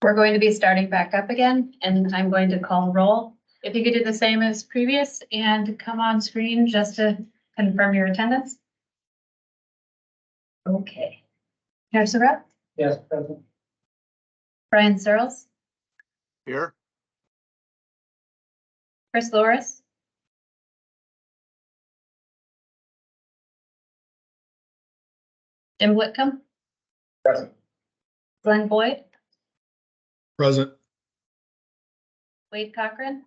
We're going to be starting back up again, and I'm going to call roll. If you could do the same as previous and come on screen just to confirm your attendance. Okay. Harris Surratt, Yes, present. Brian Searles, Here. Chris Loris, Jim Whitcomb, Present. Glenn Boyd, Present. Wade Cochran,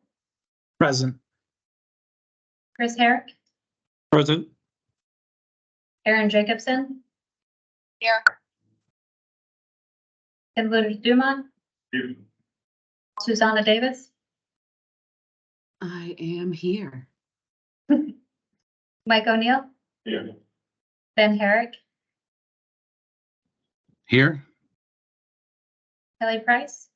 Present. Chris Herrick, Present. Aaron Jacobson, Here. Ken Dumont, Here. Susanna Davis, I am here. Mike O'Neill, Here. Ben Herrick, Here. Kelly Price,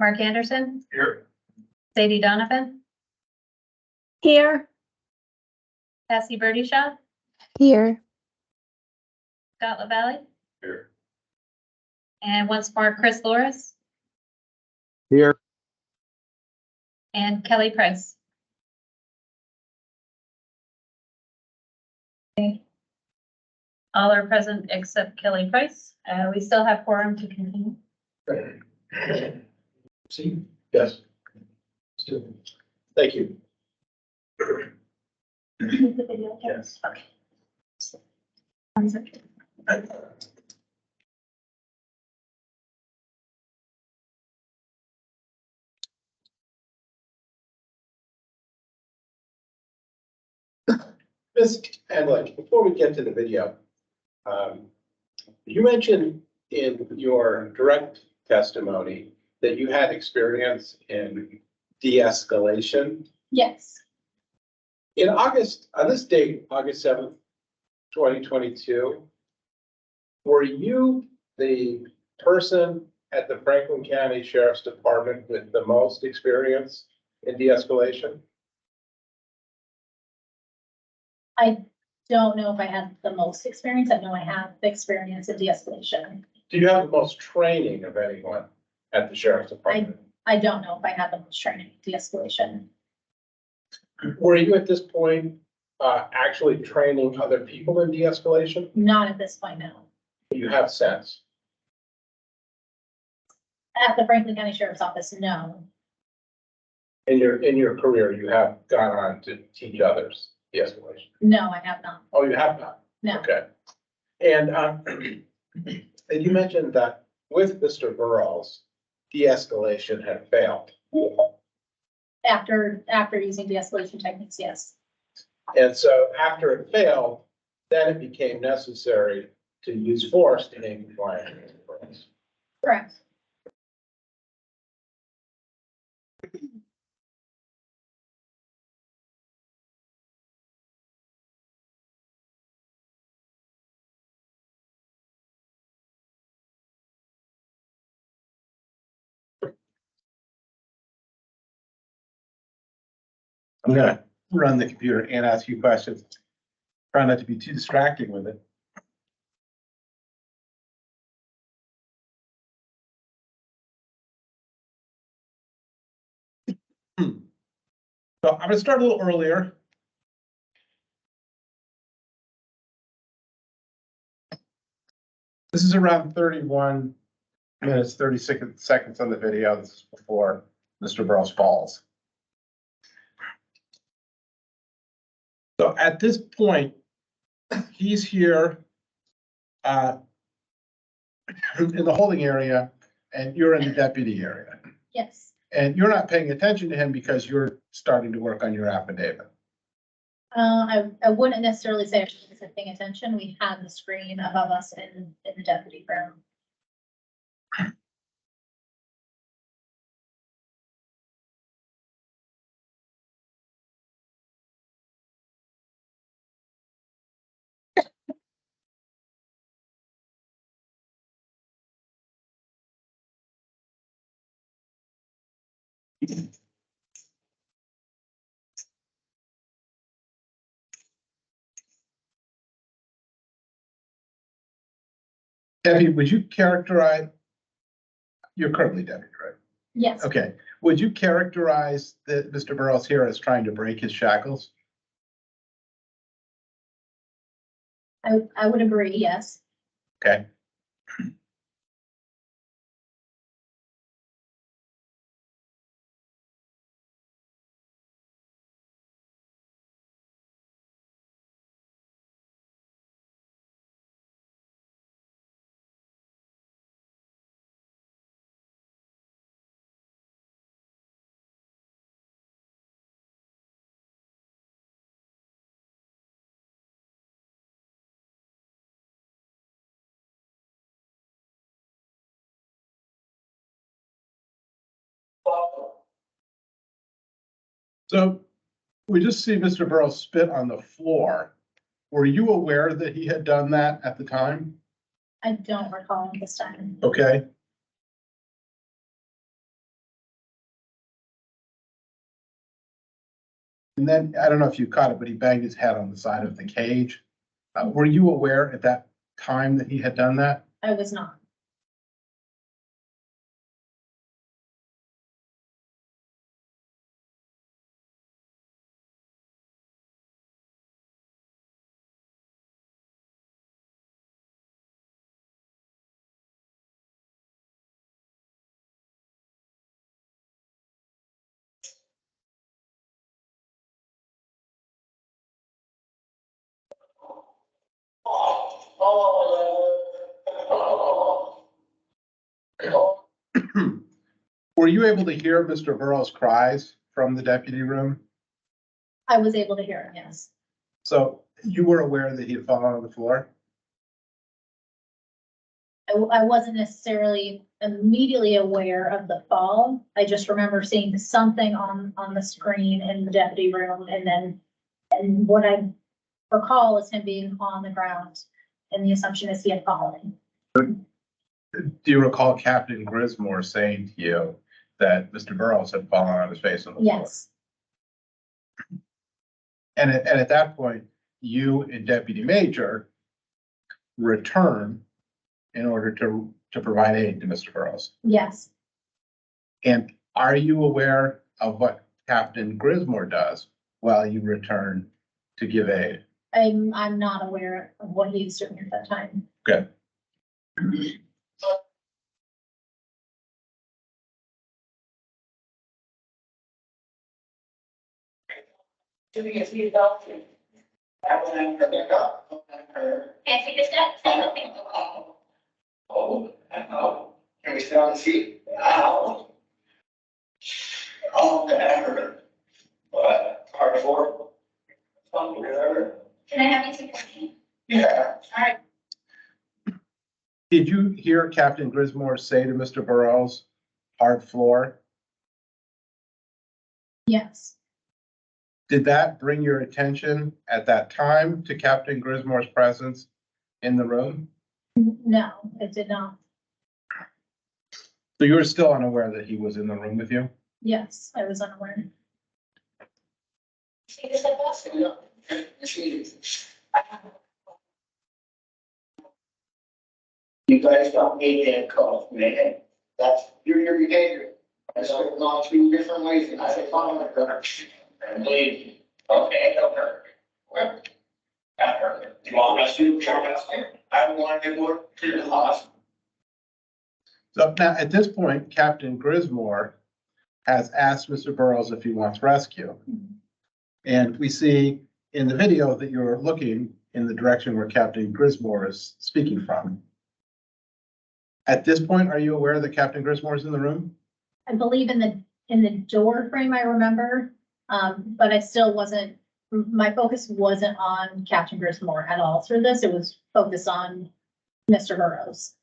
Mark Anderson, Here. Sadie Donovan, Here. Cassie Burdyshaw, Here. Scott LaValle, Here. and once more Chris Loris Here. and Kelly Price. Okay. All are present except Kelly Price. We still have quorum to continue. See? Yes. Thank you. Yes. Okay. One second. Ms. Handling, before we get to the video, you mentioned in your direct testimony that you had experience in de-escalation. Yes. In August, on this date, August 7th, 2022, were you the person at the Franklin County Sheriff's Department with the most experience in de-escalation? I don't know if I had the most experience. I know I have the experience in de-escalation. Do you have the most training of anyone at the Sheriff's Department? I don't know if I had the most training in de-escalation. Were you at this point actually training other people in de-escalation? Not at this point, no. You have since. At the Franklin County Sheriff's Office, no. In your career, you have gone on to teach others de-escalation. No, I have not. Oh, you have not? No. Okay. And and you mentioned that with Mr. Burrows, de-escalation had failed. After using de-escalation techniques, yes. And so after it failed, then it became necessary to use force to name compliance. Correct. I'm gonna run the computer and ask you questions. Try not to be too distracting with it. So I'm gonna start a little earlier. This is around 31 minutes, 36 seconds on the video. This is before Mr. Burrows falls. So at this point, he's here in the holding area and you're in the deputy area. Yes. And you're not paying attention to him because you're starting to work on your affidavit. I wouldn't necessarily say I wasn't paying attention. We had the screen above us in the deputy room. Debbie, would you characterize, you're currently deputy, right? Yes, Okay, would you characterize that Mr. Burrows here as trying to break his shackles? I would agree, yes. Okay. So we just see Mr. Burrows spit on the floor. Were you aware that he had done that at the time? I don't recall this time. Okay. And then, I don't know if you caught it, but he banged his head on the side of the cage. Were you aware at that time that he had done that? I was not. Were you able to hear Mr. Burrows' cries from the deputy room? I was able to hear him, yes. So you were aware that he had fallen on the floor? I wasn't necessarily immediately aware of the fall. I just remember seeing something on the screen in the deputy room and what I recall is him being on the ground and the assumption is he had fallen. Do you recall Captain Grismore saying to you that Mr. Burrows had fallen on his face on the floor? Yes, And at that point, you and Deputy Major return in order to provide aid to Mr. Burrows. yes. And are you aware of what Captain Grismore does while you return to give aid? I'm not aware of what he was doing at that time. Good. Can't see this stuff? Oh, can we sit on the seat? Ow. Oh, that hurt. What, hard for? Something hurt? Can I have you take a seat? Yeah. All right. Did you hear Captain Grismore say to Mr. Burrows, hard floor? Yes, Did that bring your attention at that time to Captain Grismore's presence in the room? no, it did not. So you were still unaware that he was in the room with you? Yes, I was unaware. See this at us? Yeah. You guys don't need that cough, man. That's your behavior. That's gone through different ways and I say, follow the curve. And leave. Okay, don't hurt. Well, that hurt. You want us to, I don't want to go to the hospital. So now, at this point, Captain Grismore has asked Mr. Burrows if he wants rescue. And we see in the video that you're looking in the direction where Captain Grismore is speaking from. At this point, are you aware that Captain Grismore is in the room? I believe in the door frame, I remember, but I still wasn't, my focus wasn't on Captain Grismore at all through this. It was focused on Mr. Burrows.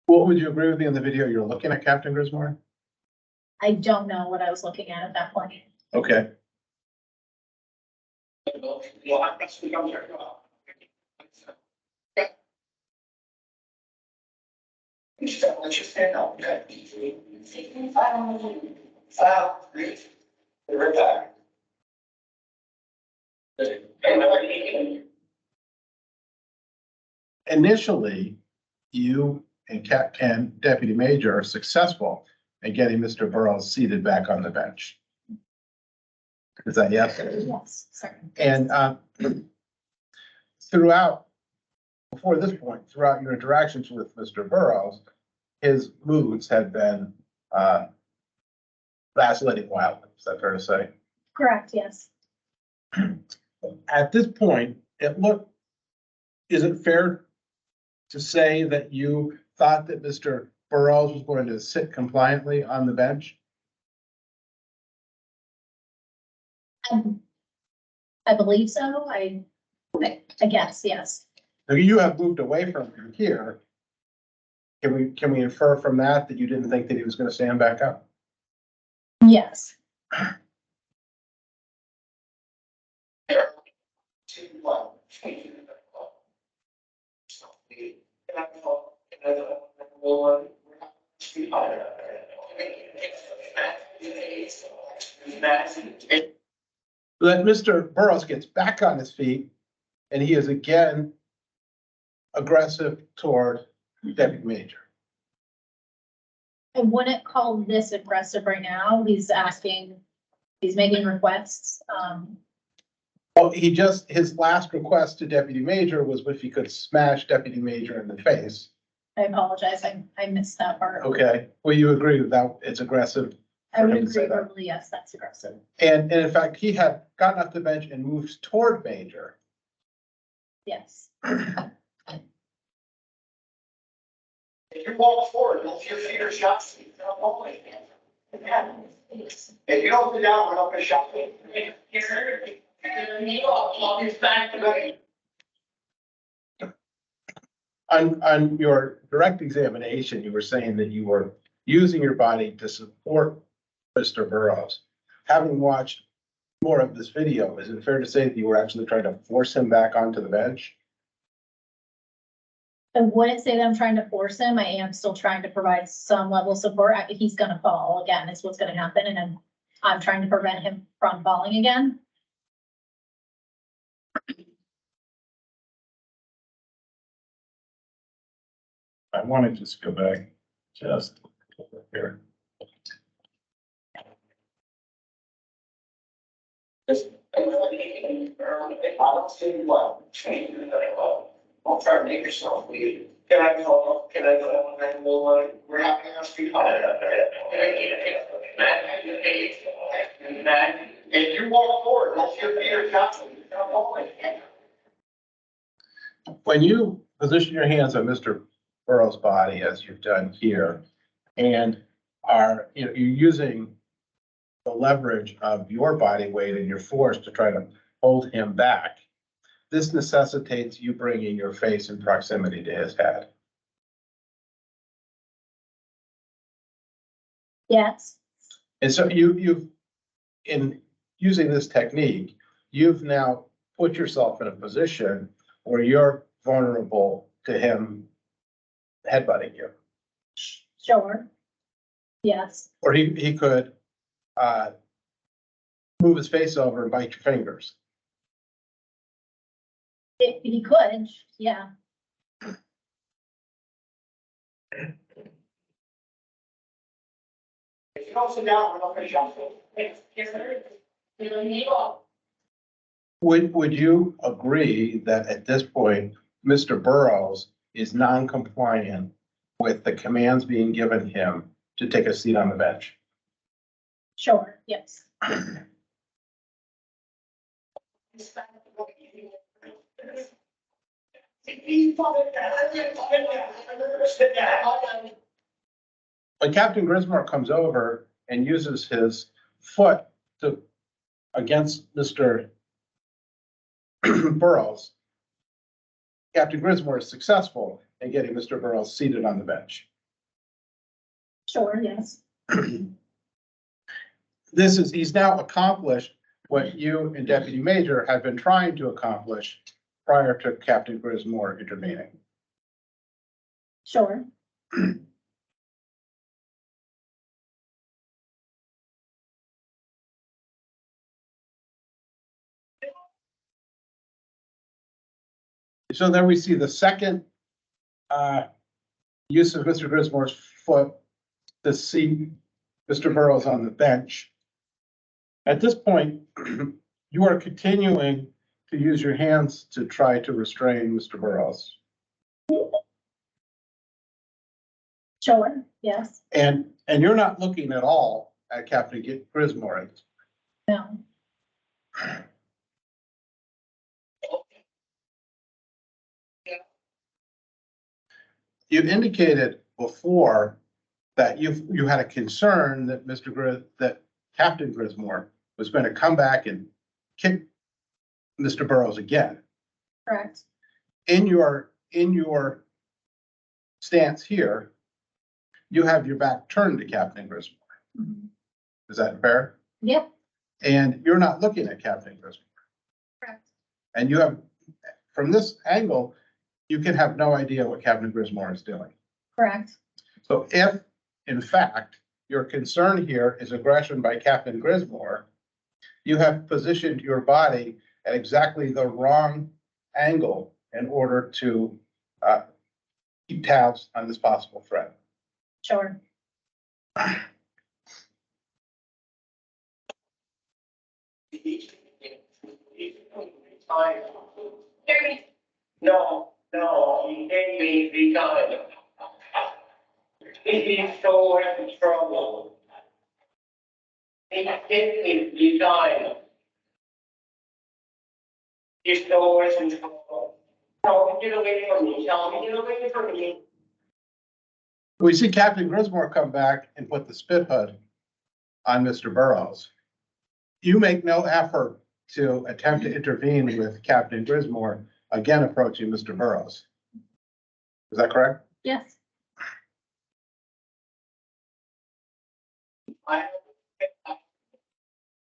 Well, would you agree with me in the video you're looking at Captain Grismore? I don't know what I was looking at that point. Okay. Well, I'm just becoming your. Let's just stand up. Great. We're back. Initially, you and Deputy Major are successful in getting Mr. Burrows seated back on the bench. Is that yes? Yes, certainly. And throughout, before this point, throughout your interactions with Mr. Burrows, his moods had been vacillating wildly. Is that fair to say? Correct, yes. At this point, is it fair to say that you thought that Mr. Burrows was going to sit compliantly on the bench? I believe so. I guess, yes. Now, you have moved away from him here. Can we infer from that that you didn't think that he was going to stand back up? Yes. That Mr. Burrows gets back on his feet and he is again aggressive toward Deputy Major. I wouldn't call this aggressive right now. He's making requests. Well, his last request to Deputy Major was if he could smash Deputy Major in the face. I apologize. I missed that part. Okay, well, you agree with that, it's aggressive. I would for him to say agree that. verbally, yes, that's aggressive. And in fact, he had gotten off the bench and moved toward Major. Yes. If you walk forward, you'll see your feet are shot. If you don't sit down, we're not gonna shot you. On your direct examination, you were saying that you were using your body to support Mr. Burrows. Having watched more of this video, is it fair to say that you were actually trying to force him back onto the bench? I wouldn't say that I'm trying to force him. I am still trying to provide some level of support. He's gonna fall again, is what's gonna happen, and I'm trying to prevent him from falling again. I want to just go back just here. I don't see what change it very well. Don't try to make yourself leave. Can I go on that little, we're having our street. If you walk forward, that's your Peter Johnson. When you position your hands on Mr. Burrows' body, as you've done here, and you're using the leverage of your body weight and your force to try to hold him back, this necessitates you bringing your face in proximity to his head. Yes, And so you've, in using this technique, you've now put yourself in a position where you're vulnerable to him headbutting you. sure. Yes, Or he could move his face over and bite your fingers. if he could, yeah. If you don't sit down, we're not gonna shot you. Would you agree that at this point, Mr. Burrows is non-compliant with the commands being given him to take a seat on the bench? Sure, yes. When Captain Grismore comes over and uses his foot against Mr. Burrows, Captain Grismore is successful in getting Mr. Burrows seated on the bench. Sure, yes. He's now accomplished what you and Deputy Major have been trying to accomplish prior to Captain Grismore intervening. Sure. So then we see the second use of Mr. Grismore's foot to seat Mr. Burrows on the bench. At this point, you are continuing to use your hands to try to restrain Mr. Burrows. Sure, yes, And you're not looking at all at Captain Grismore. no, You indicated before that you had a concern that that Captain Grismore was going to come back and kick Mr. Burrows again. correct, In your stance here, you have your back turned to Captain Grismore. Mhm. Is that fair? Yep, And you're not looking at Captain Grismore. correct, And you have, from this angle, you can have no idea what Captain Grismore is doing. correct, So if, in fact, your concern here is aggression by Captain Grismore, you have positioned your body at exactly the wrong angle in order to keep tabs on this possible threat. sure. No, he gave me the time. He's so in trouble. He gave me the time. He's so in trouble. Tell me, get away from me, tell me, get away from me. We see Captain Grismore come back and put the spit hood on Mr. Burrows. You make no effort to attempt to intervene with Captain Grismore, again approaching Mr. Burrows. Is that correct? Yes, I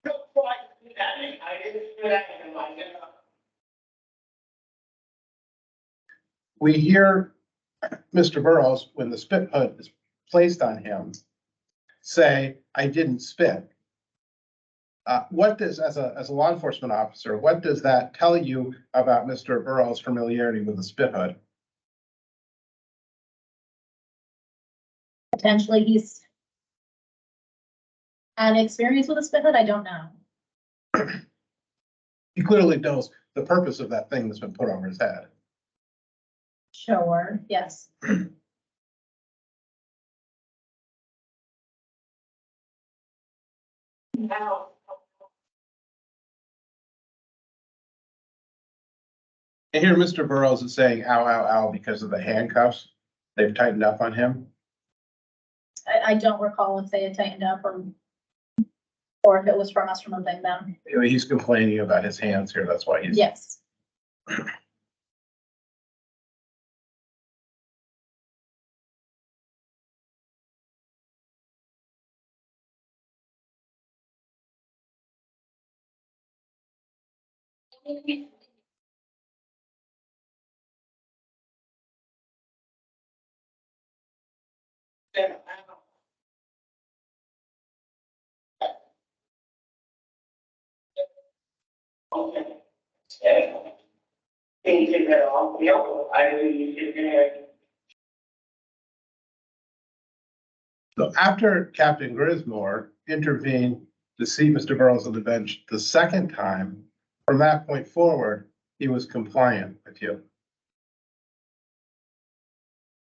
don't quite do that. I didn't do that in my dinner. We hear Mr. Burrows, when the spit hood is placed on him, say, "I didn't spit." What does, as a law enforcement officer, what does that tell you about Mr. Burrows' familiarity with the spit hood? potentially he's had experience with a spit hood, I don't know. He clearly knows the purpose of that thing that's been put over his head. Sure, yes, Now, And here Mr. Burrows is saying, "Ow, ow, ow," because of the handcuffs. They've tightened up on him. I don't recall if they had tightened up or if it was from us removing them. He's complaining about his hands here. That's why he's. Yes, okay. Yeah. Can you take that off? No, I really didn't. So after Captain Grismore intervened to see Mr. Burrows on the bench the second time, from that point forward, he was compliant with you.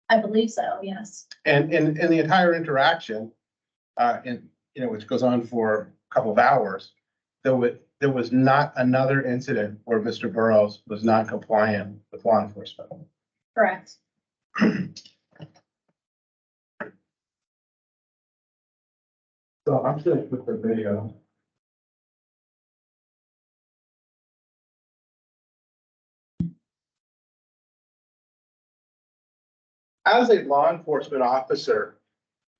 I believe so, yes, And in the entire interaction, which goes on for a couple of hours, there was not another incident where Mr. Burrows was not compliant with law enforcement. correct. So I'm just with the video. As a law enforcement officer,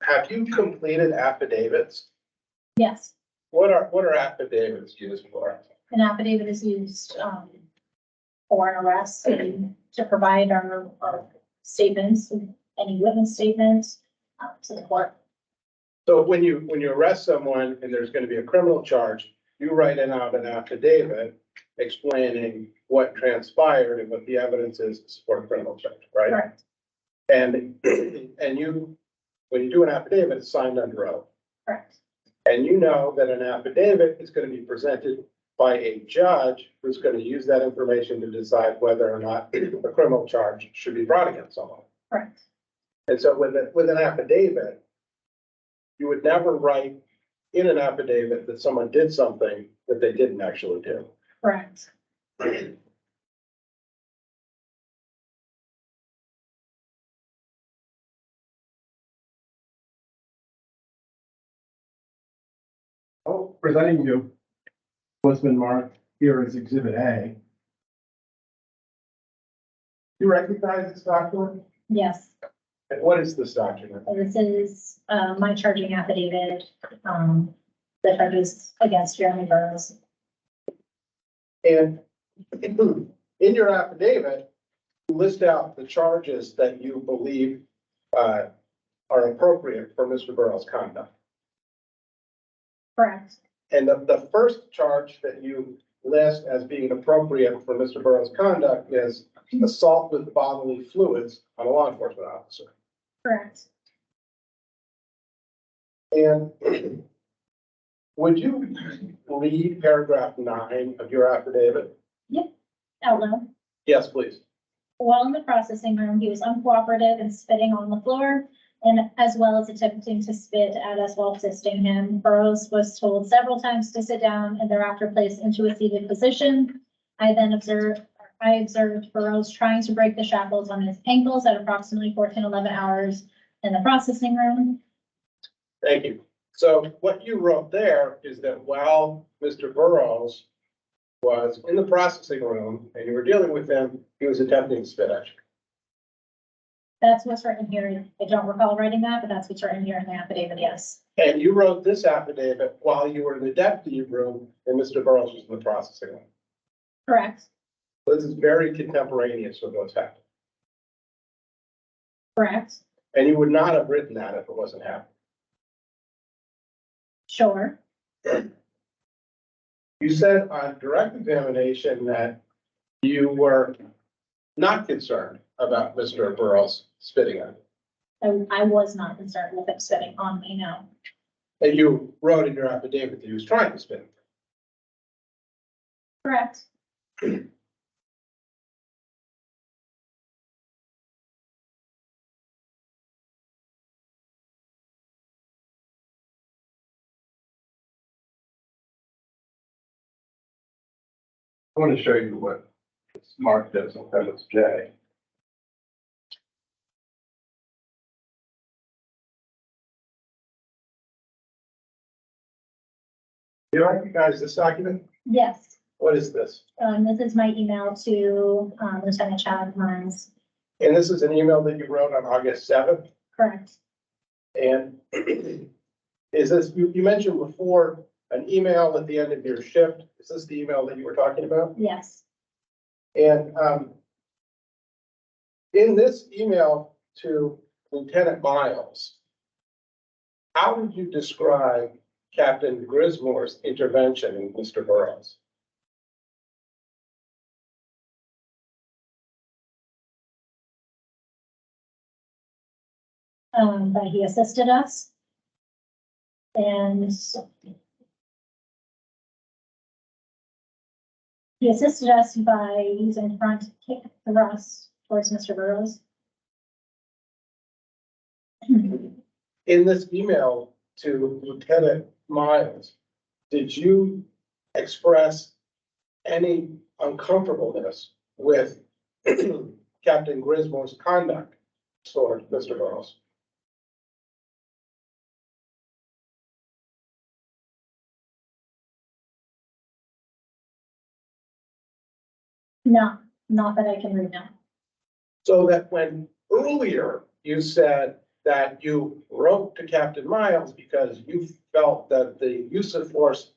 have you completed affidavits? Yes, What are affidavits used for? an affidavit is used, for an arrest and to provide our statements, any witness statements, to the court. So when you arrest someone and there's going to be a criminal charge, you write out an affidavit explaining what transpired and what the evidence is to support a criminal charge, right? Correct, And, and you, when you do an affidavit, it's signed under oath. Correct. And you know that an affidavit is going to be presented by a judge who's going to use that information to decide whether or not a criminal charge should be brought against someone. Correct. And so with an affidavit, you would never write in an affidavit that someone did something that they didn't actually do. Correct. Oh, presenting you what's been marked here as Exhibit A. You recognize this document? Yes. And what is this document? So this is, my charging affidavit, the charges against Jeremy Burrows. And in your affidavit, you list out the charges that you believe are appropriate for Mr. Burrow's conduct. Correct. And the first charge that you list as being appropriate for Mr. Burrow's conduct is assault with bodily fluids on a law enforcement officer. Correct. And would you read paragraph 9 of your affidavit? Out loud. Yes, please. While in the processing room, he was uncooperative and spitting on the floor, and as well as attempting to spit at us while assisting him. Burrows was told several times to sit down and thereafter placed into a seated position. I observed Burrows trying to break the shackles on his ankles at approximately 11 hours in the processing room. Thank you. So what you wrote there is that while Mr. Burrows was in the processing room and you were dealing with him, he was attempting to spit at you. That's what's written here. I don't recall writing that, but that's what's written here in the affidavit, yes. And you wrote this affidavit while you were in the deputy room and Mr. Burrows was in the processing room. Correct. This is very contemporaneous with what's happening. Correct. And you would not have written that if it wasn't happening. Sure. You said on direct examination that you were not concerned about Mr. Burrows spitting on you. I was not concerned with him spitting on me, no. And you wrote in your affidavit that he was trying to spit. Correct. I want to show you what it's marked as Appendix J. Do you recognize this document? Yes. What is this? This is my email to Lieutenant Chad Mines. And this is an email that you wrote on August 7th. Correct. And is this, you mentioned before an email at the end of your shift. Is this the email that you were talking about? Yes. And in this email to Lieutenant Miles, how would you describe Captain Grismore's intervention in Mr. Burrows? That he assisted us. And he assisted us by using front kick thrust towards Mr. Burrows. In this email to Lieutenant Miles, did you express any uncomfortableness with Captain Grismore's conduct toward Mr. Burrows? No, not that I can read now. So that when earlier you said that you wrote to Captain Miles because you felt that the use of force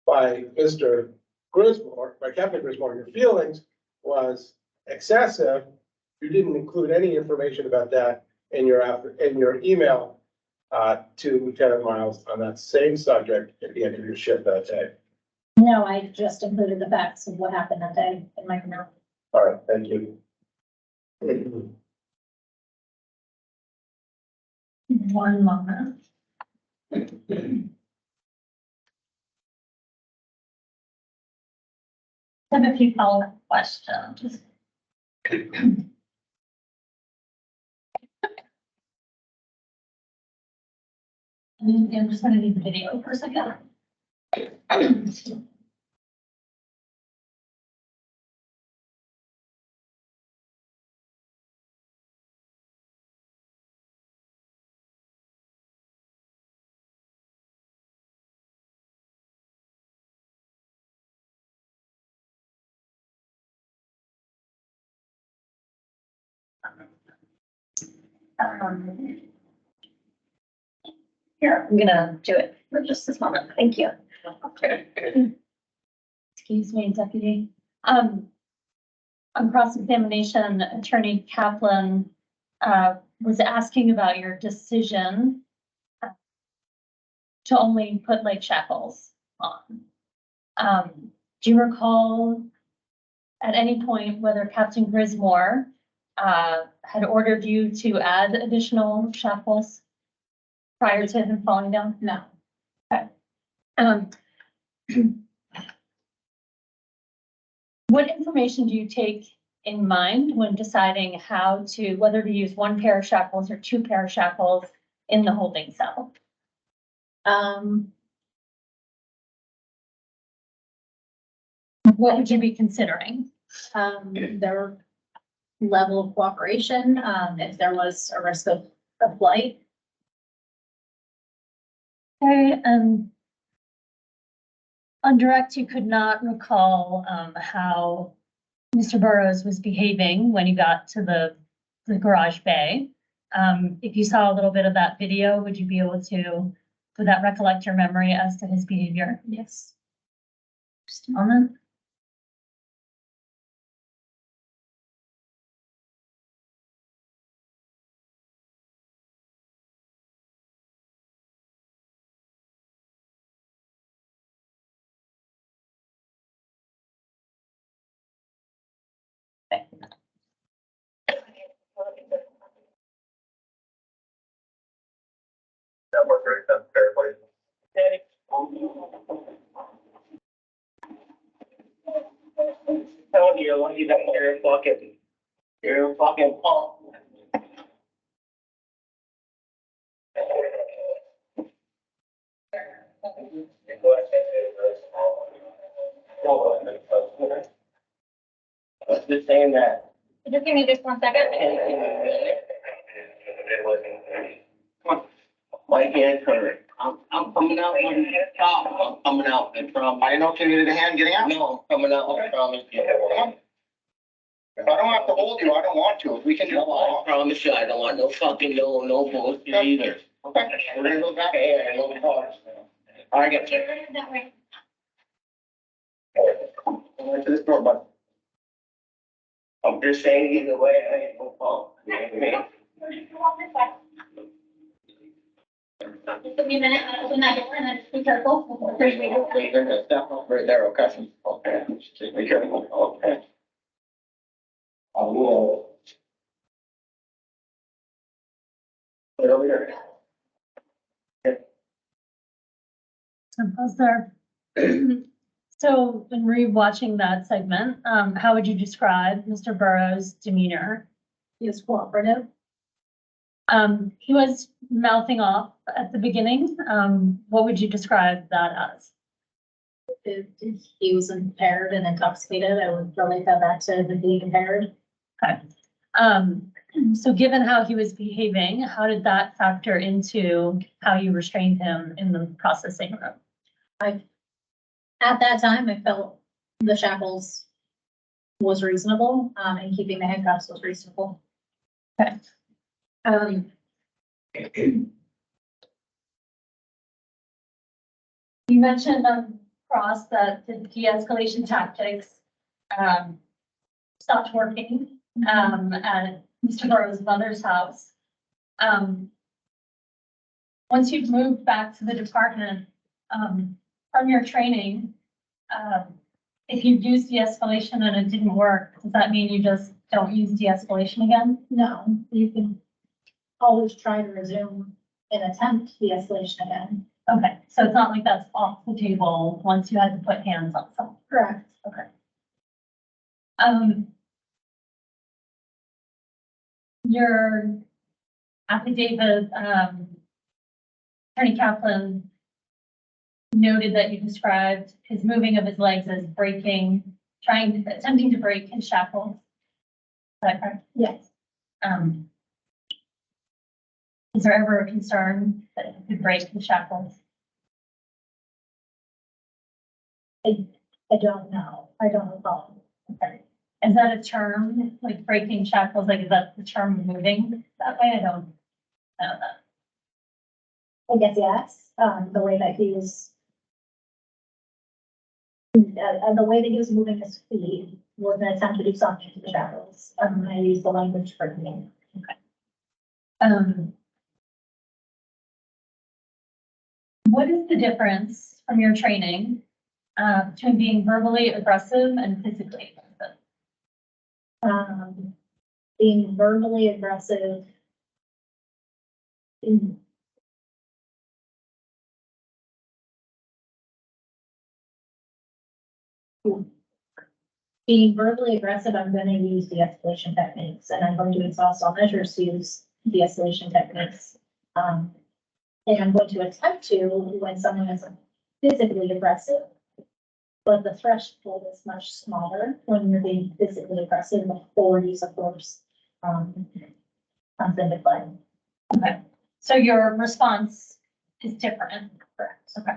by Mr. Grismore, by Captain Grismore, your feelings was excessive, you didn't include any information about that in your email to Lieutenant Miles on that same subject at the end of your shift that day. No, I just included the facts of what happened that day in my email. All right, thank you. One moment. I have a few follow-up questions. I'm just gonna need the video for a second. Here, I'm gonna do it for just this moment. Thank you. Excuse me, Deputy. On cross-examination, Attorney Kaplan was asking about your decision to only put leg shackles on. Do you recall at any point whether Captain Grismore had ordered you to add additional shackles prior to him falling down? No. Okay. What information do you take in mind when deciding whether to use one pair of shackles or two pair of shackles in the holding cell? What would you be considering? Their level of cooperation, if there was a risk of flight. Okay, on direct, you could not recall how Mr. Burrows was behaving when you got to the garage bay. If you saw a little bit of that video, would you be able to, would that recollect your memory as to his behavior? Yes. Just a moment. That worked very good, everybody. Telling you, when you got your fucking pump. I was just saying that. Just give me just 1 second. My hand hurt. I'm coming out with a problem. I'm coming out with a problem. I didn't know if you needed a hand getting out. No, I'm coming out with a problem. If I don't have to hold you, I don't want to. We can just walk. I promise you, I don't want no fucking no bullshit either. Okay, we're gonna go back here and look for it. I get you. That way. Go to the store, bud. I'm just saying either way, I ain't no fault. You know what I mean? Just give me a minute, I'll open that door and then be careful. There's a step up right there, okay? Okay, just be careful, okay? I will. Put it over here. Pause there. So when rewatching that segment, how would you describe Mr. Burrows' demeanor? He is cooperative. He was mouthing off at the beginning. What would you describe that as? If he was impaired and intoxicated, I would relate that to the being impaired. Okay. So given how he was behaving, how did that factor into how you restrained him in the processing room? At that time, I felt the shackles was reasonable, and keeping the handcuffs was reasonable. Okay. You mentioned Cross that the de-escalation tactics stopped working at Mr. Burrows' mother's house. Once you've moved back to the department, from your training, if you've used de-escalation and it didn't work, does that mean you just don't use de-escalation again? No, you can always try to resume and attempt de-escalation again. Okay, so it's not like that's off the table once you had to put hands on someone. Correct. Your affidavit, Attorney Kaplan noted that you described his moving of his legs as attempting to break his shackles. Is that correct? Yes. Is there ever a concern that he could break the shackles? I don't know. I don't recall. Okay. Is that a term, like breaking shackles, like is that the term moving that way? I don't know that. I guess yes, the way that he was. The way that he was moving his feet was an attempt to do something to the shackles. I use the language for me. What is the difference from your training between being verbally aggressive and physically aggressive? Being verbally aggressive. Being verbally aggressive, I'm gonna use de-escalation techniques, and I'm going to exhaust all measures to use de-escalation techniques. And I'm going to attempt to when someone is physically aggressive. But the threshold is much smaller when you're being physically aggressive before use of force, comes into play. Okay, so your response is different. Correct. Okay.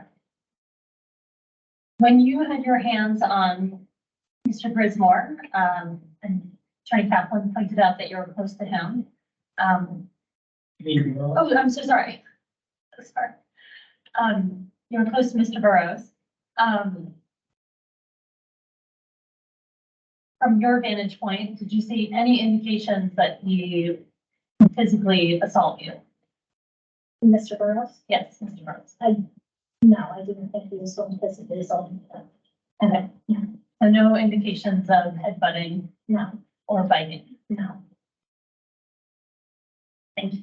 When you had your hands on Mr. Grismore, and Attorney Kaplan pointed out that you were close to him. Oh, I'm so sorry. So sorry. You were close to Mr. Burrows. From your vantage point, did you see any indications that he physically assault you? Mr. Burrows? Yes, Mr. Burrows. No, I didn't think he was going to physically assault me. Okay. So no indications of headbutting No, or biting. no. Thank you.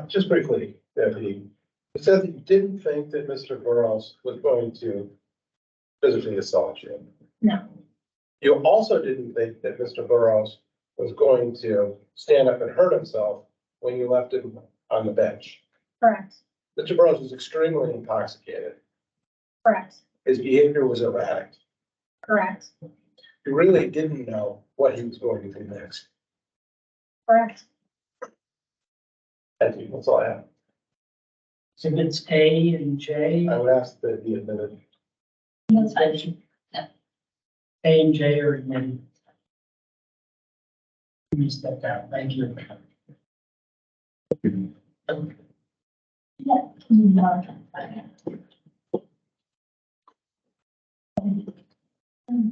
Just briefly, Deputy, it said that you didn't think that Mr. Burrows was going to physically assault you. No, You also didn't think that Mr. Burrows was going to stand up and hurt himself when you left him on the bench. correct, Mr. Burrows was extremely intoxicated. correct, His behavior was erratic. correct, You really didn't know what he was going to do next. correct. Thank you. That's all I have. Exhibits A and J. I would ask that he admitted. That's fine. Yeah. A and J are admitted. Let me step down. Thank you.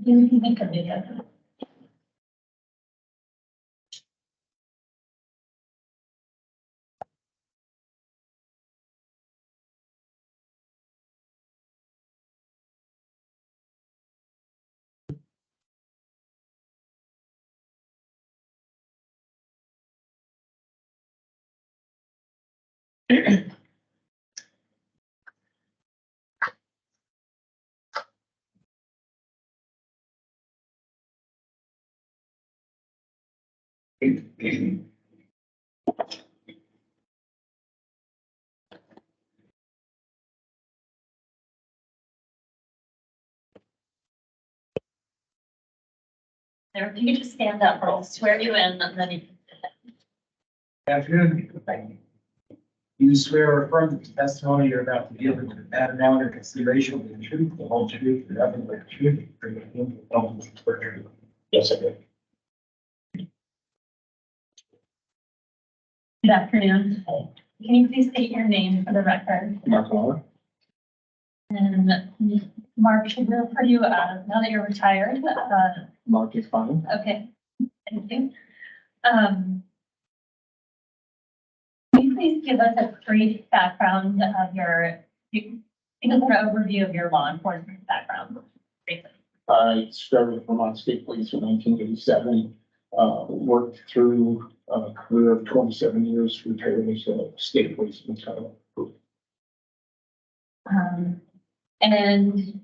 You can make a video. There, you can just stand up, or I'll swear you in, and then you. Afternoon. You swear or affirm that the testimony you're about to give is without now under consideration of the truth, the whole truth, and nothing but the truth. Yes, I did. Good afternoon. Can you please state your name for the record? Mark Waller. And Mark, should we refer to you, now that you're retired? Mark is fine. Okay, thank you. Can you please give us a brief background of give us an overview of your law enforcement background? Briefly. I started with Vermont State Police in 1987. Worked through a career of 27 years, retired as a state policeman. So, And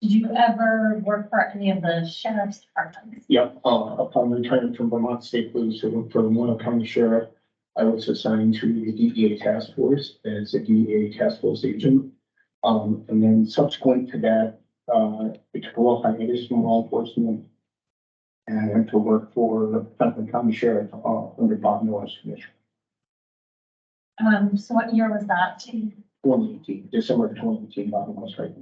did you ever work for any of the sheriff's departments? yep, upon returning from Vermont State Police for Warren County Sheriff, I was assigned to the DEA task force as a DEA task force agent. And then subsequent to that, I took a little hiatus from law enforcement and I went to work for the Franklin County Sheriff, under Bob Miller's commission. So what year was that? 2018, December 2018, Bob Miller's right.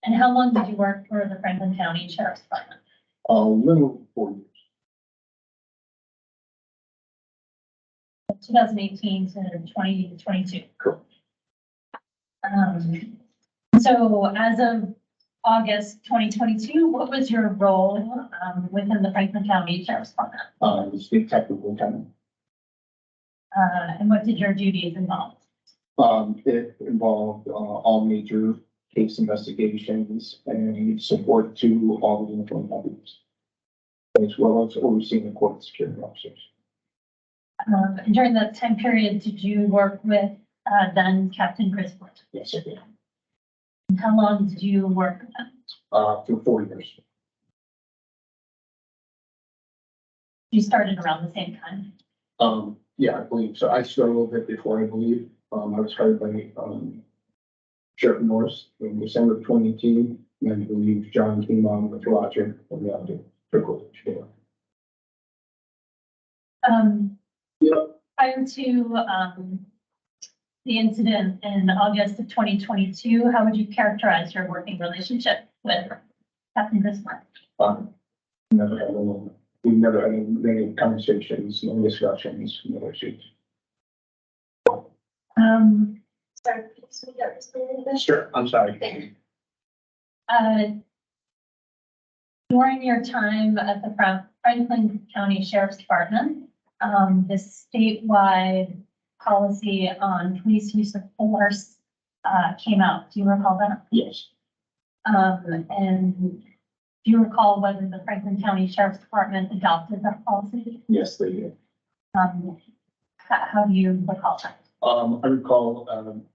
And how long did you work for the Franklin County Sheriff's Department? A little over 4 years. 2018 to 2022. Correct. So as of August 2022, what was your role within the Franklin County Sheriff's Department? I was detective lieutenant. And what did your duties involve? It involved all major case investigations and support to all the uniformed deputies, as well as overseeing the court security officers. During that time period, did you work with then Captain Griswold? Yes, I did. And how long did you work with him? For 4 years. You started around the same time. Yeah, I believe so. I started a little bit before, I believe. I was hired by Sheriff Norris in December of 2018, and I believe John came on with Roger and the other privilege. Yep. Prior to the incident in August of 2022, how would you characterize your working relationship with Captain Griswold? Never had we've never had many conversations, no discussions, no issues. Sorry, could you speak up just a little bit? Sure, I'm sorry. During your time at the Franklin County Sheriff's Department, the statewide policy on police use of force came out. Do you recall that? Yes, And do you recall whether the Franklin County Sheriff's Department adopted that policy? yes, they did. How do you recall that? I recall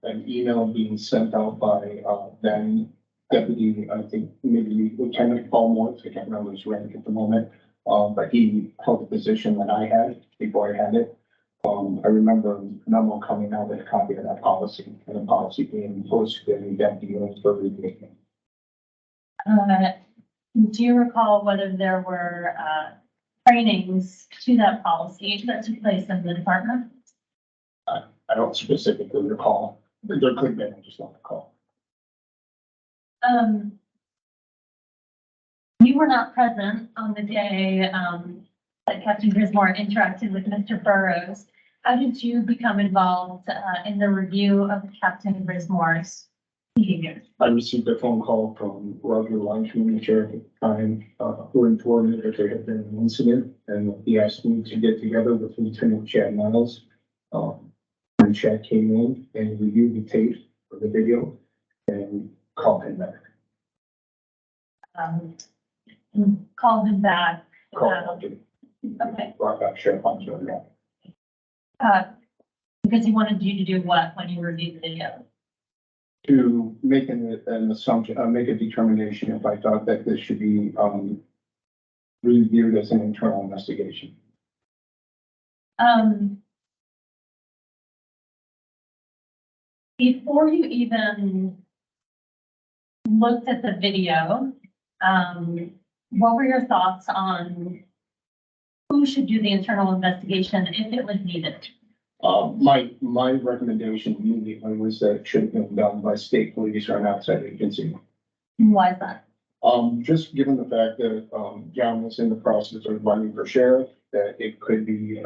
an email being sent out by then Deputy, I think maybe Lieutenant Paul Morris, I can't remember his rank at the moment, but he held the position that I had before I had it. I remember a memo coming out with a copy of that policy and the policy being posted in deputy units for review. Do you recall whether there were trainings to that policy that took place in the department? I don't specifically recall, but there could have been, I just don't recall. You were not present on the day that Captain Grismore interacted with Mr. Burrows. How did you become involved in the review of Captain Grismore's behavior? I received a phone call from Roger Linesman, the sheriff at the time, who informed me that there had been an incident, and he asked me to get together with Lieutenant Chad Miles. When Chad came in and reviewed the tape for the video and called him back. And called him back. Called him. Okay. Brought back Sheriff Linesman. Yeah. Because he wanted you to do what when you reviewed the video? To make an assumption, make a determination if I thought that this should be reviewed as an internal investigation. Before you even looked at the video, what were your thoughts on who should do the internal investigation if it was needed? My recommendation immediately was that it should have been done by state police or an outside agency. Why is that? Just given the fact that, John was in the process of running for sheriff, that it could be,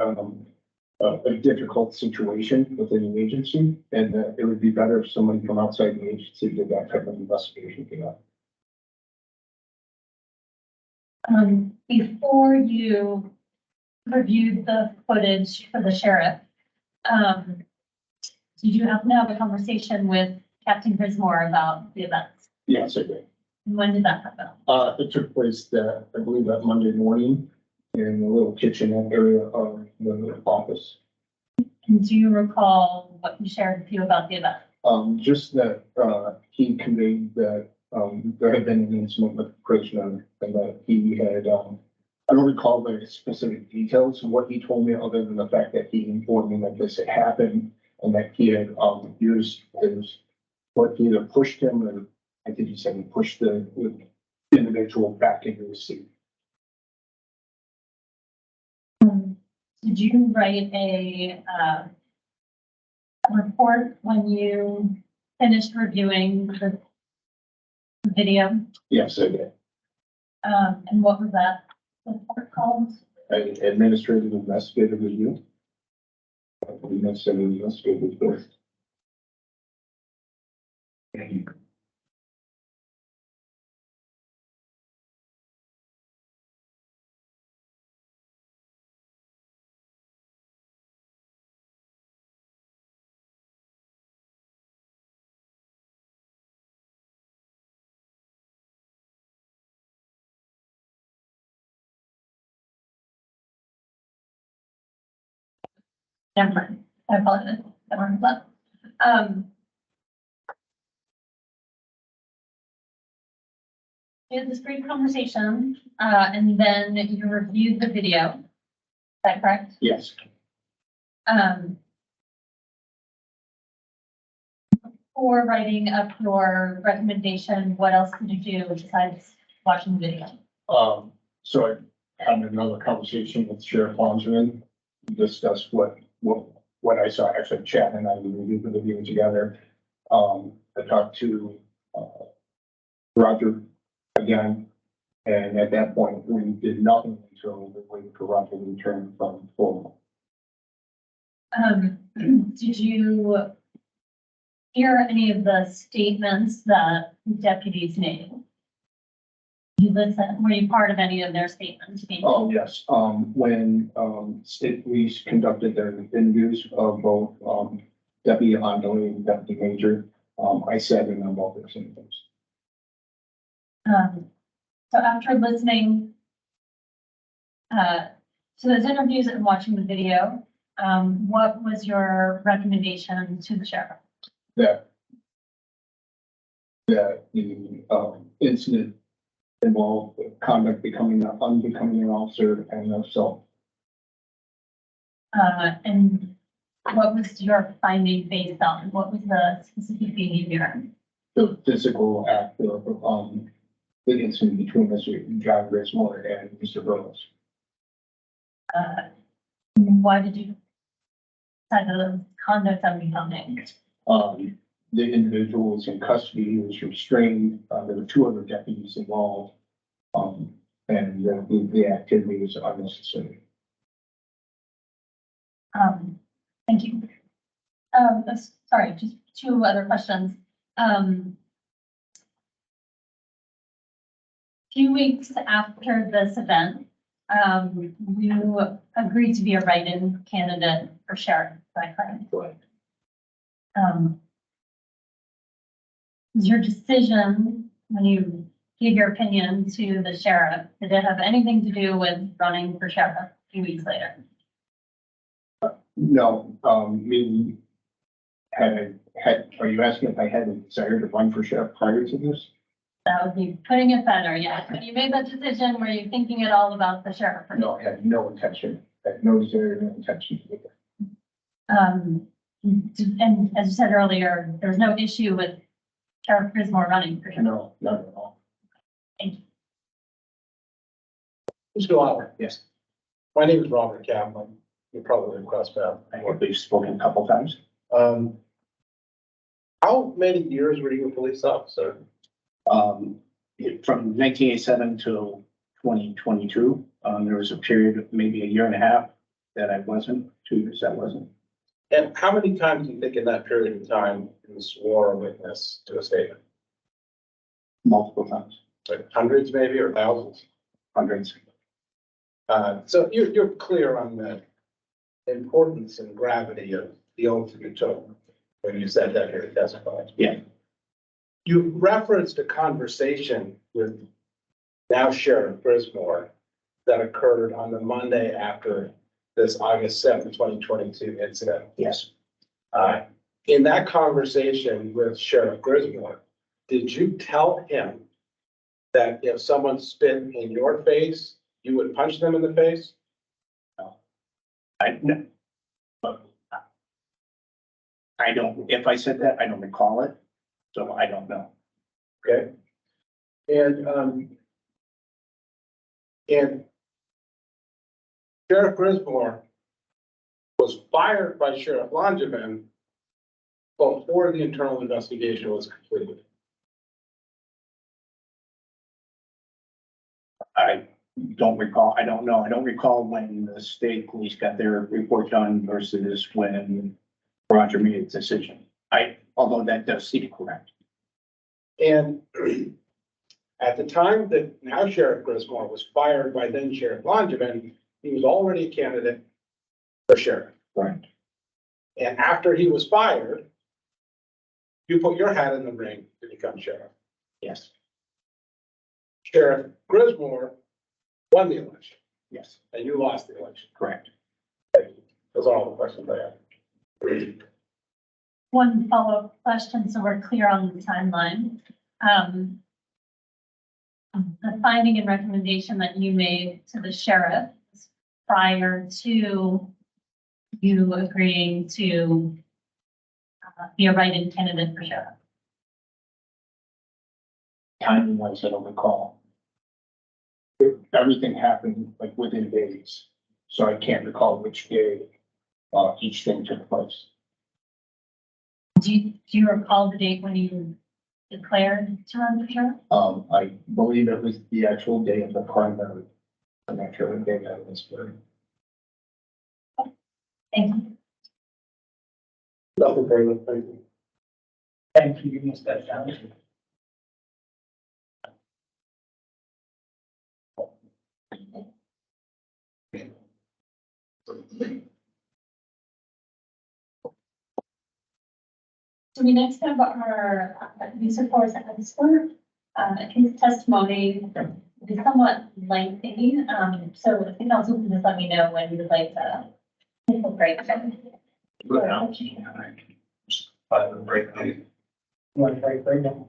a difficult situation within the agency, and that it would be better if somebody from outside the agency did that type of investigation. Before you reviewed the footage for the sheriff, did you happen to have a conversation with Captain Grismore about the events? Yes, I did. When did that happen? It took place that, I believe that Monday morning in the little kitchen area of the office. And do you recall what he shared with you about the event? Just that, he conveyed that, there had been an incident with the prisoner and that he had, I don't recall the specific details of what he told me, other than the fact that he informed me that this had happened and that he had, used his, what either pushed him or I think he said he pushed the individual back into his seat. Did you write a report when you finished reviewing the video? Yes, I did. And what was that report called? Administrative investigative review. Administrative investigative review. Never mind. I apologize. Never mind that. We had this brief conversation, and then you reviewed the video. Is that correct? Yes. Before writing up your recommendation, what else did you do besides watching the video? So I had another conversation with Sheriff Bondsman, discussed what I saw, actually Chad and I reviewed the video together. I talked to, Roger again, and at that point, we did nothing until we waited for Roger to return from Florida. Did you hear any of the statements that deputies made? You listen, were you part of any of their statements? Oh, yes, when, state police conducted their interviews of both, Deputy Andale and Deputy Major, I sat in on both their interviews. So after listening to those interviews and watching the video, what was your recommendation to the sheriff? That the, incident involved conduct becoming unbecoming an officer and assault. And what was your finding based on? What was the specific behavior? The physical act of, the incident between Mr. John Grismore and Mr. Burrows. Why did you decide the conduct unbecoming? The individual was in custody, he was restrained, there were two other deputies involved. And the activity was unnecessary. Thank you. Sorry, just two other questions. Few weeks after this event, you agreed to be a write-in candidate for sheriff, is that correct? Correct. Was your decision when you gave your opinion to the sheriff, did it have anything to do with running for sheriff a few weeks later? No, me are you asking if I had a desire to run for sheriff prior to this? That would be putting it better, yes. When you made that decision, were you thinking at all about the sheriff? No, I had no intention, I had no desire, no intention to do that. And as you said earlier, there's no issue with Sheriff Grismore running for sheriff. No, not at all. Thank you. Mr. Lauer, Yes, my name is Robert Kaplan. You're probably across path. I think we've spoken a couple times. How many years were you a police officer? From 1987 till 2022, there was a period of maybe a year and a half that I wasn't, 2 years that wasn't. And how many times do you think in that period of time you swore a witness to a statement? Multiple times, Like hundreds maybe, or thousands? hundreds. So you're clear on the importance and gravity of the oath you took when you said that here testified. Yeah. You referenced a conversation with now Sheriff Grismore that occurred on the Monday after this August 7th, 2022 incident. Yes, In that conversation with Sheriff Grismore, did you tell him that if someone spit in your face, you would punch them in the face? no. But I don't, if I said that, I don't recall it, so I don't know. Okay. And Sheriff Grismore was fired by Sheriff Langevin before the internal investigation was completed. I don't recall, I don't know, I don't recall when the state police got their report done versus when Roger made a decision. Although that does seem correct. And at the time that now Sheriff Grismore was fired by then Sheriff Langevin, he was already a candidate for sheriff. Right. And after he was fired, you put your hat in the ring to become sheriff. Yes, Sheriff Grismore won the election yes, and you lost the election. correct. Those are all the questions I have. One follow-up question, so we're clear on the timeline. The finding and recommendation that you made to the sheriff prior to you agreeing to be a write-in candidate for sheriff. Timing wise, I don't recall. Everything happened like within days, so I can't recall which day, each thing took place. Do you recall the date when you declared to run for sheriff? I believe it was the actual day of the primary. I'm not sure what day that was, but. Thank you. Nothing further, thank you. Thank you, Ms. Betchel. So we next have our news reports and expert. His testimony is somewhat lengthy, so if the council can just let me know when you would like to take a break. Want to break right now?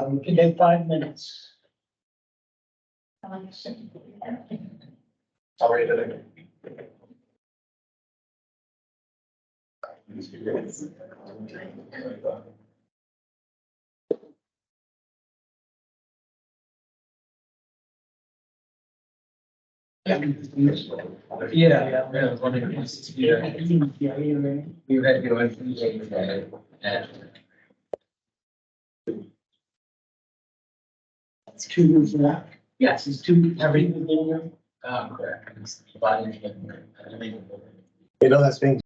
We can take 5 minutes. Sorry that Yeah. You had your It's 2 years now. Yes, it's 2, everything. Correct. You know, that's being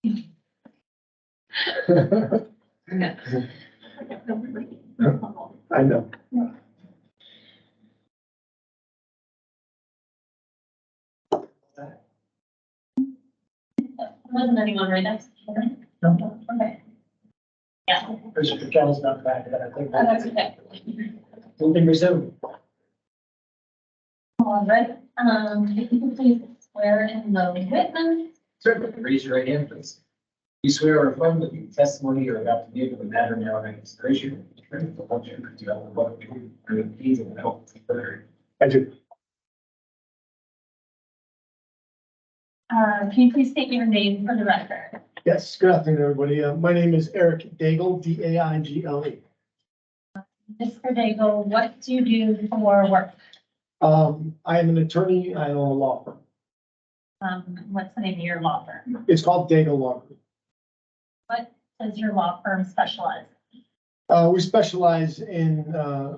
I know. Wasn't anyone right next to you? No. Okay. Yeah, Mr. Patel's not back, but I think that's okay. we can resume. All right, if you could please swear in the witness. Certainly, raise your right hand, please. You swear or affirm that the testimony you're about to give in the matter now in consideration will be true, the whole truth, to tell the whole truth, and the deeds of the help. I do. Can you please state your name for the record? Yes, good afternoon, everybody. My name is Eric Daigle, Daigle. Mr. Daigle, what do you do for work? I am an attorney. I own a law firm. What's the name of your law firm? It's called Daigle Law Group. What does your law firm specialize? We specialize in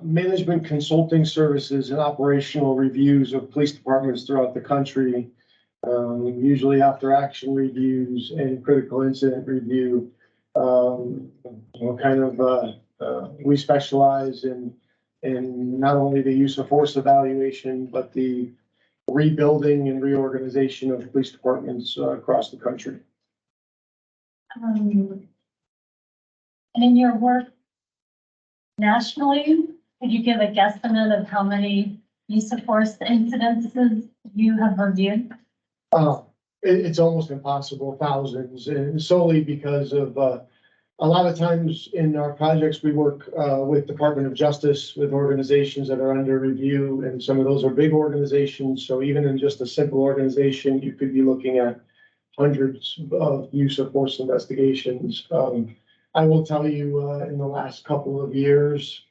management consulting services and operational reviews of police departments throughout the country. Usually after action reviews and critical incident review. We specialize in not only the use of force evaluation, but the rebuilding and reorganization of police departments across the country. And in your work nationally, could you give a guesstimate of how many use of force incidences you have reviewed? It's almost impossible, thousands, and solely because of, a lot of times in our projects, we work, with Department of Justice, with organizations that are under review, and some of those are big organizations. So even in just a simple organization, you could be looking at hundreds of use of force investigations. I will tell you, in the last couple of years,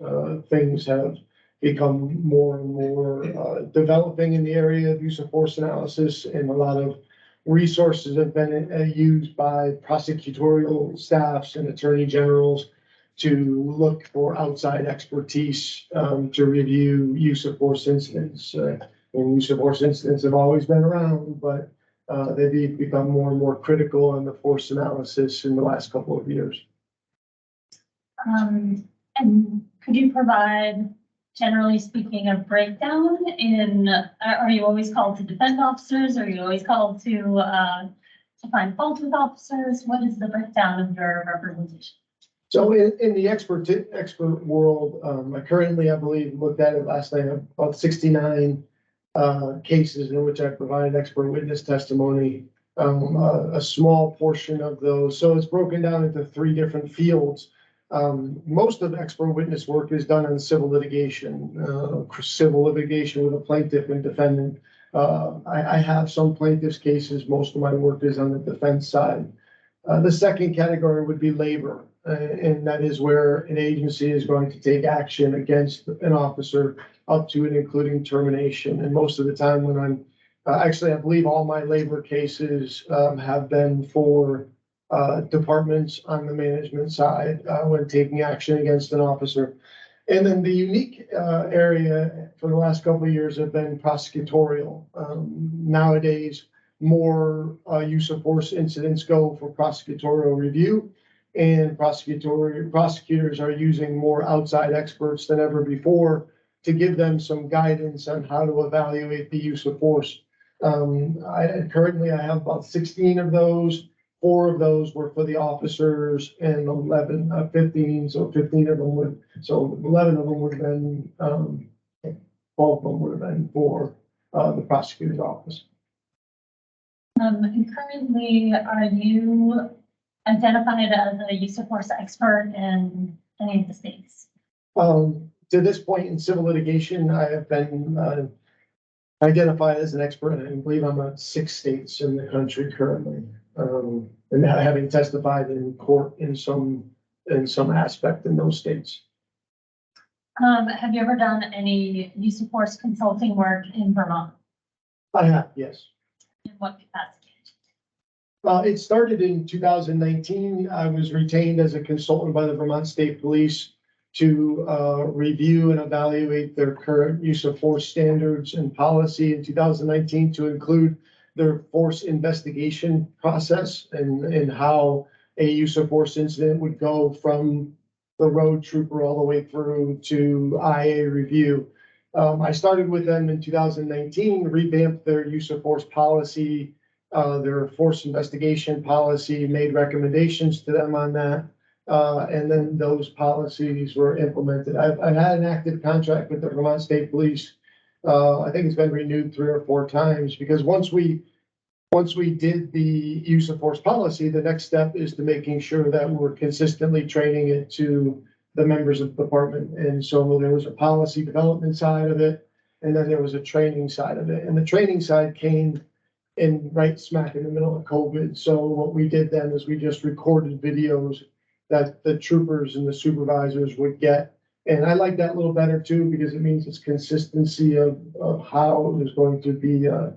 things have become more and more developing in the area of use of force analysis, and a lot of resources have been used by prosecutorial staffs and attorney generals to look for outside expertise to review use of force incidents. And use of force incidents have always been around, but they've become more and more critical in the force analysis in the last couple of years. And could you provide, generally speaking, a breakdown in, are you always called to defend officers? Are you always called to find fault with officers? What is the breakdown of your representation? So in the expert world, I currently, I believe, looked at it last night, about 69 cases in which I provided expert witness testimony. A small portion of those, so it's broken down into 3 different fields. Most of expert witness work is done in civil litigation with a plaintiff and defendant. I have some plaintiff's cases. Most of my work is on the defense side. The second category would be labor, and that is where an agency is going to take action against an officer up to and including termination. And most of the time when I'm, actually, I believe all my labor cases have been for departments on the management side when taking action against an officer. And then the unique area for the last couple of years have been prosecutorial. Nowadays, more use of force incidents go for prosecutorial review, and prosecutors are using more outside experts than ever before to give them some guidance on how to evaluate the use of force. Currently I have about 16 of those. 4 of those were for the officers and 15, so 15 of them would, so 11 of them would have been, 12 of them would have been for the prosecutor's office. And currently, are you identified as a use of force expert in any of the states? To this point in civil litigation, I have been identified as an expert, and I believe I'm at 6 states in the country currently. And having testified in court in some aspect in those states. Have you ever done any use of force consulting work in Vermont? I have, yes. In what capacity? It started in 2019. I was retained as a consultant by the Vermont State Police to review and evaluate their current use of force standards and policy in 2019 to include their force investigation process and how a use of force incident would go from the road trooper all the way through to IA review. I started with them in 2019, revamped their use of force policy, their force investigation policy, made recommendations to them on that. And then those policies were implemented. I've had an active contract with the Vermont State Police. I think it's been renewed 3 or 4 times because once we did the use of force policy, the next step is to making sure that we're consistently training it to the members of the department. And so there was a policy development side of it, and then there was a training side of it. And the training side came in right smack in the middle of COVID. So what we did then is we just recorded videos that the troopers and the supervisors would get. And I like that a little better too, because it means it's consistency of how it is going to be, how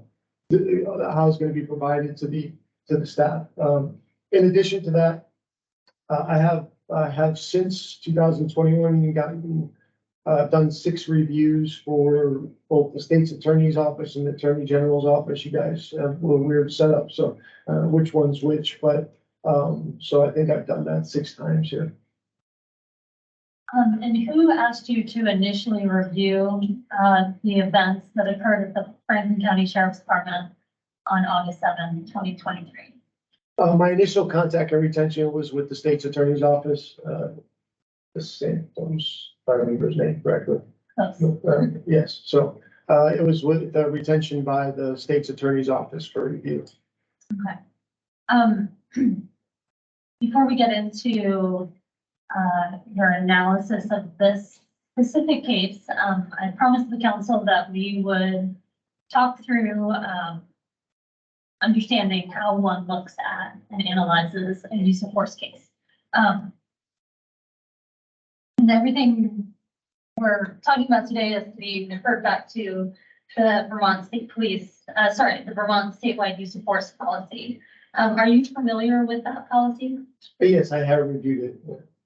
it's going to be provided to the staff. In addition to that, I have since 2021 gotten done 6 reviews for both the state's attorney's office and the attorney general's office. You guys have a little weird setup, so which one's which, but so I think I've done that 6 times here. And who asked you to initially review the events that occurred at the Franklin County Sheriff's Department on August 7, 2023? My initial contact and retention was with the state's attorney's office. The same, if I remember his name correctly. Yes, so it was with the retention by the state's attorney's office for review. Okay. Before we get into your analysis of this specific case, I promised the council that we would talk through understanding how one looks at and analyzes a use of force case. And everything we're talking about today is to be referred back to the Vermont State Police, the Vermont statewide use of force policy. Are you familiar with that policy? Yes, I have reviewed it.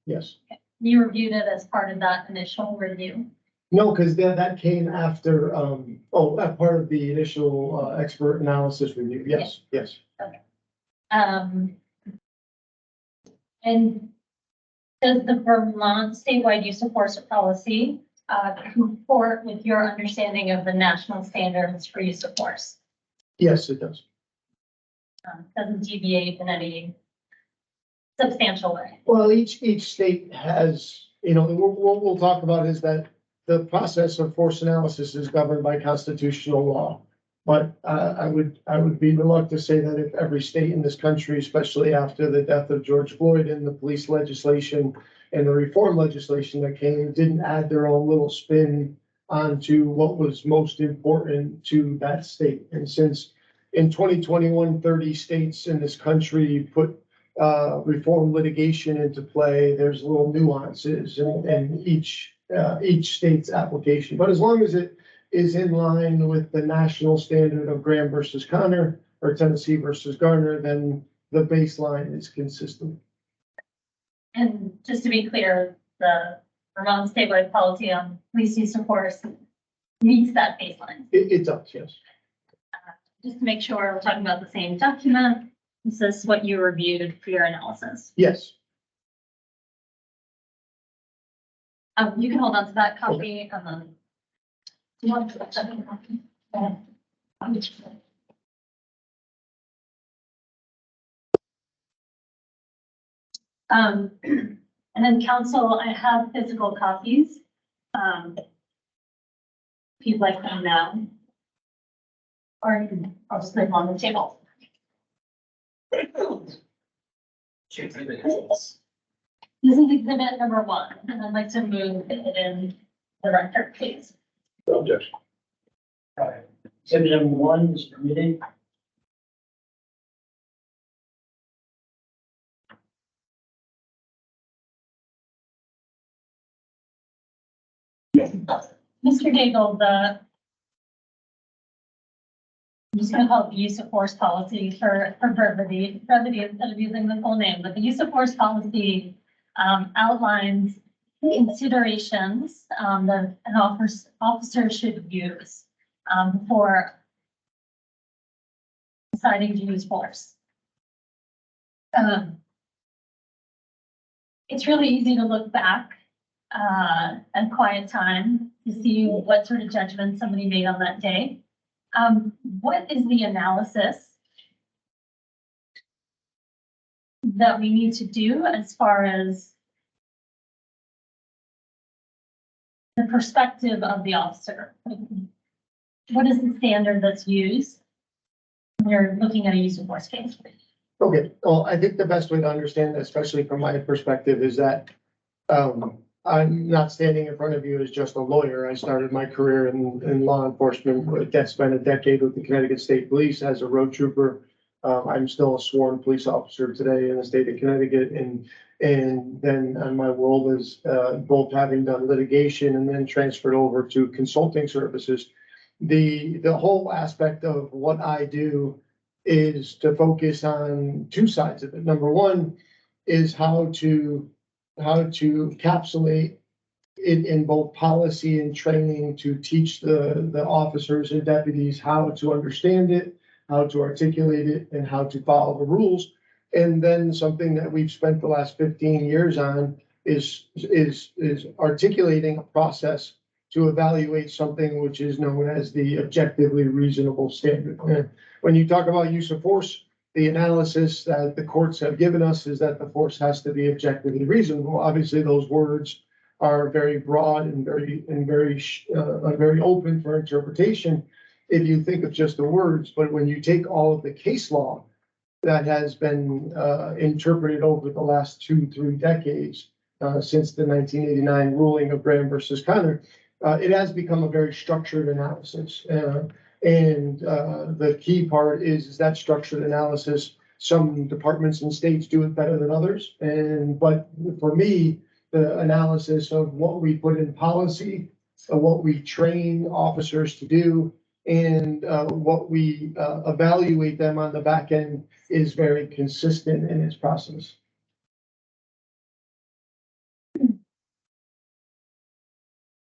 Yes. You reviewed it as part of that initial review? No, because that came after, part of the initial expert analysis review. Yes, yes. Okay. And does the Vermont statewide use of force policy comport with your understanding of the national standards for use of force? Yes, it does. Doesn't deviate in any substantial way? Well, each state has, what we'll talk about is that the process of force analysis is governed by constitutional law. But I would be reluctant to say that if every state in this country, especially after the death of George Floyd and the police legislation and the reform legislation that came, didn't add their own little spin onto what was most important to that state. And since in 2021, 30 states in this country put reform litigation into play, there's little nuances in each state's application. But as long as it is in line with the national standard of Graham versus Connor or Tennessee versus Garner, then the baseline is consistent. And just to be clear, the Vermont statewide policy on police use of force meets that baseline. It does, yes. Just to make sure we're talking about the same document, this is what you reviewed for your analysis. Yes. You can hold on to that copy and then. Do you want to second copy? And then council, I have physical copies. If you'd like them now. Or you can, I'll just leave them on the table. This is exhibit number 1, and I'd like to move it in the record, please. No objection. Exhibit number 1 is permitted. Mr. Daigle, I'm just gonna call it the use of force policy for brevity instead of using the full name, but the use of force policy outlines considerations that an officer should use for deciding to use force. It's really easy to look back at quiet time to see what sort of judgment somebody made on that day. What is the analysis that we need to do as far as the perspective of the officer? What is the standard that's used when you're looking at a use of force case? Okay, well, I think the best way to understand, especially from my perspective, is that I'm not standing in front of you as just a lawyer. I started my career in law enforcement. I spent a decade with the Connecticut State Police as a road trooper. I'm still a sworn police officer today in the state of Connecticut, and then my world is both having done litigation and then transferred over to consulting services. The whole aspect of what I do is to focus on two sides of it. Number one is how to encapsulate it in both policy and training to teach the officers and deputies how to understand it, how to articulate it, and how to follow the rules. And then something that we've spent the last 15 years on is articulating a process to evaluate something which is known as the objectively reasonable standard. When you talk about use of force, the analysis that the courts have given us is that the force has to be objectively reasonable. Obviously, those words are very broad and very open for interpretation if you think of just the words. But when you take all of the case law that has been interpreted over the last 2-3 decades, since the 1989 ruling of Graham versus Connor, it has become a very structured analysis. And the key part is that structured analysis. Some departments and states do it better than others. But for me, the analysis of what we put in policy, what we train officers to do, and what we evaluate them on the back end is very consistent in its process.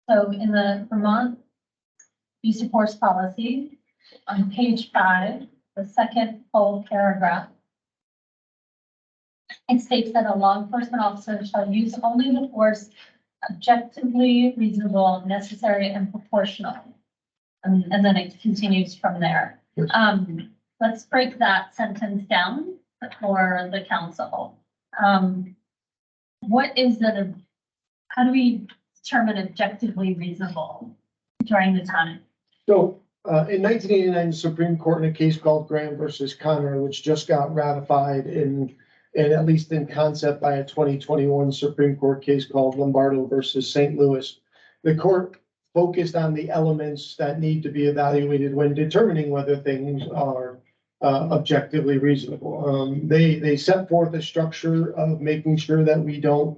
So in the Vermont use of force policy, on page 5, the second full paragraph, it states that a law enforcement officer shall use only the force objectively reasonable, necessary, and proportional. And then it continues from there. Let's break that sentence down for the council. What is the, how do we determine objectively reasonable during the time? So in 1989, the Supreme Court in a case called Graham versus Connor, which just got ratified in at least in concept by a 2021 Supreme Court case called Lombardo versus St. Louis, the court focused on the elements that need to be evaluated when determining whether things are objectively reasonable. They set forth a structure of making sure that we don't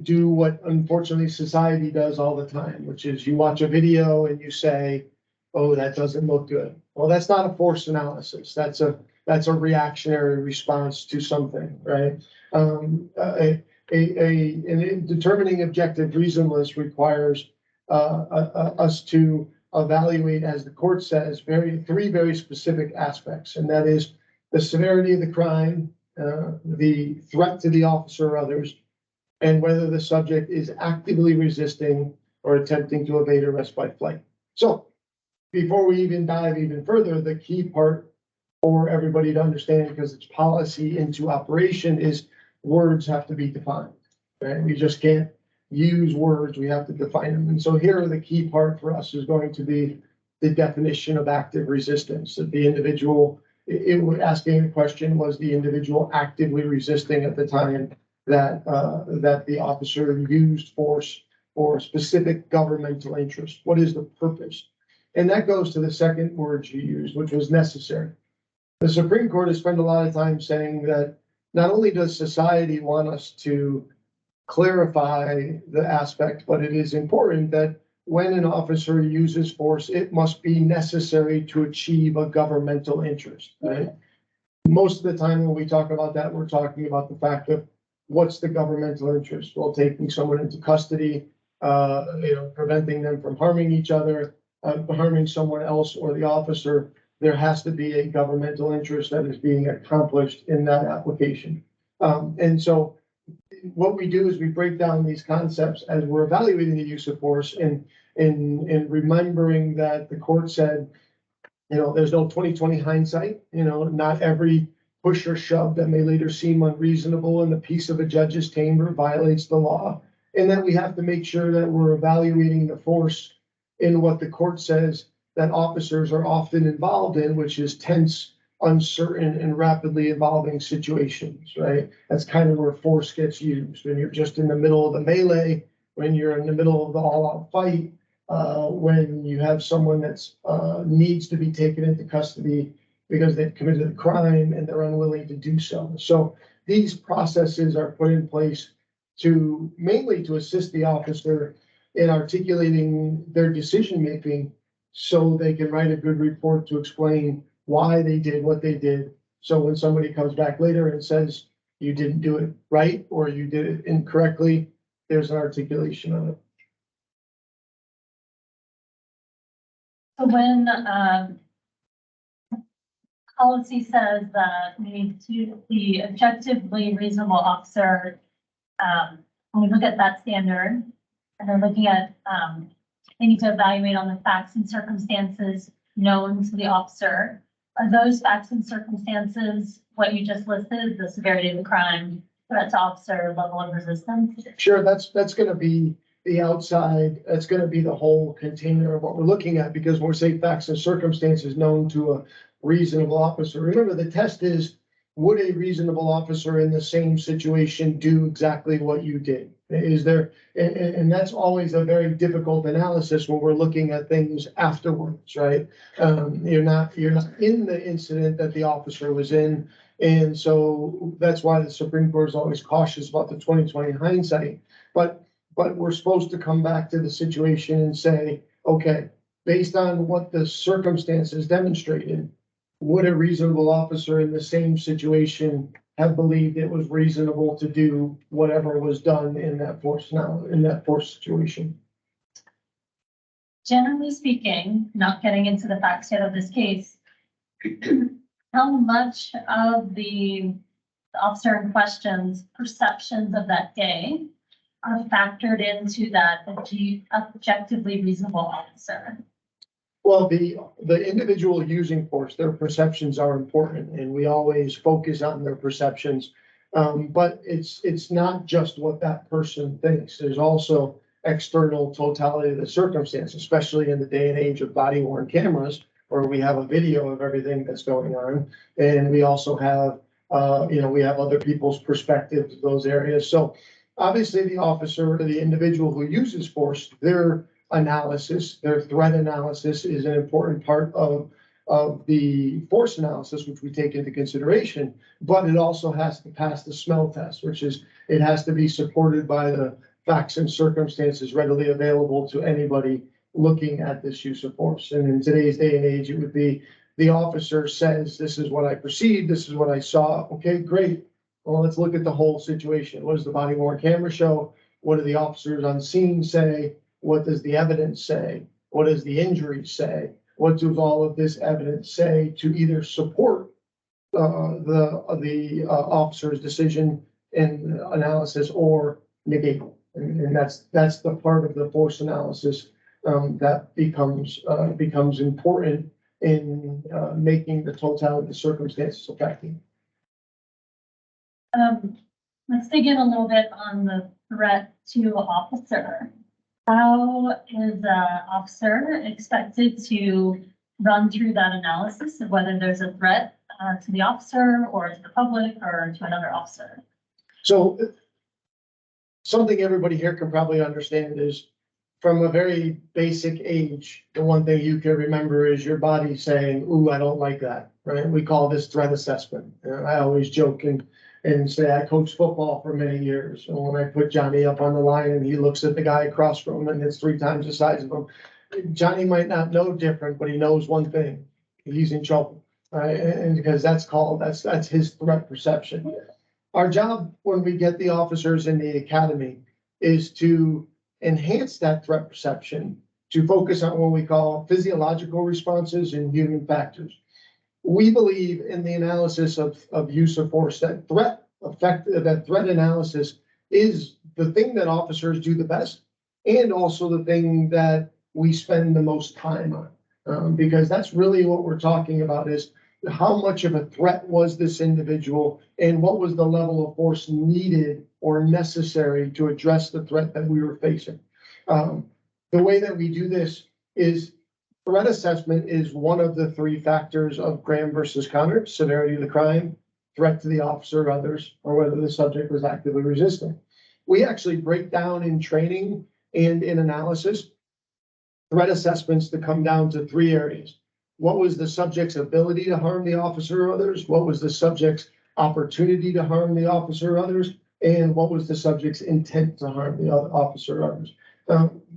do what unfortunately society does all the time, which is you watch a video and you say, oh, that doesn't look good. Well, that's not a force analysis. That's a reactionary response to something, right? In determining objective reasonableness requires us to evaluate, as the court says, three very specific aspects, and that is the severity of the crime, the threat to the officer or others, and whether the subject is actively resisting or attempting to evade arrest by flight. So before we even dive even further, the key part for everybody to understand, because it's policy into operation, is words have to be defined, right? We just can't use words, we have to define them. And so here the key part for us is going to be the definition of active resistance. That the individual, asking the question, was the individual actively resisting at the time that the officer used force for a specific governmental interest? What is the purpose? And that goes to the second word you used, which was necessary. The Supreme Court has spent a lot of time saying that not only does society want us to clarify the aspect, but it is important that when an officer uses force, it must be necessary to achieve a governmental interest, right? Most of the time when we talk about that, we're talking about the fact of what's the governmental interest? Well, taking someone into custody, preventing them from harming each other, harming someone else or the officer. there has to be a governmental interest that is being accomplished in that application. And so what we do is we break down these concepts as we're evaluating the use of force and remembering that the court said, you know, there's no 20/20 hindsight, you know, not every push or shove that may later seem unreasonable in the peace of a judge's chamber violates the law. And that we have to make sure that we're evaluating the force in what the court says that officers are often involved in, which is tense, uncertain, and rapidly evolving situations, right? That's kind of where force gets used. When you're just in the middle of the melee, when you're in the middle of the all-out fight, when you have someone that's needs to be taken into custody because they've committed a crime and they're unwilling to do so. So these processes are put in place to mainly to assist the officer in articulating their decision-making so they can write a good report to explain why they did what they did. So when somebody comes back later and says, you didn't do it right, or you did it incorrectly, there's an articulation of it. So when, policy says that we need to be objectively reasonable officer, when we look at that standard, and they're looking at, they need to evaluate on the facts and circumstances known to the officer. Are those facts and circumstances what you just listed, the severity of the crime, threat to officer, level of resistance? Sure, that's gonna be the outside, that's gonna be the whole container of what we're looking at, because when we say facts and circumstances known to a reasonable officer, remember the test is, would a reasonable officer in the same situation do exactly what you did? Is there, and that's always a very difficult analysis when we're looking at things afterwards, right? You're not in the incident that the officer was in. And so that's why the Supreme Court is always cautious about the 20/20 hindsight. But we're supposed to come back to the situation and say, okay, based on what the circumstances demonstrated, would a reasonable officer in the same situation have believed it was reasonable to do whatever was done in that force situation? Generally speaking, not getting into the facts yet of this case, how much of the officer in question's perceptions of that day are factored into that objectively reasonable officer? Well, the individual using force, their perceptions are important, and we always focus on their perceptions. But it's not just what that person thinks. There's also external totality of the circumstance, especially in the day and age of body worn cameras, where we have a video of everything that's going on. And we also have, we have other people's perspectives of those areas. So obviously the officer or the individual who uses force, their analysis, their threat analysis is an important part of the force analysis, which we take into consideration, but it also has to pass the smell test, which is, it has to be supported by the facts and circumstances readily available to anybody looking at this use of force. And in today's day and age, it would be the officer says, this is what I perceived, this is what I saw. Okay, great. Well, let's look at the whole situation. What does the body worn camera show? What do the officers on scene say? What does the evidence say? What does the injury say? What does all of this evidence say to either support the officer's decision and analysis or negate it? And that's the part of the force analysis that becomes important in making the totality of the circumstances effective. Let's dig in a little bit on the threat to officer. How is an officer expected to run through that analysis of whether there's a threat to the officer or to the public or to another officer? So something everybody here can probably understand is, from a very basic age, the one thing you can remember is your body saying, ooh, I don't like that, right? We call this threat assessment. I always joke and say I coached football for many years. And when I put Johnny up on the line and he looks at the guy across from him and it's 3 times the size of him, Johnny might not know different, but he knows one thing: he's in trouble, right? And because that's his threat perception. Our job when we get the officers in the academy is to enhance that threat perception, to focus on what we call physiological responses and human factors. we believe in the analysis of use of force, that threat analysis is the thing that officers do the best, and also the thing that we spend the most time on. Because that's really what we're talking about, is how much of a threat was this individual and what was the level of force needed or necessary to address the threat that we were facing. The way that we do this is threat assessment is one of the three factors of Graham versus Connor: severity of the crime, threat to the officer or others, or whether the subject was actively resisting. We actually break down in training and in analysis threat assessments to come down to three areas. What was the subject's ability to harm the officer or others? What was the subject's opportunity to harm the officer or others? And what was the subject's intent to harm the officer or others?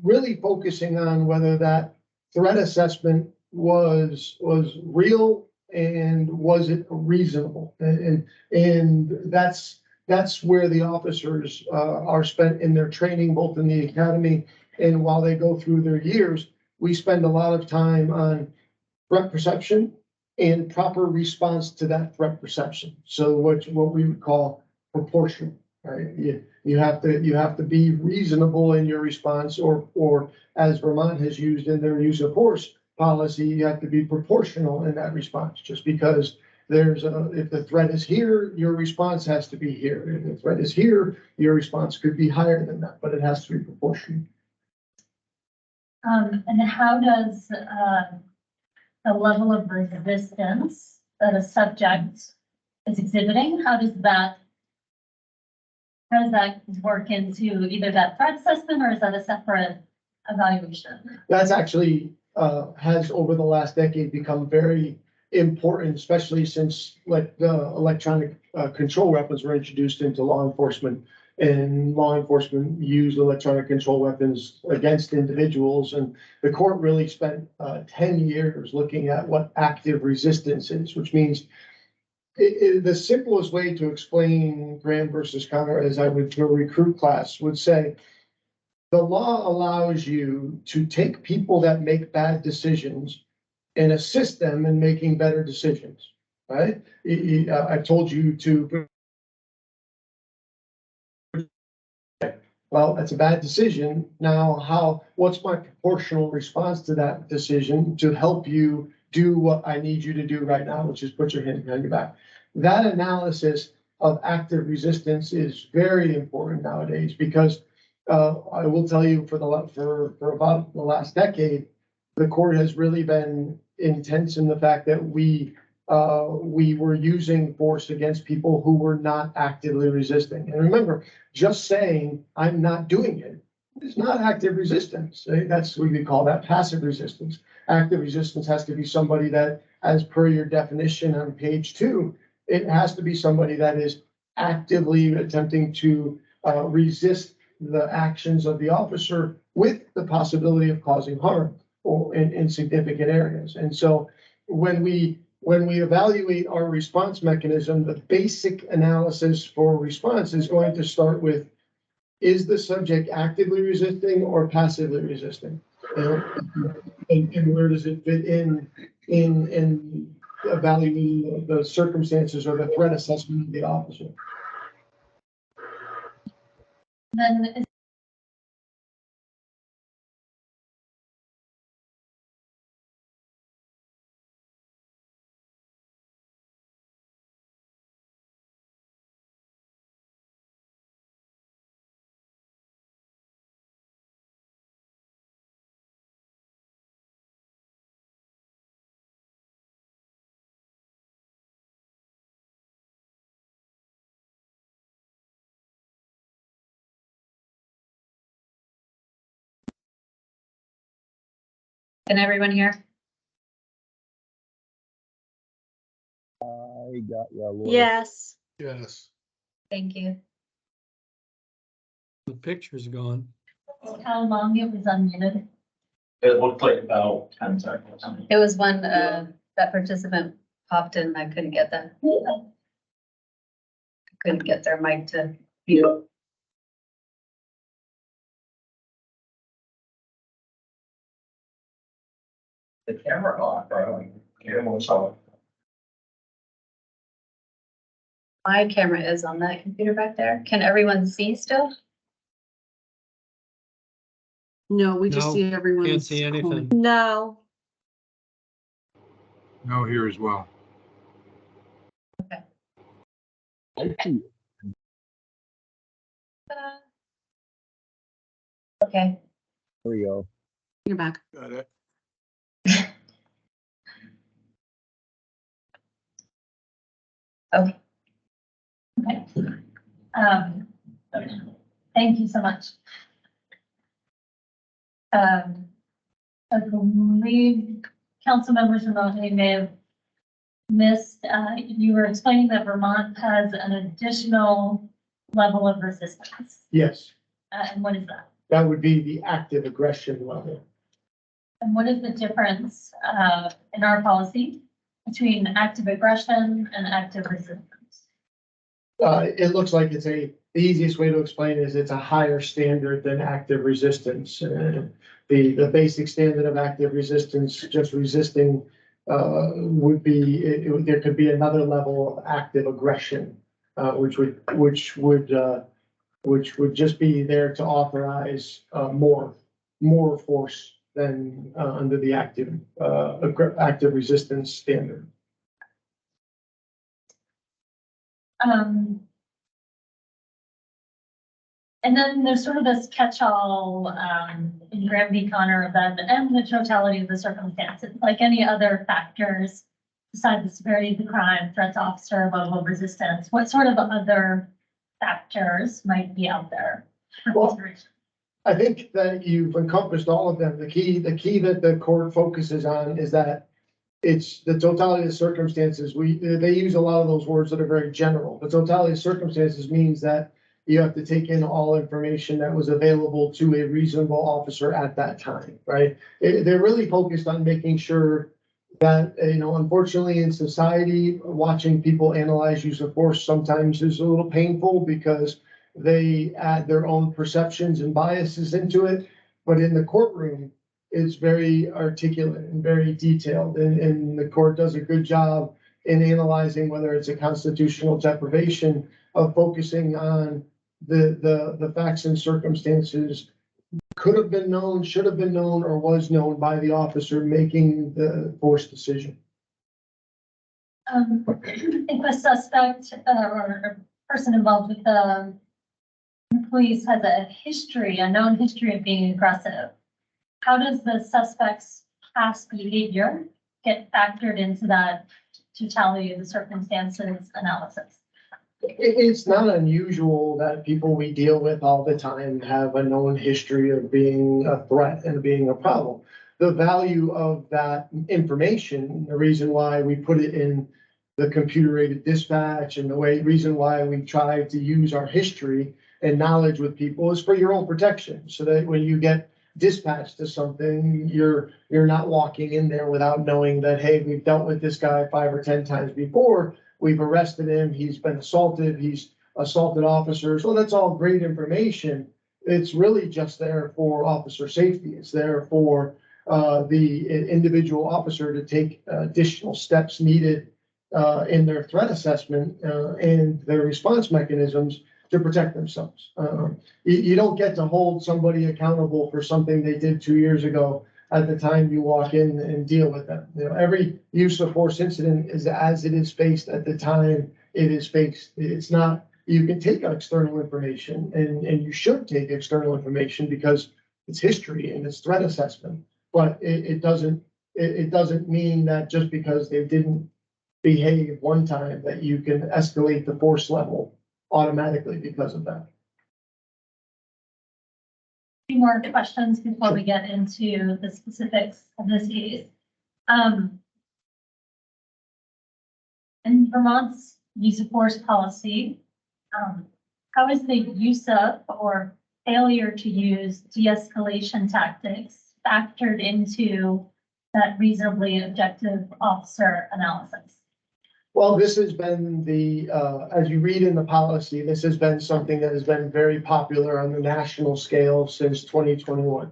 Really focusing on whether that threat assessment was real and was it reasonable? And that's where the officers are spent in their training, both in the academy and while they go through their years. We spend a lot of time on threat perception and proper response to that threat perception. So what we would call proportional, right? You have to be reasonable in your response, or as Vermont has used in their use of force policy, you have to be proportional in that response. Just because if the threat is here, your response has to be here. If the threat is here, your response could be higher than that, but it has to be proportional. And how does, the level of resistance that a subject is exhibiting, how does that work into either that threat assessment, or is that a separate evaluation? That's actually, has over the last decade become very important, especially since like the electronic control weapons were introduced into law enforcement, and law enforcement used electronic control weapons against individuals. And the court really spent 10 years looking at what active resistance is, which means the simplest way to explain Graham versus Connor, as I would to a recruit class, would say, the law allows you to take people that make bad decisions and assist them in making better decisions, right? I told you to, well, that's a bad decision. Now, what's my proportional response to that decision to help you do what I need you to do right now, which is put your hand behind your back? That analysis of active resistance is very important nowadays, because I will tell you, for about the last decade, the court has really been intense in the fact that we were using force against people who were not actively resisting. And remember, just saying I'm not doing it is not active resistance. That's what we call that passive resistance. Active resistance has to be somebody that, as per your definition on page 2, it has to be somebody that is actively attempting to resist the actions of the officer with the possibility of causing harm or in significant areas. And so when we evaluate our response mechanism, the basic analysis for response is going to start with, is the subject actively resisting or passively resisting? And where does it fit in evaluating the circumstances or the threat assessment of the officer? Then Can everyone hear? I got you, Laura. Yes. Yes, thank you. the picture's gone. How long it was unmuted? It looked like about 10 seconds. It was when that participant popped in, I couldn't get them. Couldn't get their mic to mute. The camera off, right? Camera was off. My camera is on that computer back there. Can everyone see still? No, we just No, see everyone's. can't see anything. No. No, here as well. Okay, There we go. You're back. Got it. Okay. Um, thank you so much. I believe council members remotely may have missed, you were explaining that Vermont has an additional level of resistance. Yes, And what is that? that would be the active aggression level. And what is the difference, in our policy between active aggression and active resistance? It looks like the easiest way to explain it is it's a higher standard than active resistance. The basic standard of active resistance, just resisting, would be, there could be another level of active aggression, which would just be there to authorize, more force than, under the active resistance standard. And then there's sort of this catch-all, in Graham v. Connor of that and the totality of the circumstances, like any other factors besides the severity of the crime, threat to officer, level of resistance, what sort of other factors might be out there for Well, consideration? I think that you've encompassed all of them. The key that the court focuses on is that it's the totality of the circumstances. They use a lot of those words that are very general. The totality of circumstances means that you have to take in all information that was available to a reasonable officer at that time, right? They're really focused on making sure that, unfortunately in society, watching people analyze use of force sometimes is a little painful because they add their own perceptions and biases into it. But in the courtroom, it's very articulate and very detailed, and the court does a good job in analyzing whether it's a constitutional deprivation of focusing on the facts and circumstances could have been known, should have been known, or was known by the officer making the force decision. If a suspect or a person involved with the police has a known history of being aggressive, how does the suspect's past behavior get factored into that totality of the circumstances analysis? It's not unusual that people we deal with all the time have a known history of being a threat and being a problem. The value of that information, the reason why we put it in the computer-aided dispatch and reason why we try to use our history and knowledge with people is for your own protection. So that when you get dispatched to something, you're not walking in there without knowing that, hey, we've dealt with this guy 5 or 10 times before. We've arrested him. He's been assaulted. He's assaulted officers. Well, that's all great information. It's really just there for officer safety. It's there for the individual officer to take additional steps needed in their threat assessment and their response mechanisms to protect themselves. You don't get to hold somebody accountable for something they did 2 years ago at the time you walk in and deal with them. Every use of force incident is as it is faced at the time it is faced. It's not, you can take external information and you should take external information because it's history and it's threat assessment, but it doesn't mean that just because they didn't behave one time that you can escalate the force level automatically because of that. Few more questions before we get into the specifics of this case. In Vermont's use of force policy, how is the use of or failure to use de-escalation tactics factored into that reasonably objective officer analysis? Well, this has been as you read in the policy, this has been something that has been very popular on the national scale since 2021.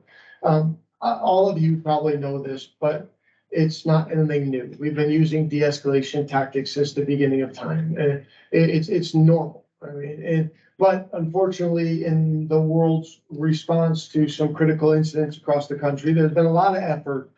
All of you probably know this, but it's not anything new. We've been using de-escalation tactics since the beginning of time, and it's normal. I mean, but unfortunately, in the world's response to some critical incidents across the country, there's been a lot of effort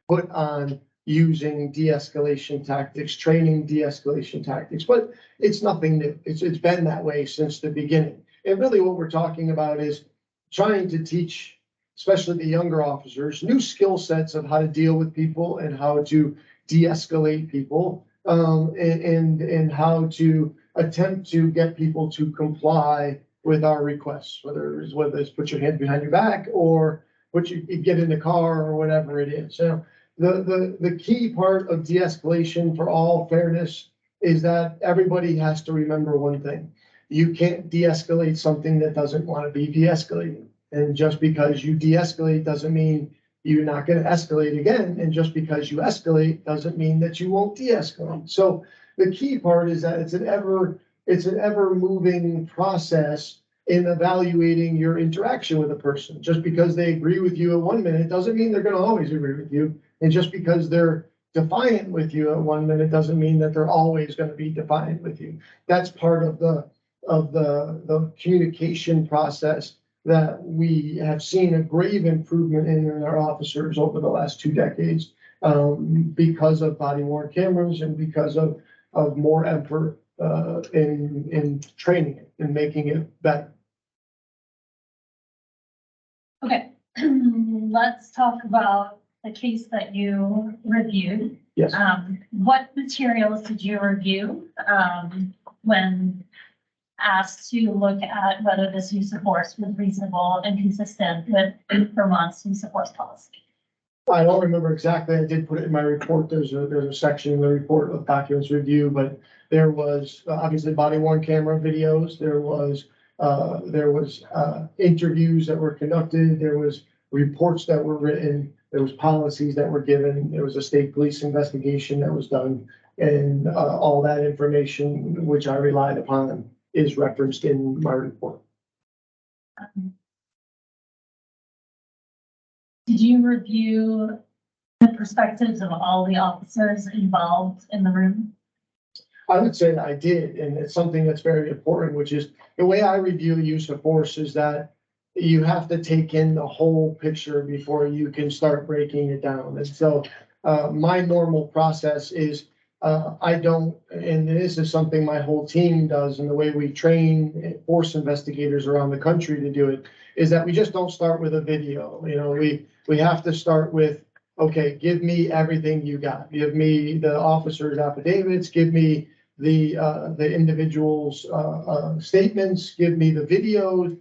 put on using de-escalation tactics, training de-escalation tactics, but it's nothing new. It's been that way since the beginning. And really what we're talking about is trying to teach, especially the younger officers, new skill sets of how to deal with people and how to de-escalate people, and how to attempt to get people to comply with our requests, whether it's put your hand behind your back or get in the car or whatever it is. So the key part of de-escalation, for all fairness, is that everybody has to remember one thing. You can't de-escalate something that doesn't want to be de-escalated. And just because you de-escalate doesn't mean you're not going to escalate again. And just because you escalate doesn't mean that you won't de-escalate. So the key part is that it's an ever moving process in evaluating your interaction with a person. Just because they agree with you at 1 minute doesn't mean they're going to always agree with you. And just because they're defiant with you at 1 minute doesn't mean that they're always going to be defiant with you. That's part of the communication process that we have seen a grave improvement in our officers over the last 2 decades, because of body worn cameras and because of more effort in training it and making it better. Okay, let's talk about the case that you reviewed. Yes. What materials did you review, when asked to look at whether this use of force was reasonable and consistent with Vermont's use of force policy? I don't remember exactly. I did put it in my report. There's a section in the report of documents review, but there was obviously body worn camera videos. There was interviews that were conducted. There was reports that were written. There was policies that were given. There was a state police investigation that was done, and all that information, which I relied upon, is referenced in my report. Did you review the perspectives of all the officers involved in the room? I would say that I did, and it's something that's very important, which is the way I review use of force is that you have to take in the whole picture before you can start breaking it down. And so my normal process is I don't, and this is something my whole team does, and the way we train force investigators around the country to do it, is that we just don't start with a video. You know, we have to start with, okay, give me everything you got. Give me the officer's affidavits, give me the individual's statements, give me the videos,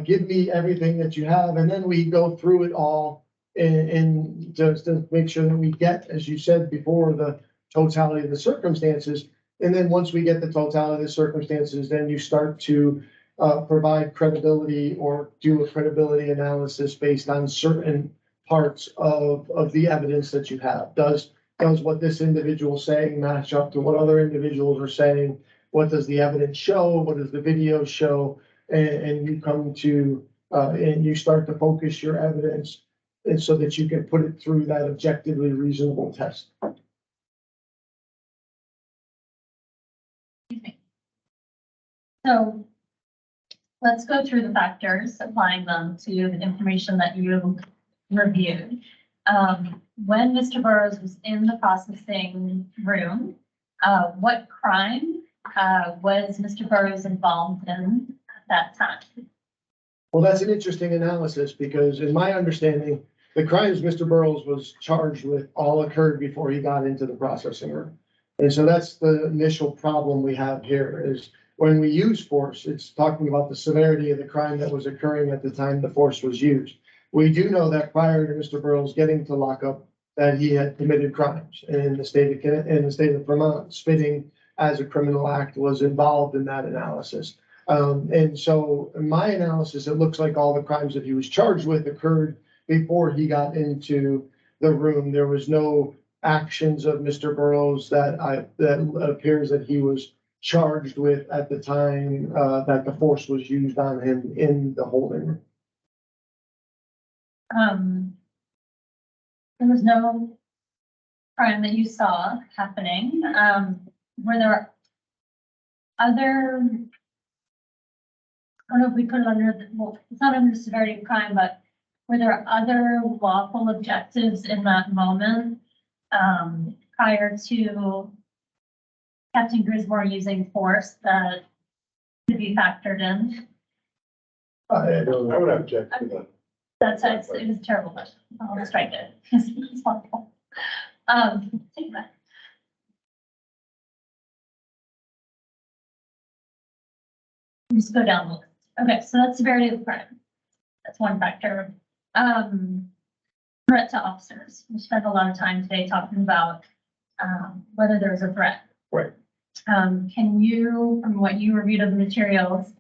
give me everything that you have, and then we go through it all and just to make sure that we get, as you said before, the totality of the circumstances. And then once we get the totality of the circumstances, then you start to provide credibility or do a credibility analysis based on certain parts of the evidence that you have. Does what this individual is saying match up to what other individuals are saying? What does the evidence show? What does the video show? And you come to, and you start to focus your evidence, and so that you can put it through that objectively reasonable test. So let's go through the factors, applying them to the information that you reviewed. When Mr. Burrows was in the processing room, what crime was Mr. Burrows involved in at that time? Well, that's an interesting analysis, because in my understanding, the crimes Mr. Burrows was charged with all occurred before he got into the processing room. And so that's the initial problem we have here, is when we use force, it's talking about the severity of the crime that was occurring at the time the force was used. We do know that prior to Mr. Burrows getting to lockup, that he had committed crimes in the state of Vermont. Spitting as a criminal act was involved in that analysis. And so in my analysis, it looks like all the crimes that he was charged with occurred before he got into the room. There was no actions of Mr. Burrows that appears that he was charged with at the time that the force was used on him in the holding room. There was no crime that you saw happening, were there other, I don't know if we put it under, well, it's not under severity of crime, but were there other lawful objectives in that moment, prior to Captain Griswold using force that could be factored in? I don't I know. would object to that. It was a terrible question. I'll strike it. It's awful. Take that. Just go down the list. Okay, so that's severity of crime. That's one factor. Threat to officers. We spent a lot of time today talking about, whether there's a threat. Right. Can you, from what you reviewed of the materials,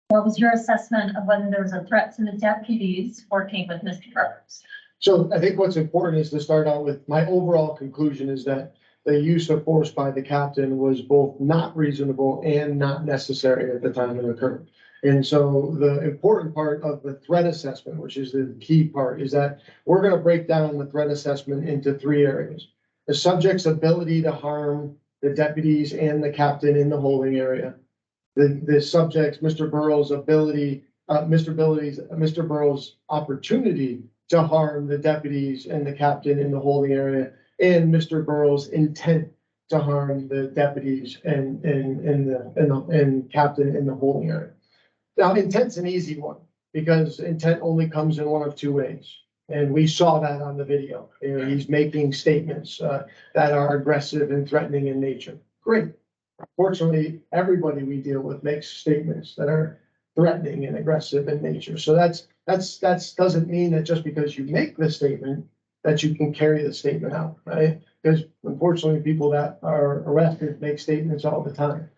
what was your assessment of whether there was a threat to the deputies working with Mr. Burrows? So I think what's important is to start out with, my overall conclusion is that the use of force by the captain was both not reasonable and not necessary at the time it occurred. And so the important part of the threat assessment, which is the key part, is that we're going to break down the threat assessment into 3 areas. The subject's ability to harm the deputies and the captain in the holding area. The subject's, Mr. Burrows' ability, Mr. Burrows' opportunity to harm the deputies and the captain in the holding area, and Mr. Burrows' intent to harm the deputies and captain in the holding area. Now, intent's an easy one, because intent only comes in one of 2 ways. And we saw that on the video. You know, he's making statements that are aggressive and threatening in nature. Great. Fortunately, everybody we deal with makes statements that are threatening and aggressive in nature. So that's doesn't mean that just because you make the statement that you can carry the statement out, right? Because unfortunately, people that are arrested make statements all the time.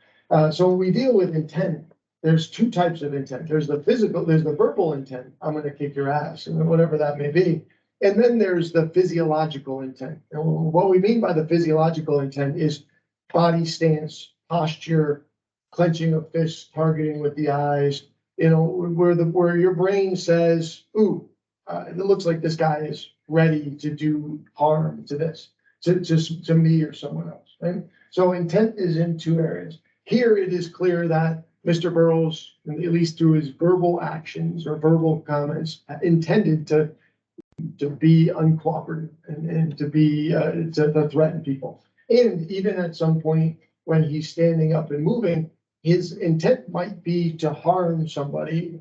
So when we deal with intent, there's 2 types of intent. There's the physical, there's the verbal intent. I'm going to kick your ass, and whatever that may be. And then there's the physiological intent. And what we mean by the physiological intent is body stance, posture, clenching of fists, targeting with the eyes, you know, where your brain says, ooh, it looks like this guy is ready to do harm to this, to me or someone else, right? So intent is in 2 areas. Here it is clear that Mr. Burrows, at least through his verbal actions or verbal comments, intended to be uncooperative and to be to threaten people. And even at some point when he's standing up and moving, his intent might be to harm somebody,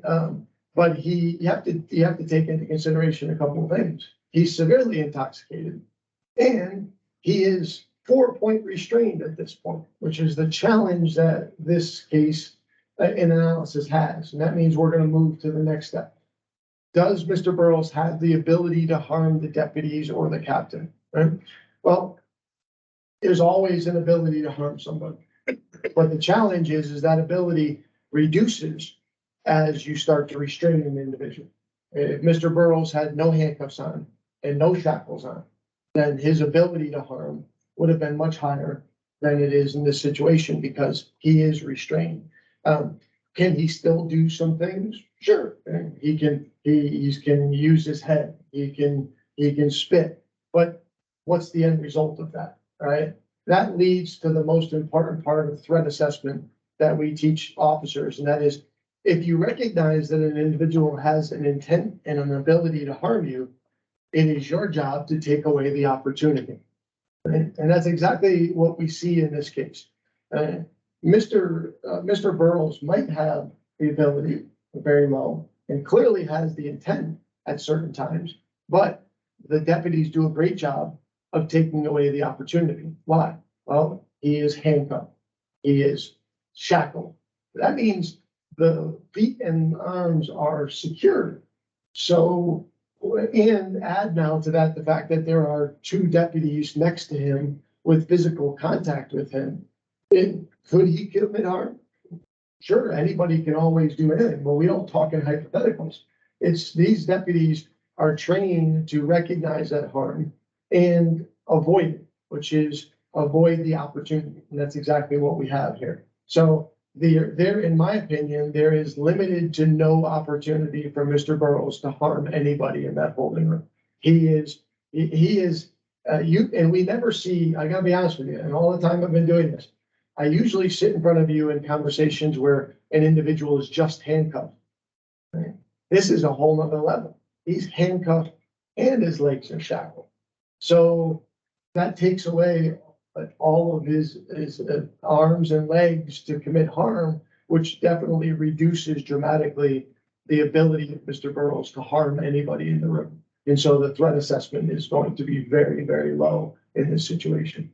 but you have to take into consideration a couple of things. He's severely intoxicated, and he is 4-point restrained at this point, which is the challenge that this case in analysis has. And that means we're going to move to the next step. Does Mr. Burrows have the ability to harm the deputies or the captain? Right? Well, there's always an ability to harm somebody. But the challenge is that ability reduces as you start to restrain an individual. If Mr. Burrows had no handcuffs on and no shackles on, then his ability to harm would have been much higher than it is in this situation, because he is restrained. Can he still do some things? Sure. He can use his head. He can spit. But what's the end result of that? All right. That leads to the most important part of threat assessment that we teach officers. And that is, if you recognize that an individual has an intent and an ability to harm you, it is your job to take away the opportunity. Right? And that's exactly what we see in this case. Mr. Burrows might have the ability, very low, and clearly has the intent at certain times, but the deputies do a great job of taking away the opportunity. Why? Well, he is handcuffed. He is shackled. That means the feet and arms are secured. So, and add now to that the fact that there are 2 deputies next to him with physical contact with him. Could he commit harm? Sure, anybody can always do anything, but we don't talk in hypotheticals. It's these deputies are trained to recognize that harm and avoid it, which is avoid the opportunity. And that's exactly what we have here. So there, in my opinion, there is limited to no opportunity for Mr. Burrows to harm anybody in that holding room. He He is, and we never see, I gotta be honest with you, and all the time I've been doing this, I usually sit in front of you in conversations where an individual is just handcuffed. Right? This is a whole nother level. He's handcuffed and his legs are shackled. So that takes away all of his arms and legs to commit harm, which definitely reduces dramatically the ability of Mr. Burrows to harm anybody in the room. And so the threat assessment is going to be very, very low in this situation.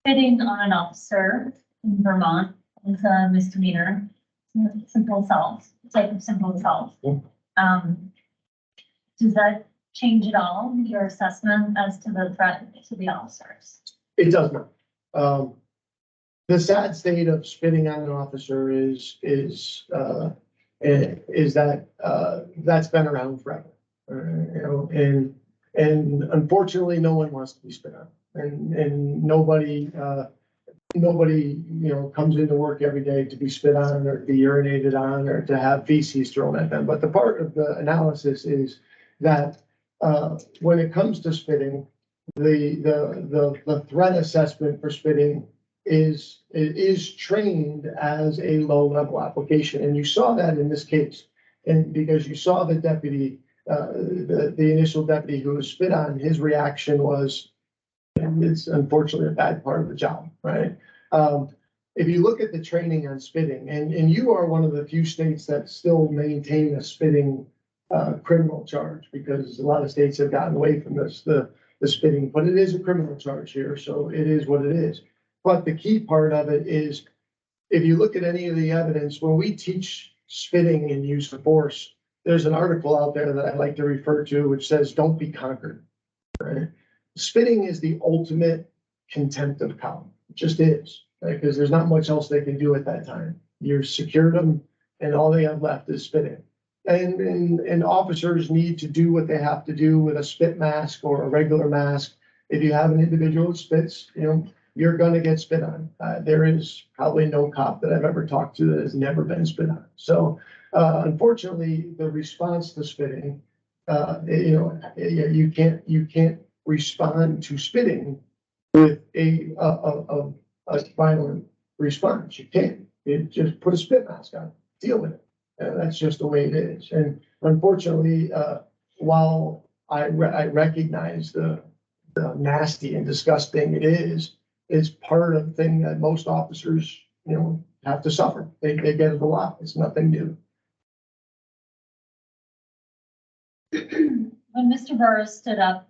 Spitting on an officer in Vermont is a misdemeanor, simple assault, type of simple assault. Does that change at all your assessment as to the threat to the officers? It does not. The sad state of spitting on an officer is that that's been around forever. You know, and unfortunately, no one wants to be spit on, and nobody, you know, comes into work every day to be spit on or be urinated on or to have feces thrown at them. But the part of the analysis is that when it comes to spitting, the threat assessment for spitting is trained as a low-level application, and you saw that in this case. And because you saw the deputy, the initial deputy who was spit on, his reaction was, it's unfortunately a bad part of the job, right? If you look at the training on spitting, and you are one of the few states that still maintain a spitting criminal charge, because a lot of states have gotten away from this, the spitting, but it is a criminal charge here, so it is what it is. But the key part of it is, if you look at any of the evidence, when we teach spitting and use of force, there's an article out there that I like to refer to, which says, don't be conquered. Right? Spitting is the ultimate contempt of power. It just is, right? Because there's not much else they can do at that time. You've secured them, and all they have left is spitting. And officers need to do what they have to do with a spit mask or a regular mask. If you have an individual that spits, you know, you're going to get spit on. There is probably no cop that I've ever talked to that has never been spit on. So unfortunately, the response to spitting, you know, you can't respond to spitting with a violent response. You can't. You just put a spit mask on, deal with it. That's just the way it is. And unfortunately, while I recognize the nasty and disgusting it is part of the thing that most officers, you know, have to suffer. They get it a lot. It's nothing new. When Mr. Burrows stood up,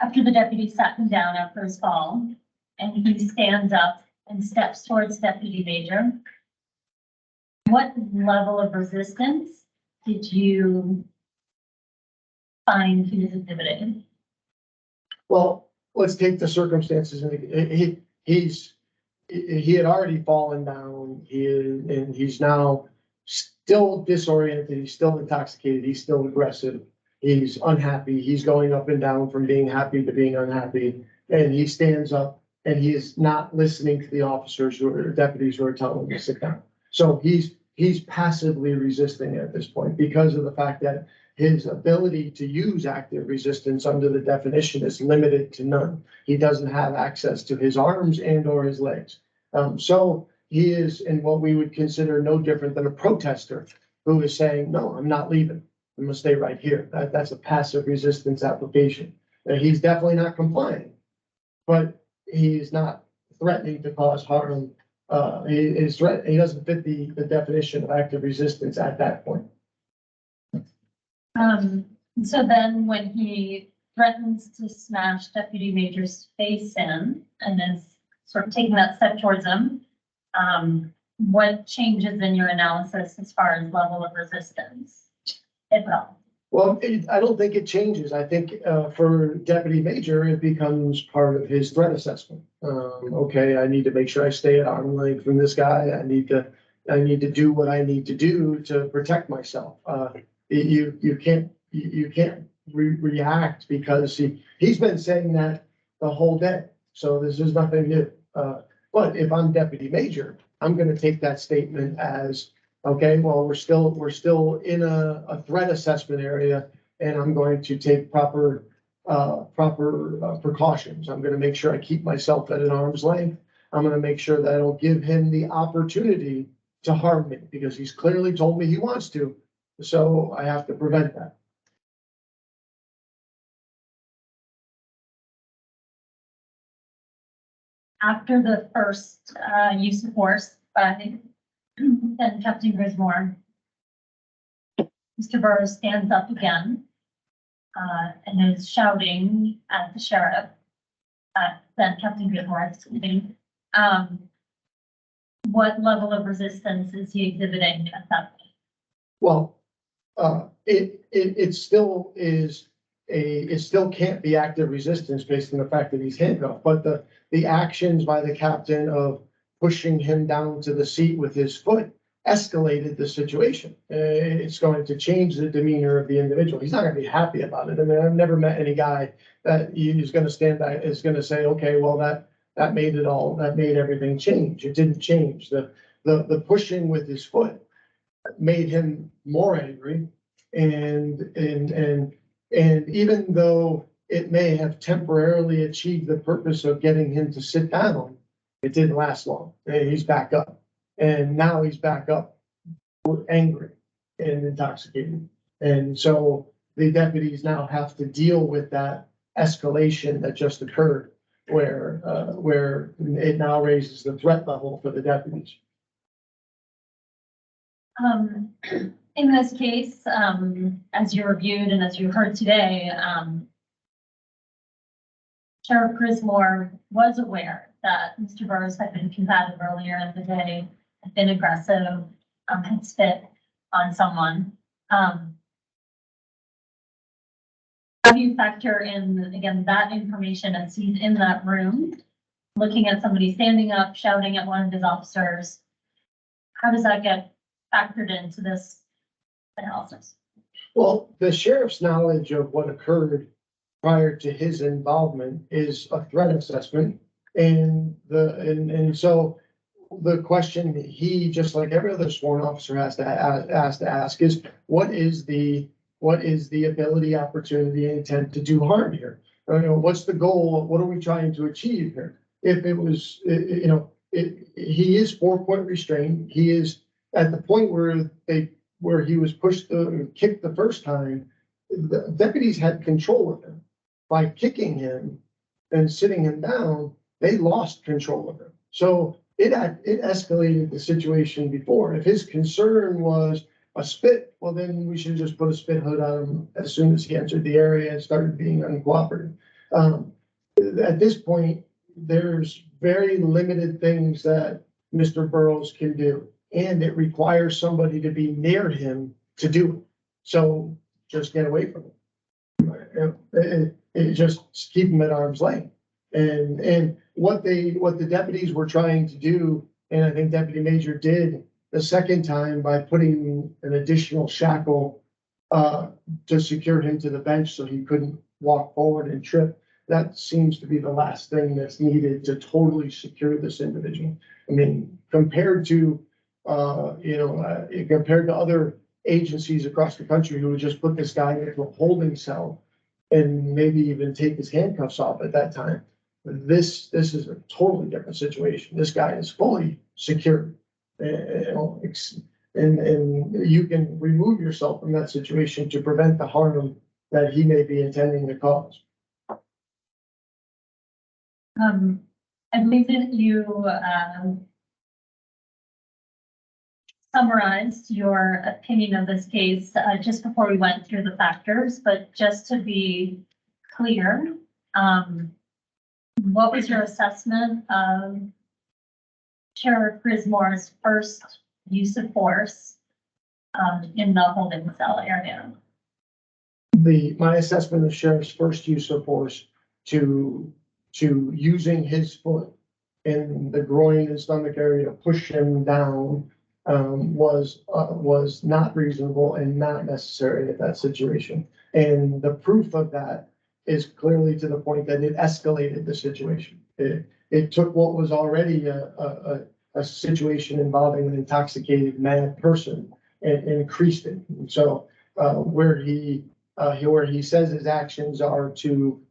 after the deputy sat him down after his fall, and he stands up and steps towards Deputy Major, what level of resistance did you find he was exhibiting? Well, let's take the circumstances. He had already fallen down. He's now still disoriented. He's still intoxicated. He's still aggressive. He's unhappy. He's going up and down from being happy to being unhappy. And he stands up and he is not listening to the officers or deputies who are telling him to sit down. So he's passively resisting at this point because of the fact that his ability to use active resistance under the definition is limited to none. He doesn't have access to his arms and or his legs. So he is in what we would consider no different than a protester who is saying, no, I'm not leaving. I'm gonna stay right here. That's a passive resistance application. He's definitely not complying, but he's not threatening to cause harm. He doesn't fit the definition of active resistance at that point. So then when he threatens to smash Deputy Major's face in and is sort of taking that step towards him, what changes in your analysis as far as level of resistance, if at all? Well, I don't think it changes. I think for Deputy Major, it becomes part of his threat assessment. Okay, I need to make sure I stay at arm's length from this guy. I need to do what I need to do to protect myself. You can't react because he's been saying that the whole day. So this is nothing new. But if I'm Deputy Major, I'm going to take that statement as Okay, well, we're still in a threat assessment area, and I'm going to take proper precautions. I'm gonna make sure I keep myself at an arm's length. I'm gonna make sure that I don't give him the opportunity to harm me, because he's clearly told me he wants to. So I have to prevent that. After the first use of force by then Captain Grismore, Mr. Burrows stands up again and is shouting at the sheriff, then Captain Grismore, excuse me. What level of resistance is he exhibiting at that point? Well, it still is it still can't be active resistance based on the fact that he's handcuffed, but the actions by the captain of pushing him down to the seat with his foot escalated the situation. It's going to change the demeanor of the individual. He's not gonna be happy about it. I mean, I've never met any guy that is gonna stand back, is gonna say, okay, well, that made everything change. It didn't change. The pushing with his foot made him more angry. And even though it may have temporarily achieved the purpose of getting him to sit down, it didn't last long. And he's back up. And now he's back up angry and intoxicated. And so the deputies now have to deal with that escalation that just occurred, where it now raises the threat level for the deputies. In this case, as you reviewed and as you heard today, Sheriff Grismore was aware that Mr. Burrows had been combative earlier in the day, had been aggressive, had spit on someone. How do you factor in, again, that information as he's in that room, looking at somebody standing up, shouting at one of his officers? How does that get factored into this analysis? Well, the sheriff's knowledge of what occurred prior to his involvement is a threat assessment. And so the question he, just like every other sworn officer has to ask is, what is the ability, opportunity, and intent to do harm here? You know, what's the goal? What are we trying to achieve here? If it was, he is 4-point restrained. He is at the point where he was kicked the first time. The deputies had control of him. By kicking him and sitting him down, they lost control of him. So it escalated the situation before. If his concern was a spit, well, then we should just put a spit hood on him as soon as he entered the area and started being uncooperative. At this point, there's very limited things that Mr. Burrows can do, and it requires somebody to be near him to do it. So just get away from him. It just keep him at arm's length. And what the deputies were trying to do, and I think Deputy Major did the second time by putting an additional shackle to secure him to the bench so he couldn't walk forward and trip. That seems to be the last thing that's needed to totally secure this individual. I mean, compared to other agencies across the country who would just put this guy into a holding cell and maybe even take his handcuffs off at that time. This is a totally different situation. This guy is fully secured. And you can remove yourself from that situation to prevent the harm that he may be intending to cause. I believe that you summarized your opinion of this case just before we went through the factors, but just to be clear, what was your assessment of Sheriff Grismore's first use of force in the holding cell area? My assessment of Sheriff's first use of force to using his foot in the groin and stomach area to push him down was not reasonable and not necessary at that situation. And the proof of that is clearly to the point that it escalated the situation. It took what was already a a situation involving an intoxicated mad person and increased it. And so, where he says his actions are to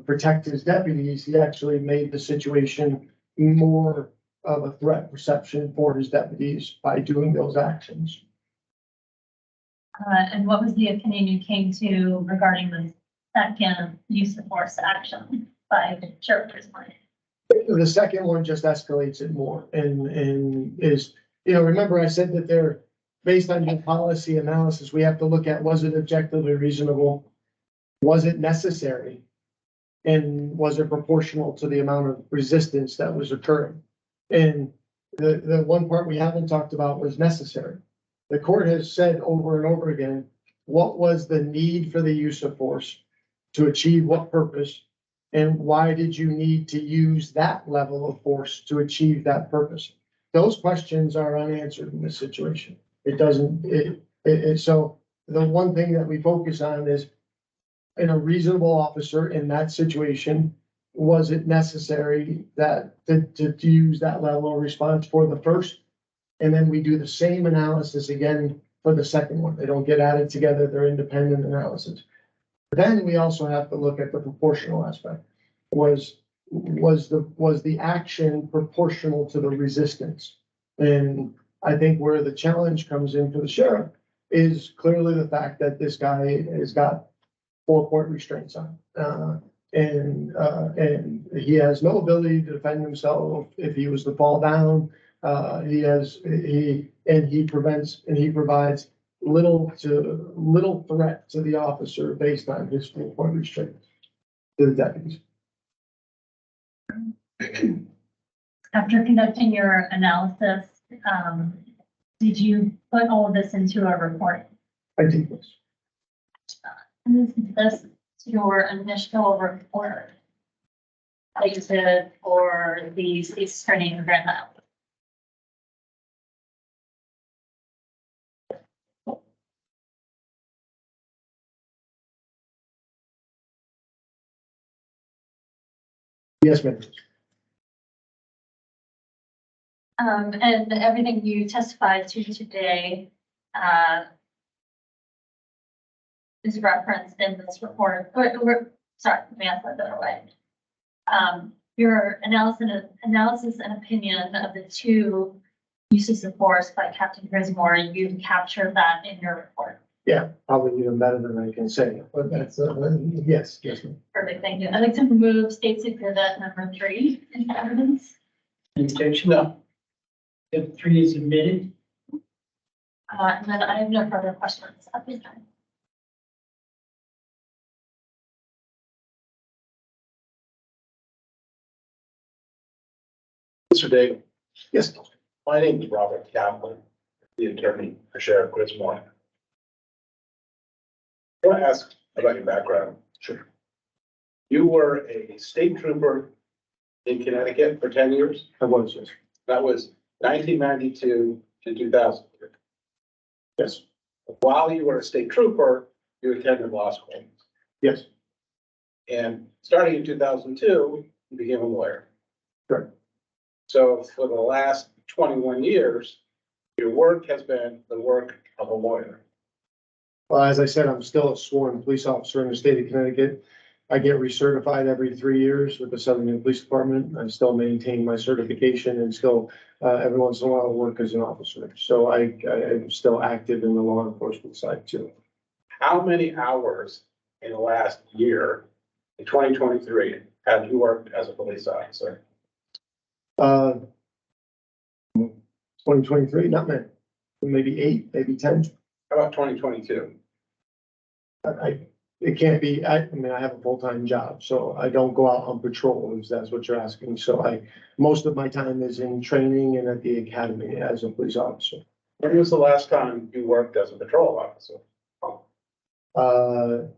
protect his deputies, he actually made the situation more of a threat perception for his deputies by doing those actions. And what was the opinion you came to regarding the second use of force action by Sheriff Griswold? The second one just escalates it more and is, remember I said that they're based on your policy analysis, we have to look at, was it objectively reasonable? Was it necessary? And was it proportional to the amount of resistance that was occurring? And the one part we haven't talked about was necessary. The court has said over and over again, what was the need for the use of force to achieve what purpose? And why did you need to use that level of force to achieve that purpose? Those questions are unanswered in this situation. It doesn't, so the one thing that we focus on is, in a reasonable officer in that situation, was it necessary that to use that level of response for the first? And then we do the same analysis again for the second one. They don't get added together, they're independent analysis. Then we also have to look at the proportional aspect. Was the action proportional to the resistance? And I think where the challenge comes in for the sheriff is clearly the fact that this guy has got 4-point restraints on. And he has no ability to defend himself if he was to fall down. He provides little threat to the officer based on his 4-point restraints to the deputies. After conducting your analysis, did you put all of this into a report? I did this. And is this your initial report that you did for the state's attorney in Grand Island? Yes, ma'am. And everything you testified to today, is referenced in this report, sorry, let me ask that the other way. Your analysis and opinion of the 2 uses of force by Captain Grismore, you captured that in your report. Yeah, probably even better than I can say, but that's, yes, ma'am. Perfect, thank you. I'd like to remove State's Exhibit number 3 in evidence. Objection? No. If 3 is admitted, And then I have no further questions at this time. Mr. Dave, Yes. my name is Robert Kaplan, the attorney for Sheriff Griswold. I want to ask about your background. Sure. You were a state trooper in Connecticut for 10 years? I was, yes. That was 1992 to 2000. Yes. While you were a state trooper, you attended law school. Yes. And starting in 2002, you became a lawyer. Correct. So for the last 21 years, your work has been the work of a lawyer. Well, as I said, I'm still a sworn police officer in the state of Connecticut. I get recertified every 3 years with the Southern Police Department. I still maintain my certification and still, every once in a while, work as an officer. So I'm still active in the law enforcement side too. How many hours in the last year, in 2023, have you worked as a police officer? 2023, not many, maybe 8, maybe 10. How about 2022? It can't be, I mean, I have a full-time job, so I don't go out on patrol, if that's what you're asking. So most of my time is in training and at the academy as a police officer. When was the last time you worked as a patrol officer? I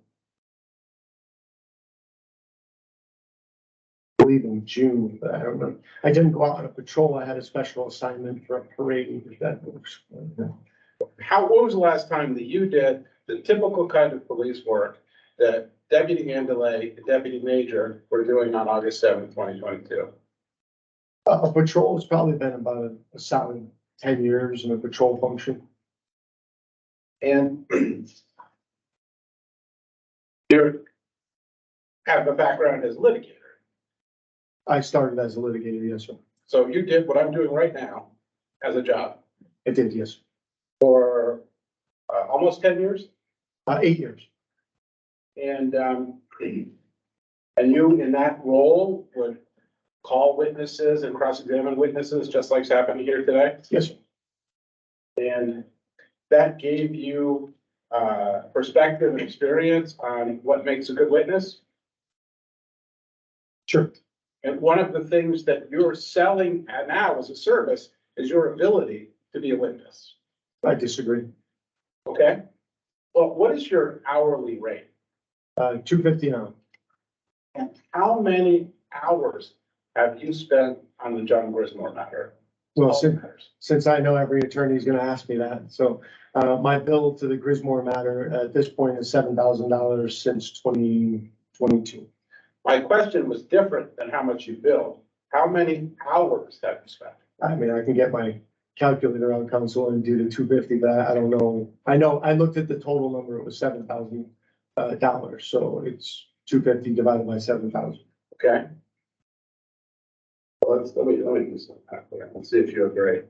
believe in June, but I don't know. I didn't go out on a patrol. I had a special assignment for a parade, if that works. When was the last time that you did the typical kind of police work that Deputy Andalay and Deputy Major were doing on August 7th, 2022? A patrol has probably been about a solid 10 years in a patrol function. And you have a background as a litigator. I started as a litigator, yes, sir. So you did what I'm doing right now as a job I did, yes. for almost 10 years. 8 years. And you in that role would call witnesses and cross-examine witnesses, just like's happening here today? Yes, sir. And that gave you perspective and experience on what makes a good witness? Sure. And one of the things that you're selling now as a service is your ability to be a witness, I disagree. okay? Well, what is your hourly rate? $2.50 an hour. And how many hours have you spent on the John Grismore matter? Well, All since I know every attorney is gonna ask me that, so, my bill to the Grismore matter at this point is $7,000 since 2022. My question was different than how much you billed. How many hours have you spent? I mean, I can get my calculator on console and do the $2.50, but I don't know. I know, I looked at the total number, it was $7,000, so it's $2.50 divided by 7,000. Okay? Well, let me do some calculating. Let's see if you agree.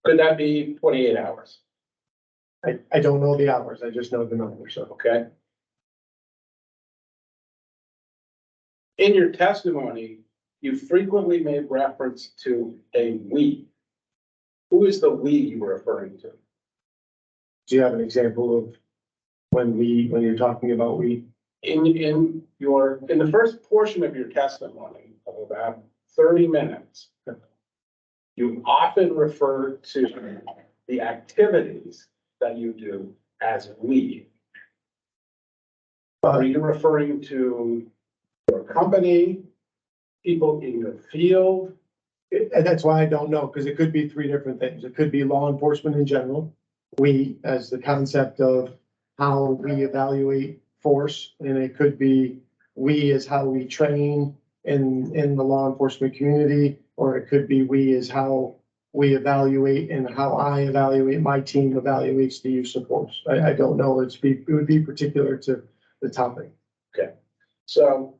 Could that be 28 hours? I don't know the hours, I just know the number, so. Okay? In your testimony, you frequently made reference to a we. Who is the we you were referring to? Do you have an example of when you're talking about we? In the first portion of your testimony of about 30 minutes, you often refer to the activities that you do as we. Are you referring to your company, people in your field? And that's why I don't know, because it could be three different things. It could be law enforcement in general. We, as the concept of how we evaluate force, and it could be we as how we train in the law enforcement community, or it could be we as how we evaluate and how I evaluate, my team evaluates the use of force. I don't know. It would be particular to the topic. Okay, so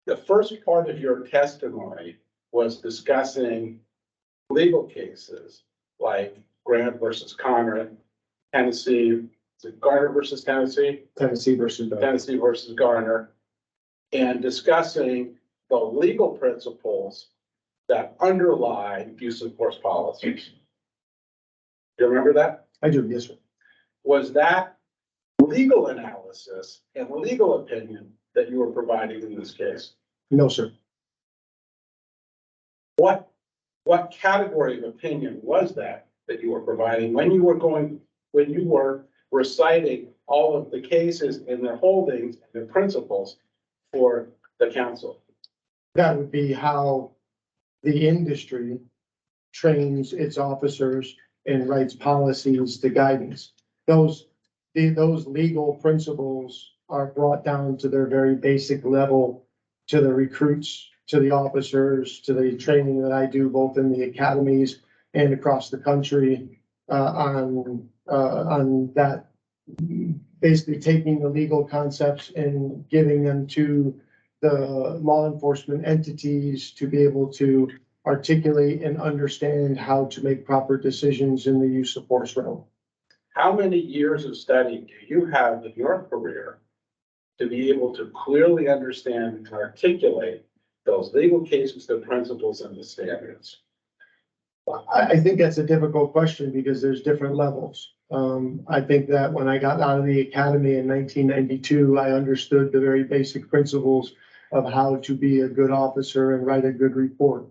the first part of your testimony was discussing legal cases like Grant versus Connor, Tennessee, is it Garner versus Tennessee? Tennessee versus Garner. Tennessee versus Garner, and discussing the legal principles that underlie use of force policies. Do you remember that? I do, yes, sir. Was that legal analysis and legal opinion that you were providing in this case? No, sir. What category of opinion was that you were providing when you were reciting all of the cases and their holdings and their principles for the council? That would be how the industry trains its officers and writes policies to guidance. Those legal principles are brought down to their very basic level to the recruits, to the officers, to the training that I do both in the academies and across the country on that, basically taking the legal concepts and giving them to the law enforcement entities to be able to articulate and understand how to make proper decisions in the use of force realm. How many years of study do you have in your career to be able to clearly understand and articulate those legal cases, the principles and the standards? I think that's a difficult question because there's different levels. I think that when I got out of the academy in 1992, I understood the very basic principles of how to be a good officer and write a good report.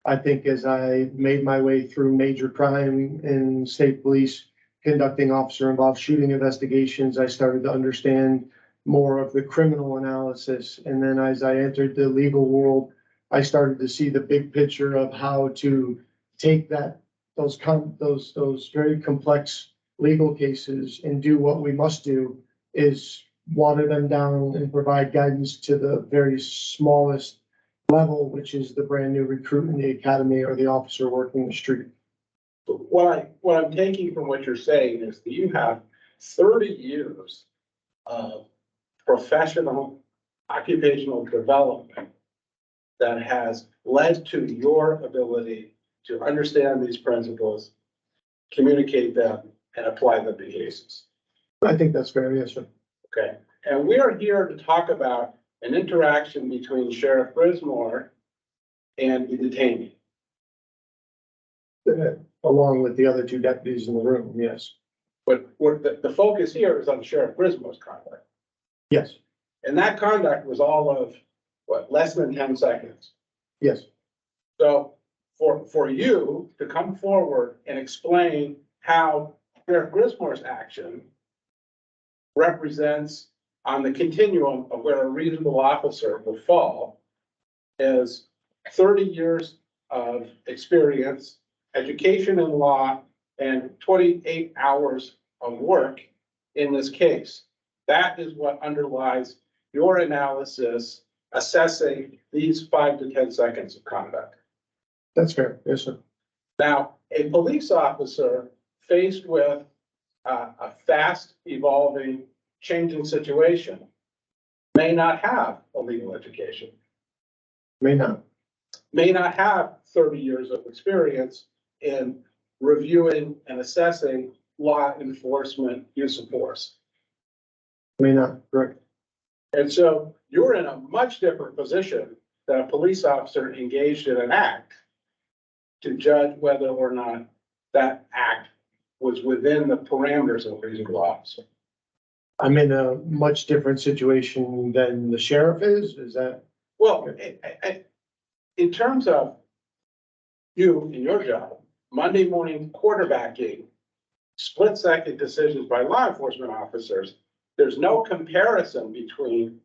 I think as I made my way through major crime in state police, conducting officer-involved shooting investigations, I started to understand more of the criminal analysis. And then as I entered the legal world, I started to see the big picture of how to take that those very complex legal cases and do what we must do is water them down and provide guidance to the very smallest level, which is the brand new recruit in the academy or the officer working the street. What I'm taking from what you're saying is that you have 30 years of professional occupational development that has led to your ability to understand these principles, communicate them, and apply them to cases. I think that's fair, yes, sir. Okay, and we are here to talk about an interaction between Sheriff Grismore and the detainee. Along with the other two deputies in the room, yes. But the focus here is on Sheriff Grismore's conduct. Yes, And that conduct was all of, what, less than 10 seconds. yes. So for you to come forward and explain how Sheriff Grismore's action represents on the continuum of where a reasonable officer would fall is 30 years of experience, education in law, and 28 hours of work in this case. That is what underlies your analysis assessing these 5 to 10 seconds of conduct. That's fair, yes, sir. Now, a police officer faced with a fast evolving, changing situation may not have a legal education, May not. may not have 30 years of experience in reviewing and assessing law enforcement use of force. May not, correct. And so you're in a much different position than a police officer engaged in an act to judge whether or not that act was within the parameters of a reasonable officer. I'm in a much different situation than the sheriff is that? Well, in terms of you in your job, Monday morning quarterbacking, split-second decisions by law enforcement officers, there's no comparison between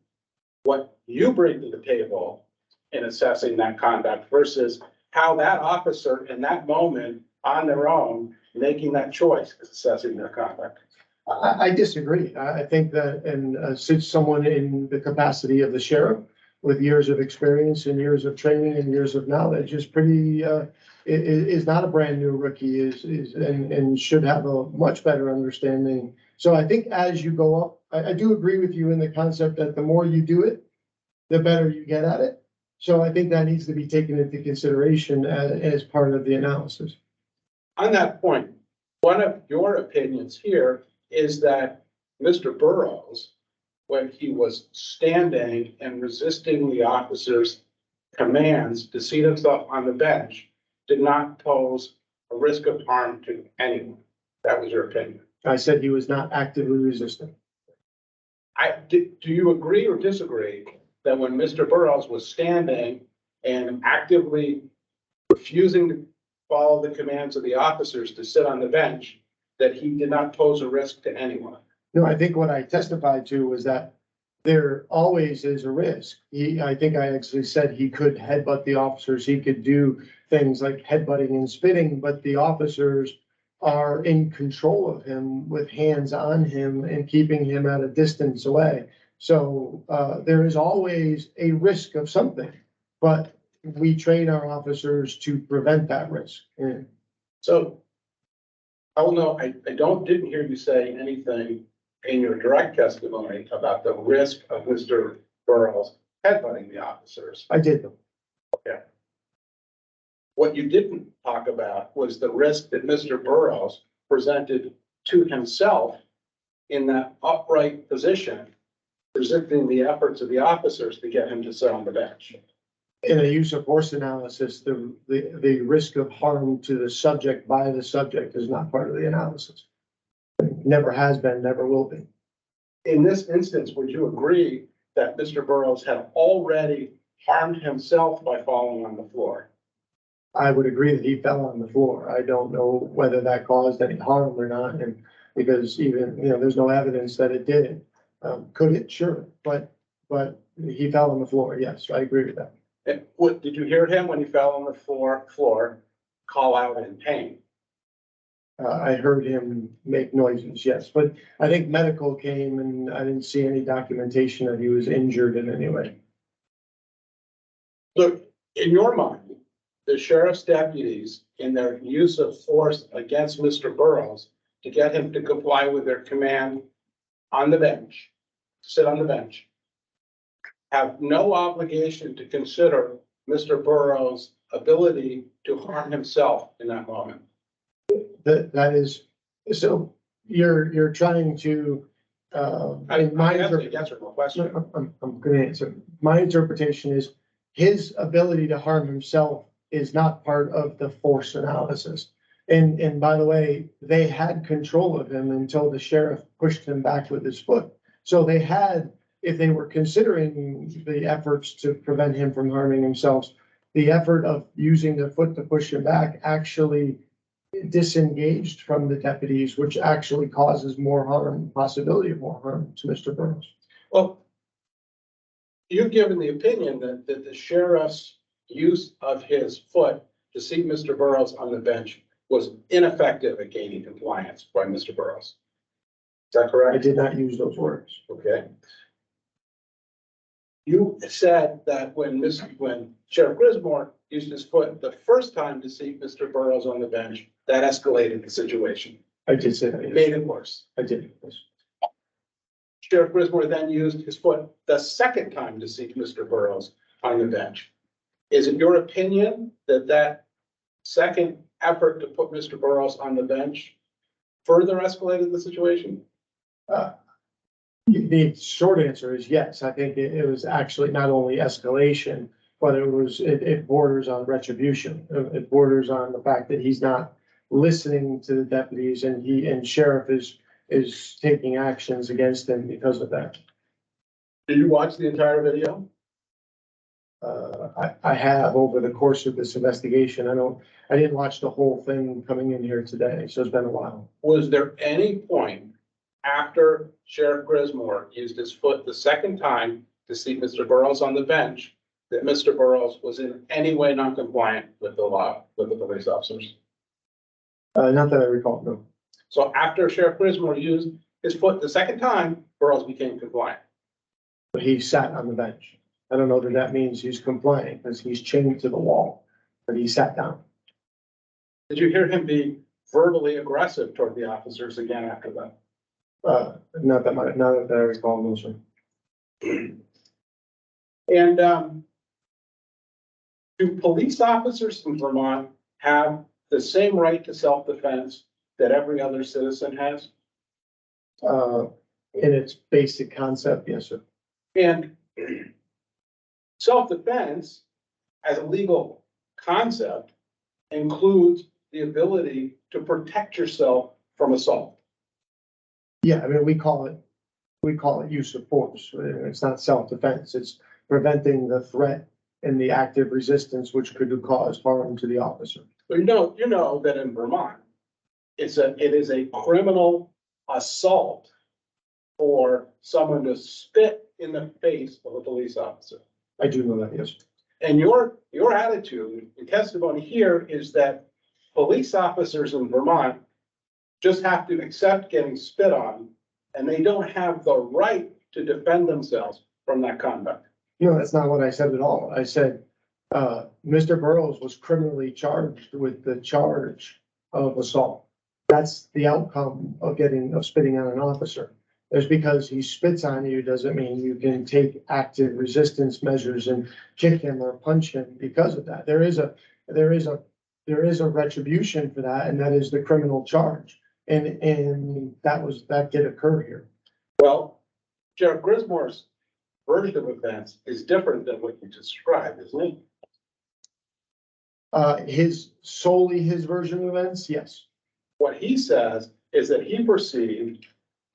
what you bring to the table in assessing that conduct versus how that officer in that moment on their own, making that choice is assessing their conduct. I disagree. I think that, and since someone in the capacity of the sheriff with years of experience and years of training and years of knowledge is pretty, is not a brand new rookie, and should have a much better understanding. So I think as you go up, I do agree with you in the concept that the more you do it, the better you get at it. So I think that needs to be taken into consideration as part of the analysis. On that point, one of your opinions here is that Mr. Burrows, when he was standing and resisting the officer's commands to seat himself on the bench, did not pose a risk of harm to anyone. That was your opinion. I said he was not actively resisting. Do you agree or disagree that when Mr. Burrows was standing and actively refusing to follow the commands of the officers to sit on the bench, that he did not pose a risk to anyone? No, I think what I testified to was that there always is a risk. I think I actually said he could headbutt the officers. He could do things like headbutting and spitting, but the officers are in control of him with hands on him and keeping him at a distance away. So there is always a risk of something, but we train our officers to prevent that risk. So, I didn't hear you say anything in your direct testimony about the risk of Mr. Burrows headbutting the officers. I did. Okay. What you didn't talk about was the risk that Mr. Burrows presented to himself in that upright position, resisting the efforts of the officers to get him to sit on the bench. In a use of force analysis, the risk of harm to the subject by the subject is not part of the analysis. Never has been, never will be. In this instance, would you agree that Mr. Burrows had already harmed himself by falling on the floor? I would agree that he fell on the floor. I don't know whether that caused any harm or not, and because even, there's no evidence that it did. Could it? Sure, but he fell on the floor. Yes, I agree with that. And did you hear him when he fell on the floor call out in pain? I heard him make noises, yes, but I think medical came and I didn't see any documentation that he was injured in any way. Look, in your mind, the sheriff's deputies in their use of force against Mr. Burrows to get him to comply with their command on the bench, sit on the bench, have no obligation to consider Mr. Burrows' ability to harm himself in that moment. That is, so you're trying to, in my I have to interpretation, answer the question. I'm gonna answer. My interpretation is his ability to harm himself is not part of the force analysis. And by the way, they had control of him until the sheriff pushed him back with his foot. So they had, if they were considering the efforts to prevent him from harming himself, the effort of using the foot to push him back actually disengaged from the deputies, which actually causes more harm, possibility of more harm to Mr. Burrows. Well, you've given the opinion that the sheriff's use of his foot to seat Mr. Burrows on the bench was ineffective at gaining compliance by Mr. Burrows. Is that I correct? did not use those words. Okay. You said that when Sheriff Grismore used his foot the first time to seat Mr. Burrows on the bench, that escalated the situation. I did say that, It yes. made it worse. I did. Yes. Sheriff Grismore then used his foot the second time to seat Mr. Burrows on the bench. Is it your opinion that that second effort to put Mr. Burrows on the bench further escalated the situation? The short answer is yes. I think it was actually not only escalation, but it borders on retribution. It borders on the fact that he's not listening to the deputies and sheriff is taking actions against him because of that. Did you watch the entire video? I have over the course of this investigation. I didn't watch the whole thing coming in here today, so it's been a while. Was there any point after Sheriff Grismore used his foot the second time to seat Mr. Burrows on the bench that Mr. Burrows was in any way non-compliant with the law, with the police officers? Not that I recall, no. So after Sheriff Grismore used his foot the second time, Burrows became compliant. But he sat on the bench. I don't know that that means he's compliant because he's chained to the wall, but he sat down. Did you hear him be verbally aggressive toward the officers again after that? Not that I recall, no, sir. And do police officers in Vermont have the same right to self-defense that every other citizen has? In its basic concept, yes, sir. And self-defense as a legal concept includes the ability to protect yourself from assault. Yeah, I mean, we call it use of force. It's not self-defense. It's preventing the threat and the active resistance which could cause harm to the officer. But you know that in Vermont, it is a criminal assault for someone to spit in the face of a police officer. I do know that, yes. And your attitude and testimony here is that police officers in Vermont just have to accept getting spit on, and they don't have the right to defend themselves from that conduct. That's not what I said at all. I said, Mr. Burrows was criminally charged with the charge of assault. That's the outcome of spitting on an officer. Just because he spits on you doesn't mean you can take active resistance measures and kick him or punch him because of that. There is a retribution for that, and that is the criminal charge. And that did occur here. Well, Sheriff Grismore's version of events is different than what you described, isn't it? Solely his version of events, yes. What he says is that he perceived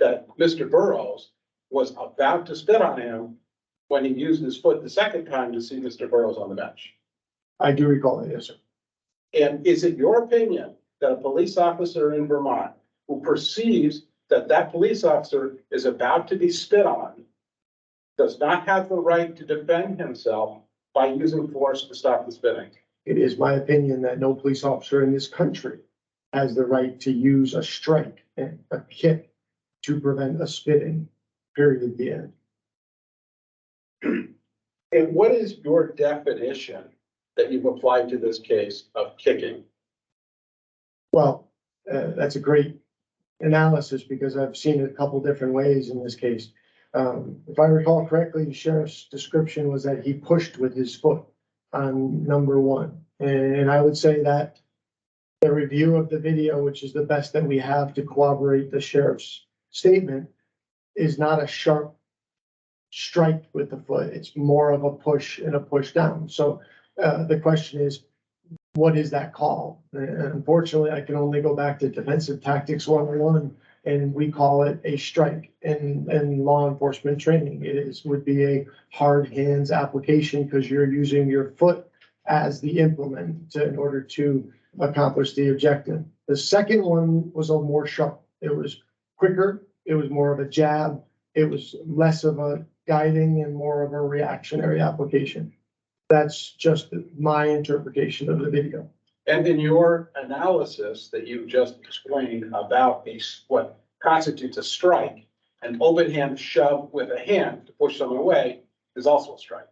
that Mr. Burrows was about to spit on him when he used his foot the second time to see Mr. Burrows on the bench. I do recall it, yes, sir. And is it your opinion that a police officer in Vermont who perceives that police officer is about to be spit on does not have the right to defend himself by using force to stop the spitting? It is my opinion that no police officer in this country has the right to use a strike and a kick to prevent a spitting, period, the end. And what is your definition that you've applied to this case of kicking? Well, that's a great analysis because I've seen it a couple different ways in this case. If I recall correctly, the sheriff's description was that he pushed with his foot on number one. And I would say that the review of the video, which is the best that we have to corroborate the sheriff's statement, is not a sharp strike with the foot. It's more of a push and a push down. So the question is, what is that call? And unfortunately, I can only go back to defensive tactics 101, and we call it a strike in law enforcement training. Would be a hard hands application because you're using your foot as the implement in order to accomplish the objective. The second one was a more sharp. It was quicker. It was more of a jab. It was less of a guiding and more of a reactionary application. That's just my interpretation of the video. And in your analysis that you've just explained about what constitutes a strike, an open hand shove with a hand to push someone away is also a strike.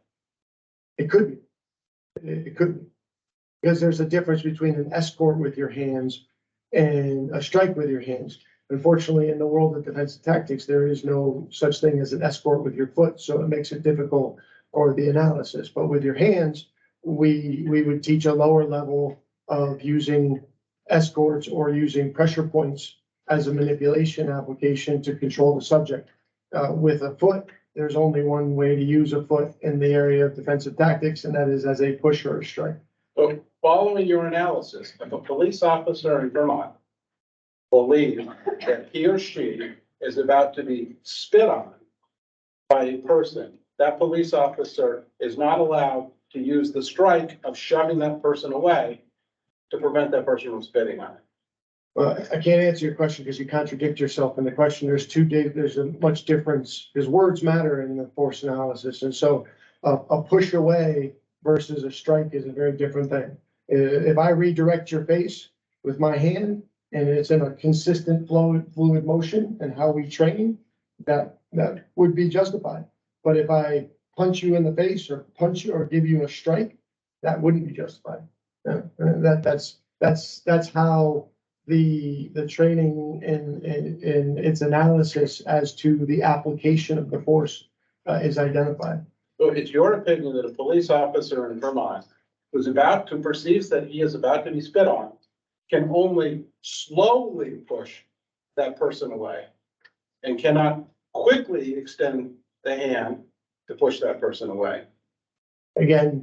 It could be. It could be. Because there's a difference between an escort with your hands and a strike with your hands. Unfortunately, in the world of defensive tactics, there is no such thing as an escort with your foot, so it makes it difficult for the analysis. But with your hands, we would teach a lower level of using escorts or using pressure points as a manipulation application to control the subject. With a foot, there's only one way to use a foot in the area of defensive tactics, and that is as a push or a strike. So following your analysis, if a police officer in Vermont believes that he or she is about to be spit on by a person, that police officer is not allowed to use the strike of shoving that person away to prevent that person from spitting on it. Well, I can't answer your question because you contradict yourself in the question. There's a much difference because words matter in the force analysis. And so a push away versus a strike is a very different thing. If I redirect your face with my hand and it's in a consistent fluid motion and how we train, that would be justified. But if I punch you in the face or punch you or give you a strike, that wouldn't be justified. That's how the training and its analysis as to the application of the force is identified. So it's your opinion that a police officer in Vermont who's about to perceives that he is about to be spit on can only slowly push that person away and cannot quickly extend the hand to push that person away. Again,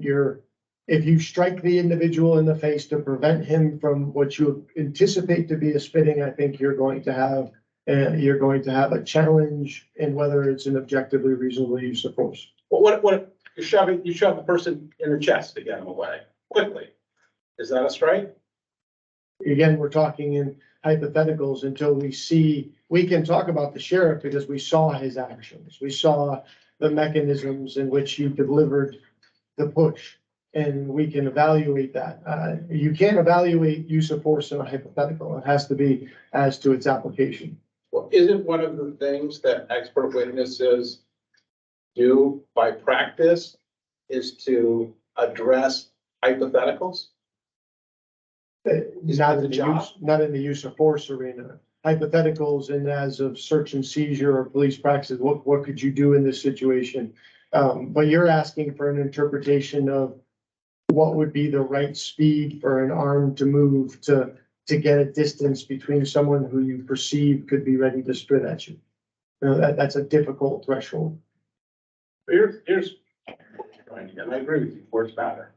if you strike the individual in the face to prevent him from what you anticipate to be a spitting, I think you're going to have a challenge in whether it's an objectively reasonable use of force. Well, what you shove the person in the chest to get him away quickly. Is that a strike? Again, we're talking in hypotheticals until we can talk about the sheriff because we saw his actions. We saw the mechanisms in which he delivered the push, and we can evaluate that. You can't evaluate use of force in a hypothetical. It has to be as to its application. Well, isn't one of the things that expert witnesses do by practice is to address hypotheticals? Not in the use of force arena. Hypotheticals and as of search and seizure or police practices, what could you do in this situation? But you're asking for an interpretation of what would be the right speed for an arm to move to get a distance between someone who you perceive could be ready to spit at you. That's a difficult threshold. Here's and I agree with you, words matter.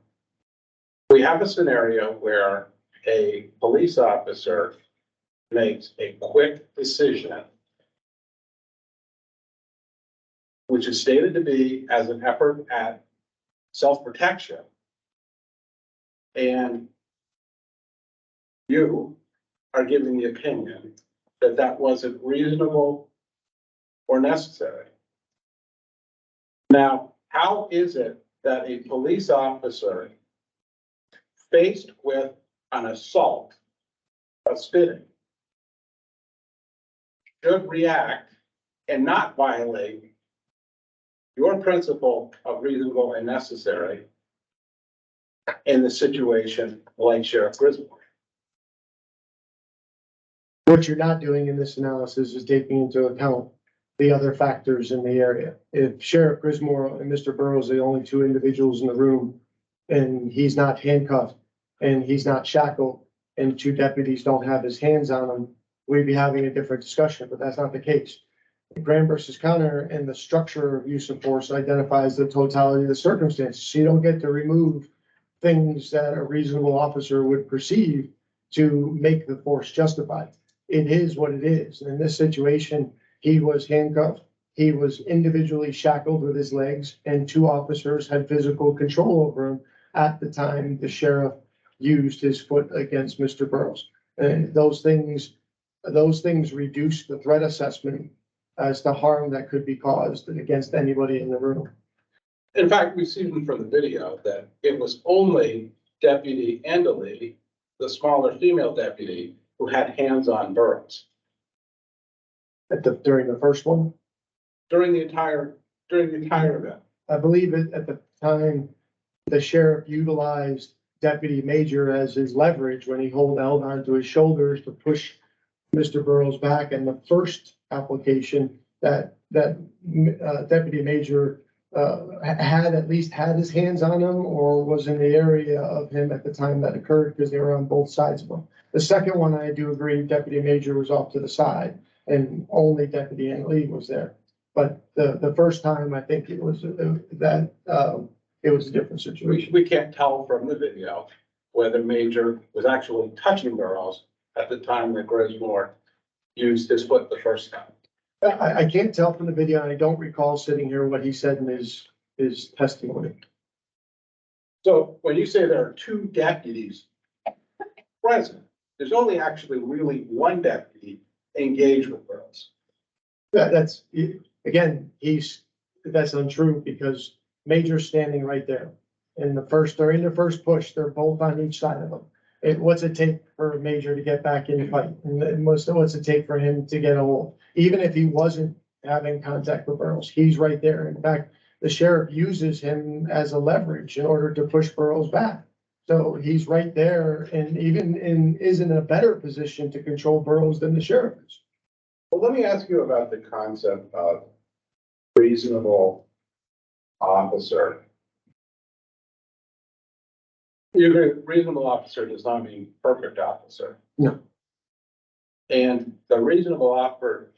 We have a scenario where a police officer makes a quick decision, which is stated to be as an effort at self-protection. And you are giving the opinion that that wasn't reasonable or necessary. Now, how is it that a police officer faced with an assault of spitting should react and not violate your principle of reasonable and necessary in the situation like Sheriff Griswold. What you're not doing in this analysis is taking into account the other factors in the area. If Sheriff Griswold and Mr. Burrows are the only two individuals in the room, and he's not handcuffed, and he's not shackled, and two deputies don't have his hands on him, we'd be having a different discussion, but that's not the case. Graham versus Connor and the structure of use of force identifies the totality of the circumstances. So you don't get to remove things that a reasonable officer would perceive to make the force justified. It is what it is. In this situation, he was handcuffed, he was individually shackled with his legs, and two officers had physical control over him at the time the sheriff used his foot against Mr. Burrows. And those things reduce the threat assessment as to harm that could be caused against anybody in the room. In fact, we've seen from the video that it was only Deputy Endley, the smaller female deputy, who had hands on Burrows. During the first one, During the entire event. I believe at the time, the sheriff utilized Deputy Major as his leverage when he held onto his shoulders to push Mr. Burrows back. And the first application that Deputy Major had at least had his hands on him or was in the area of him at the time that occurred, because they were on both sides of him. The second one, I do agree, Deputy Major was off to the side and only Deputy Lee was there. But the first time, I think it was it was a different situation. We can't tell from the video whether Major was actually touching Burrows at the time that Griswold used his foot the first time. I can't tell from the video, and I don't recall sitting here what he said in his testimony. So when you say there are two deputies present, there's only actually really one deputy engaged with Burrows. That's, again, that's untrue because Major's standing right there. During the first push, they're both on each side of him. What's it take for Major to get back in the fight? And what's it take for him to get a hold? Even if he wasn't having contact with Burrows, he's right there. In fact, the sheriff uses him as a leverage in order to push Burrows back. So he's right there and is in a better position to control Burrows than the sheriff is. Well, let me ask you about the concept of reasonable officer. You agree, reasonable officer does not mean perfect officer. No. And the reasonable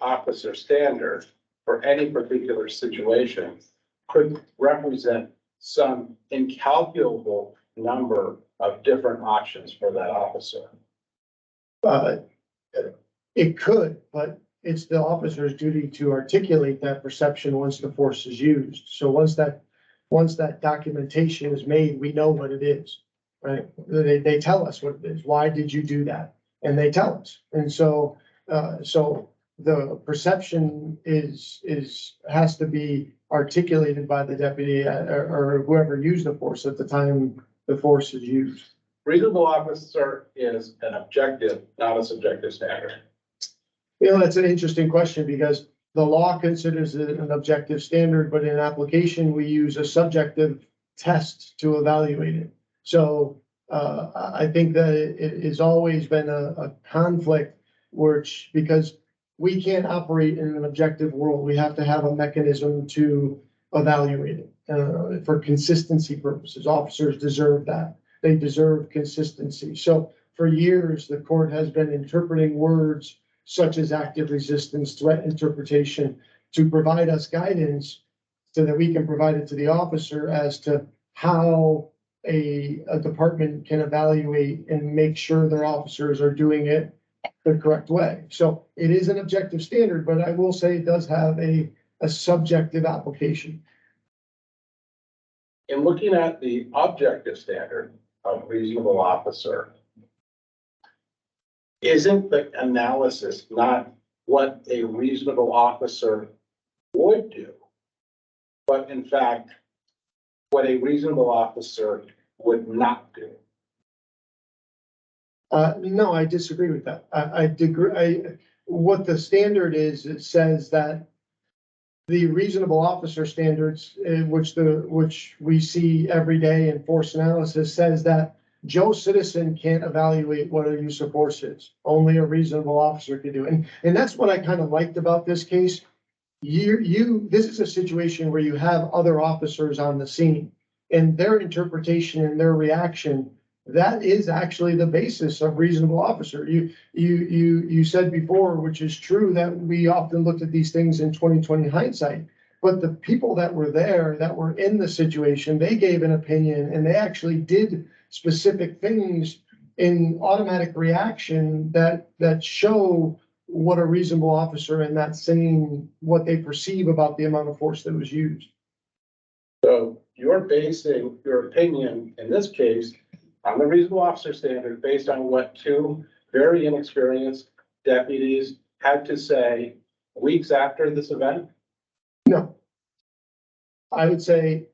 officer standard for any particular situation could represent some incalculable number of different options for that officer. It could, but it's the officer's duty to articulate that perception once the force is used. So once that documentation is made, we know what it is, right? They tell us what it is. Why did you do that? And they tell us. And so the perception has to be articulated by the deputy or whoever used the force at the time the force is used. Reasonable officer is an objective, not a subjective standard. You know, that's an interesting question because the law considers it an objective standard, but in application, we use a subjective test to evaluate it. So I think that it has always been a conflict because we can't operate in an objective world. We have to have a mechanism to evaluate it for consistency purposes. Officers deserve that. They deserve consistency. So for years, the court has been interpreting words such as active resistance, threat interpretation, to provide us guidance so that we can provide it to the officer as to how a department can evaluate and make sure their officers are doing it the correct way. So it is an objective standard, but I will say it does have a subjective application. In looking at the objective standard of reasonable officer, isn't the analysis not what a reasonable officer would do, but in fact, what a reasonable officer would not do? No, I disagree with that. What the standard is, it says that the reasonable officer standards, which we see every day in force analysis, says that Joe Citizen can't evaluate what a use of force is. Only a reasonable officer can do it. And that's what I kind of liked about this case. This is a situation where you have other officers on the scene and their interpretation and their reaction, that is actually the basis of reasonable officer. You said before, which is true, that we often looked at these things in 2020 hindsight. But the people that were there, that were in the situation, they gave an opinion and they actually did specific things in automatic reaction that show what a reasonable officer and that saying what they perceive about the amount of force that was used. So you're basing your opinion in this case on the reasonable officer standard based on what two very inexperienced deputies had to say weeks after this event? No. I would say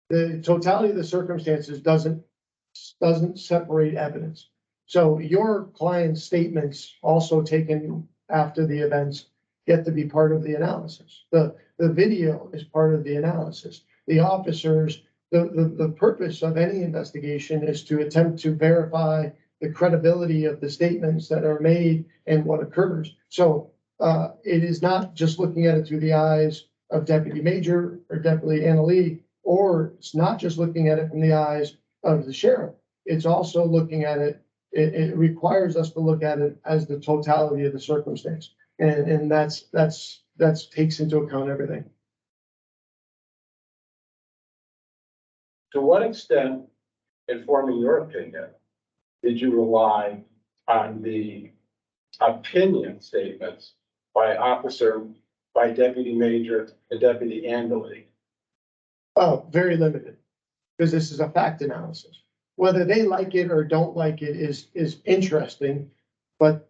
the totality of the circumstances doesn't separate evidence. So your client's statements also taken after the events get to be part of the analysis. The video is part of the analysis. The officers, the purpose of any investigation is to attempt to verify the credibility of the statements that are made and what occurs. So it is not just looking at it through the eyes of Deputy Major or Deputy Annalee, or it's not just looking at it from the eyes of the sheriff. It's also looking at it, it requires us to look at it as the totality of the circumstance. And that's takes into account everything. To what extent, in forming your opinion, did you rely on the opinion statements by Deputy Major and Deputy Annalee? Oh, very limited, because this is a fact analysis. Whether they like it or don't like it is interesting, but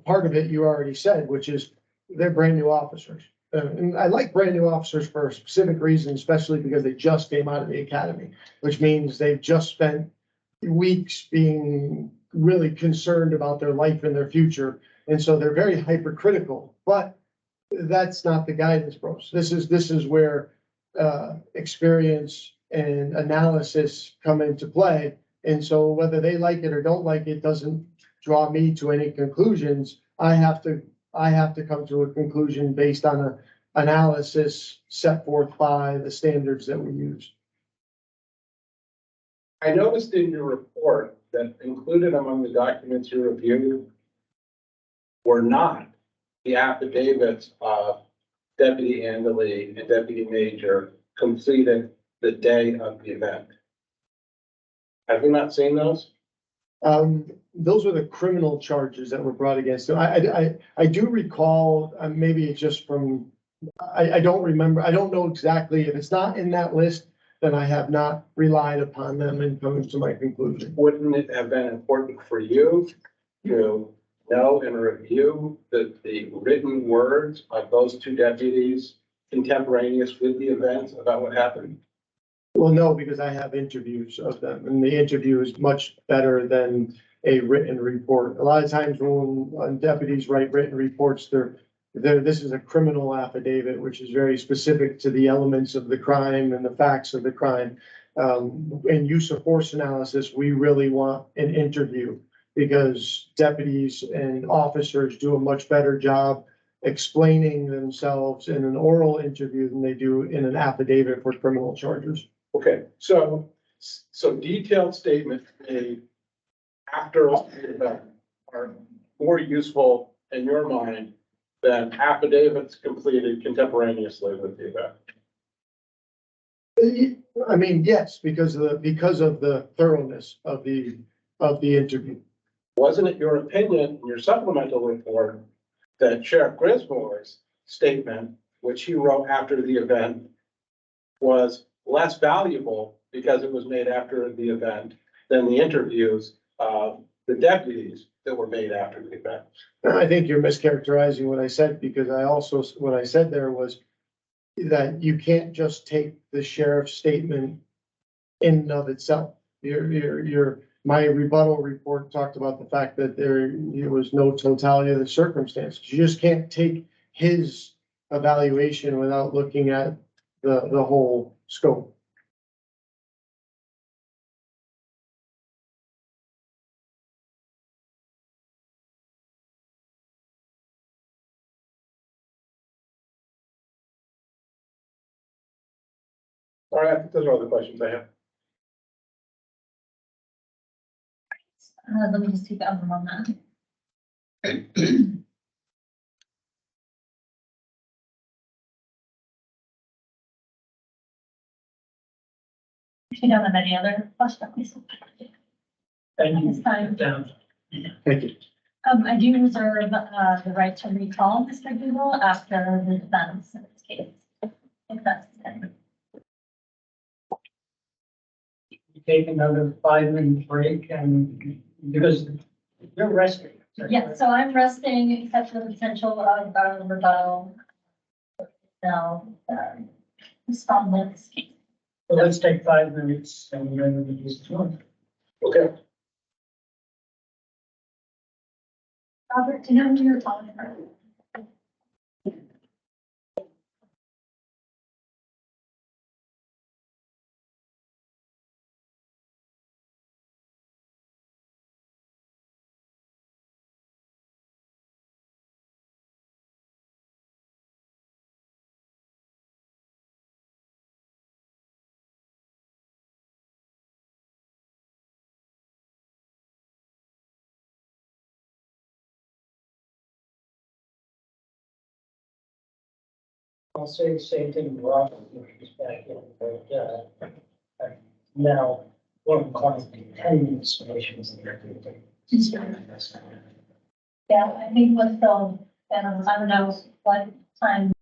part of it you already said, which is they're brand new officers. And I like brand new officers for a specific reason, especially because they just came out of the academy, which means they've just spent weeks being really concerned about their life and their future. And so they're very hypercritical, but that's not the guidance pros. This is where experience and analysis come into play. And so whether they like it or don't like it doesn't draw me to any conclusions. I have to come to a conclusion based on an analysis set forth by the standards that we use. I noticed in your report that included among the documents you reviewed were not the affidavits of Deputy Annalee and Deputy Major completed the day of the event. Have you not seen those? Those were the criminal charges that were brought against them. I do recall, maybe it's just from, I don't remember. I don't know exactly. If it's not in that list, then I have not relied upon them in coming to my conclusion. Wouldn't it have been important for you to know and review the written words of those two deputies contemporaneous with the events about what happened? Well, no, because I have interviews of them, and the interview is much better than a written report. A lot of times when deputies write written reports, this is a criminal affidavit, which is very specific to the elements of the crime and the facts of the crime. In use of force analysis, we really want an interview because deputies and officers do a much better job explaining themselves in an oral interview than they do in an affidavit for criminal charges. Okay, so detailed statements made after the event are more useful in your mind than affidavits completed contemporaneously with the event. I mean, yes, because of the thoroughness of the interview. Wasn't it your opinion in your supplemental report that Sheriff Griswold's statement, which he wrote after the event, was less valuable because it was made after the event than the interviews of the deputies that were made after the event? I think you're mischaracterizing what I said, because what I said there was that you can't just take the sheriff's statement in and of itself. You're my rebuttal report talked about the fact that there was no totality of the circumstances. You just can't take his evaluation without looking at the whole scope. All right, I think those are all the questions I have. Let me just take the other one then. If you don't have any other questions. Thank you. This time. Down. Thank you. I do reserve, the right to recall Mr. Google after the defense in this case. If that's it. Take another 5-minute break and because you're resting. Yeah, so I'm resting except for the potential of rebuttal. No, respondents. So let's take 5 minutes and then we just join. Okay. Robert, do you know who you're talking about? I'll say the same thing to Rob, when he's back in, but, now, one of the clients, 10 minutes, information there. Yeah, I think what's still, I don't know what time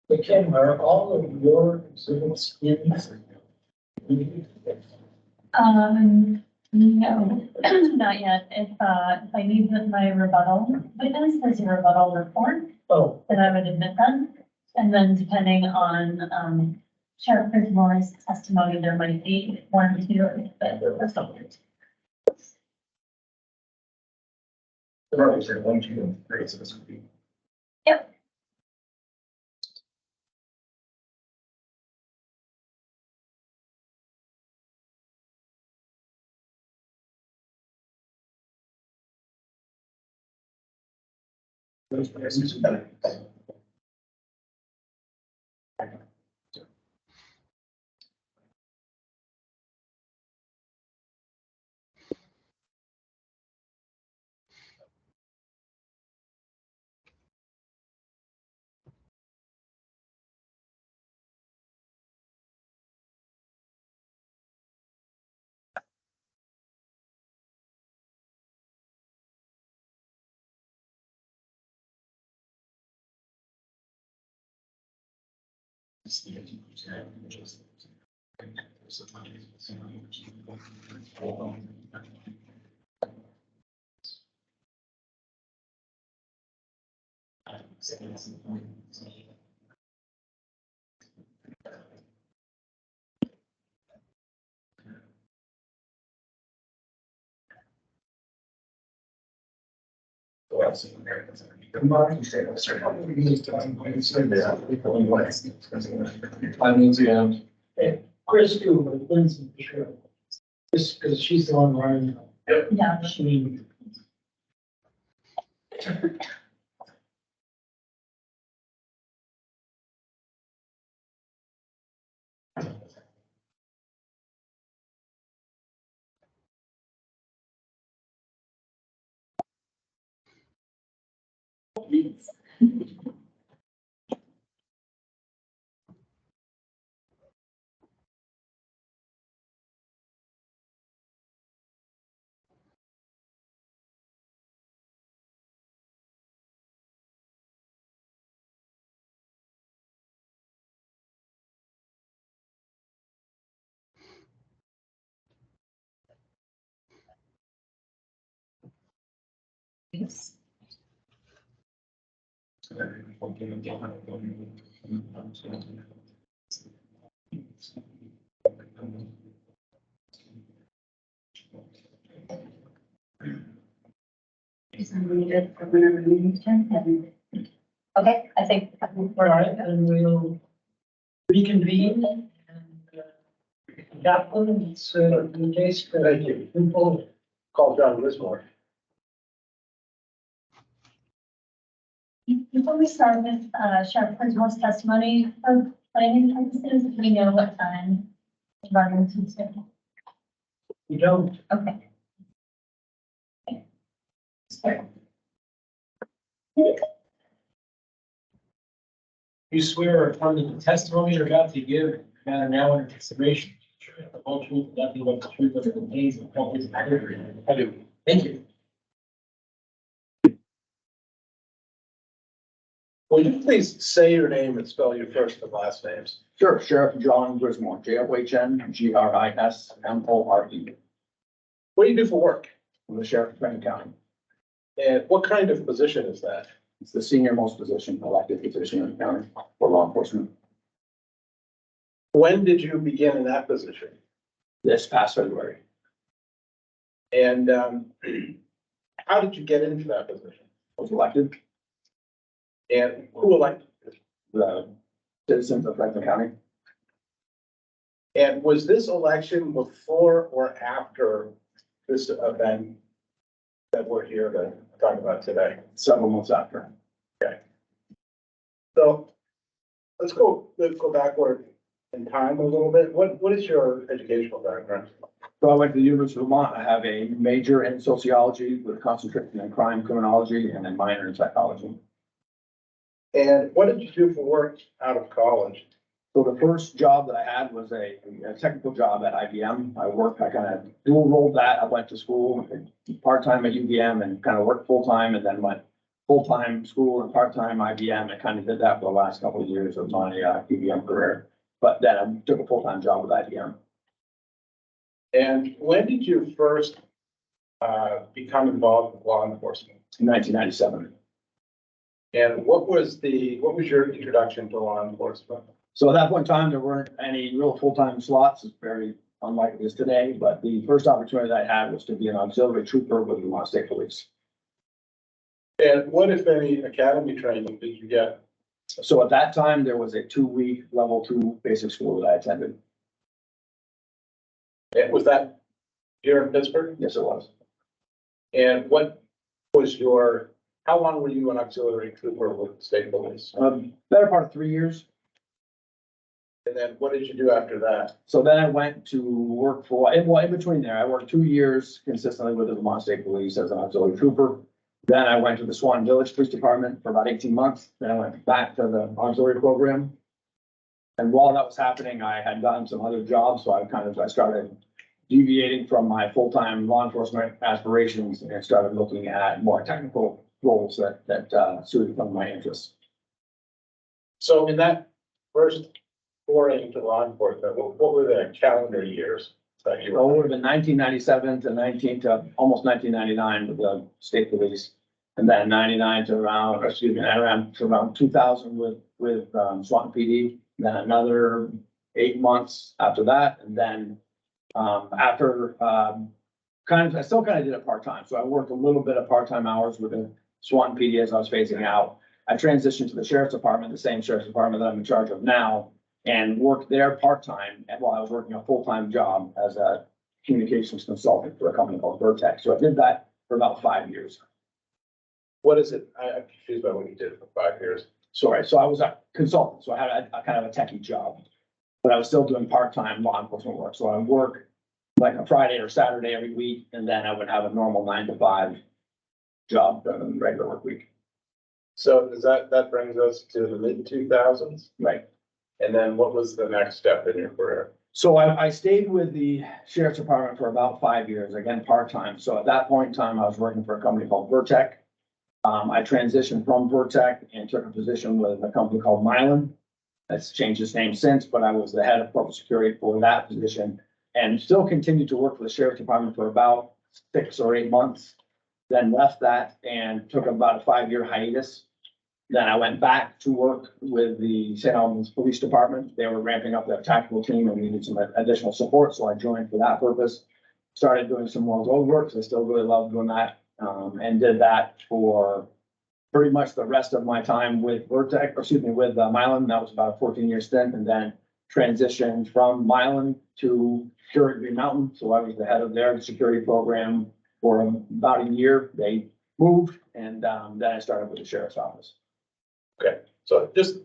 But Kim, are all of your exhibits in? No, not yet. If I need my rebuttal witness, there's a rebuttal report, Oh, then I would admit them. And then depending on, Sheriff Moore's testimony, there might be one or two, but that's not it. right, so 1, 2, 3, so this would be. Yep. Chris too, but Lindsay, sure. Just because she's the one running. Yeah. She. Okay, I think All we're. right, and we'll reconvene and Kaplan, it's the case. Thank you. People. Call John Lismore. Before we start with, Sheriff Moore's testimony for planning purposes, we know what time we're running to schedule. You don't. Okay. Sorry. You swear or affirm that the testimony you're about to give matter now under consideration. The whole truth, nothing but the truth of the contains and copies of everything. I do. Thank you. Will you please say your name and spell your first and last names? Sure, Sheriff John Grismore, JOHN GRISMORE. What do you do for work? I'm the sheriff of Franklin County. And what kind of position is that? It's the senior most position, elected position in the county for law enforcement. When did you begin in that position? This past February, And how did you get into that position? I was elected, And who elected you? the citizens of Franklin County. And was this election before or after this event that we're here to talk about today? Several months after. So let's go backward in time a little bit. What is your educational background? So I went to the University of Vermont. I have a major in sociology with a concentration in crime criminology and a minor in psychology. And what did you do for work out of college? So the first job that I had was a technical job at IBM. I kind of dual rolled that. I went to school part-time at UVM and kind of worked full-time and then went full-time school and part-time IBM and kind of did that for the last couple of years of my UVM career. But then I took a full-time job with IBM. And when did you first become involved with law enforcement? In 1997. And what was your introduction to law enforcement? So at that point in time, there weren't any real full-time slots. It's very unlike it is today, but the first opportunity that I had was to be an auxiliary trooper with the Vermont State Police. And what, if any, academy training did you get? So at that time, there was a 2-week level 2 basic school that I attended. And was that here in Pittsburgh? Yes, it was. And what was how long were you an auxiliary trooper with the state police? Better part of 3 years. And then what did you do after that? So then I went to work in between there, I worked 2 years consistently with the Vermont State Police as an auxiliary trooper. Then I went to the Swan Village Police Department for about 18 months. Then I went back to the auxiliary program. And while that was happening, I had gotten some other jobs, so I started deviating from my full-time law enforcement aspirations and started looking at more technical roles that suited some of my interests. So in that first foray into law enforcement, what were the calendar years that you Well, it were? would have been 1997 to almost 1999 with the state police. And then 99 to around 2000 with Swanton PD. Then another 8 months after that. And then I still kind of did it part-time. So I worked a little bit of part-time hours with the Swanton PD as I was phasing out. I transitioned to the sheriff's department, the same sheriff's department that I'm in charge of now, and worked there part-time while I was working a full-time job as a communications consultant for a company called Vertex. So I did that for about 5 years. What is it? I'm confused by what you did for 5 years. Sorry, so I was a consultant, so I had a kind of a techie job, but I was still doing part-time law enforcement work. So I would work like a Friday or Saturday every week, and then I would have a normal 9 to 5 job during the regular work week. So that brings us to the mid-2000s? Right. And then what was the next step in your career? So I stayed with the sheriff's department for about 5 years, again, part-time. So at that point in time, I was working for a company called Vertex. I transitioned from Vertex and took a position with a company called Mylan. That's changed its name since, but I was the head of corporate security for that position and still continued to work for the sheriff's department for about 6 or 8 months. Then left that and took about a 5-year hiatus. Then I went back to work with the St. Albans Police Department. They were ramping up their tactical team and needed some additional support, so I joined for that purpose. Started doing some more road work, so I still really love doing that, and did that for pretty much the rest of my time with with Mylan. That was about a 14-year stint, and then transitioned from Mylan to Security Green Mountain. So I was the head of their security program for about a year. They moved, and then I started with the sheriff's office. Okay, so just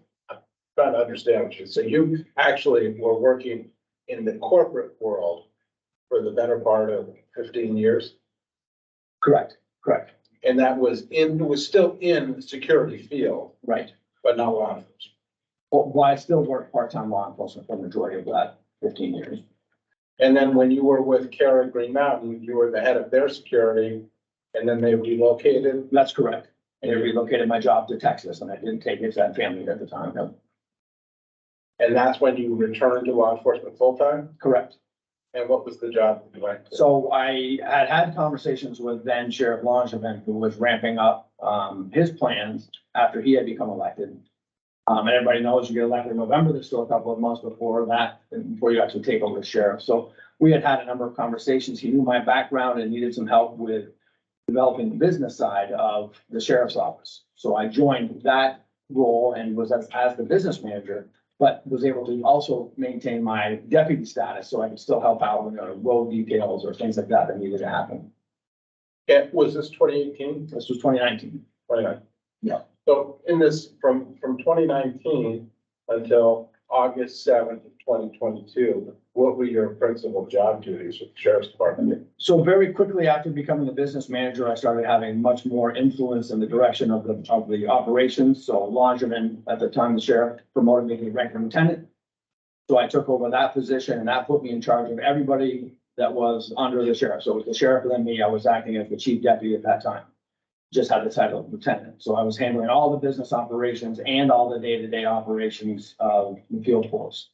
trying to understand what you, so you actually were working in the corporate world for the better part of 15 years? Correct. And that was still in the security field, Right. but not law enforcement. Well, I still worked part-time law enforcement for the majority of that 15 years. And then when you were with Kara Green Mountain, you were the head of their security, and then they relocated. That's correct. And they relocated my job to Texas, and I didn't take it to that family at the time. No. And that's when you returned to law enforcement full-time? Correct. And what was the job that you went to? So I had conversations with then Sheriff Langevin, who was ramping up his plans after he had become elected. And everybody knows you get elected in November. There's still a couple of months before that, before you actually take over as sheriff. So we had a number of conversations. He knew my background and needed some help with developing the business side of the sheriff's office. So I joined that role and was as the business manager but was able to also maintain my deputy status, so I could still help out with, road details or things like that that needed to happen. Yeah, was this 2018? This was 2019. 29. Yeah. So in this, from 2019 until August 7th of 2022, what were your principal job duties with the sheriff's department? So very quickly after becoming the business manager, I started having much more influence in the direction of the operations. So Longerman, at the time, the sheriff promoted me to rank lieutenant. So I took over that position, and that put me in charge of everybody that was under the sheriff. So it was the sheriff and then me. I was acting as the chief deputy at that time. Just had the title of lieutenant. So I was handling all the business operations and all the day-to-day operations of the field force.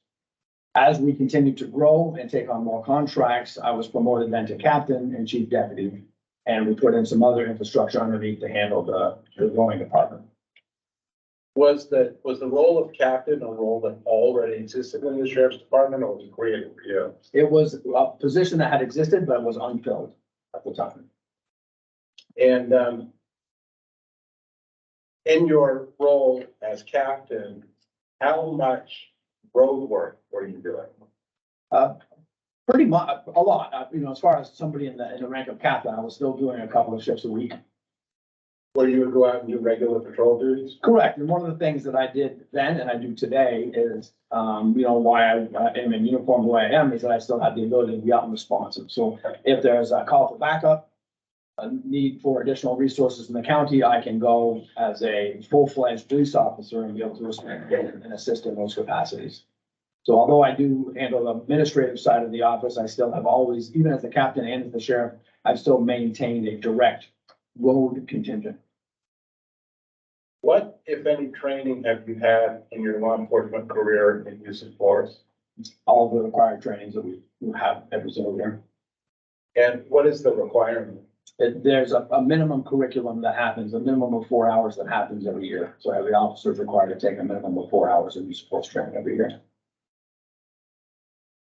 As we continued to grow and take on more contracts, I was promoted then to captain and chief deputy. And we put in some other infrastructure underneath to handle the growing department. Was the role of captain a role that already existed in the sheriff's department, or was it created for you? It was a position that had existed, but was unfilled at the time. And in your role as captain, how much road work were you doing? Pretty much, a lot, as far as somebody in the rank of captain, I was still doing a couple of shifts a week. Where you would go out and do regular patrol duties? Correct, and one of the things that I did then and I do today is, why I am in uniform the way I am, is that I still have the ability to be out and responsive. So if there's a call for backup, a need for additional resources in the county, I can go as a full-fledged police officer and be able to respond and assist in those capacities. So although I do handle the administrative side of the office, I still have always, even as the captain and as the sheriff, I've still maintained a direct road contingent. What, if any, training have you had in your law enforcement career in use of force? All the required trainings that we have every single year. And what is the requirement? There's a minimum curriculum that happens, a minimum of 4 hours that happens every year. So every officer is required to take a minimum of 4 hours of use of force training every year.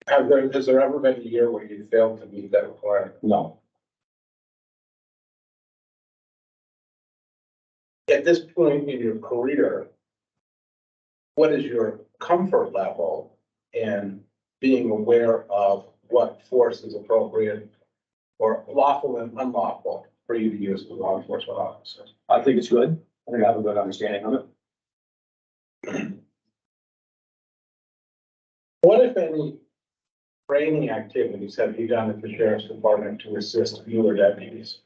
Has there ever been a year where you failed to meet that requirement? No. At this point in your career, what is your comfort level in being aware of what force is appropriate or lawful and unlawful for you to use as a law enforcement officer? I think it's good. I think I have a good understanding of it. What, if any, training activities have you done at the sheriff's department to assist newer deputies?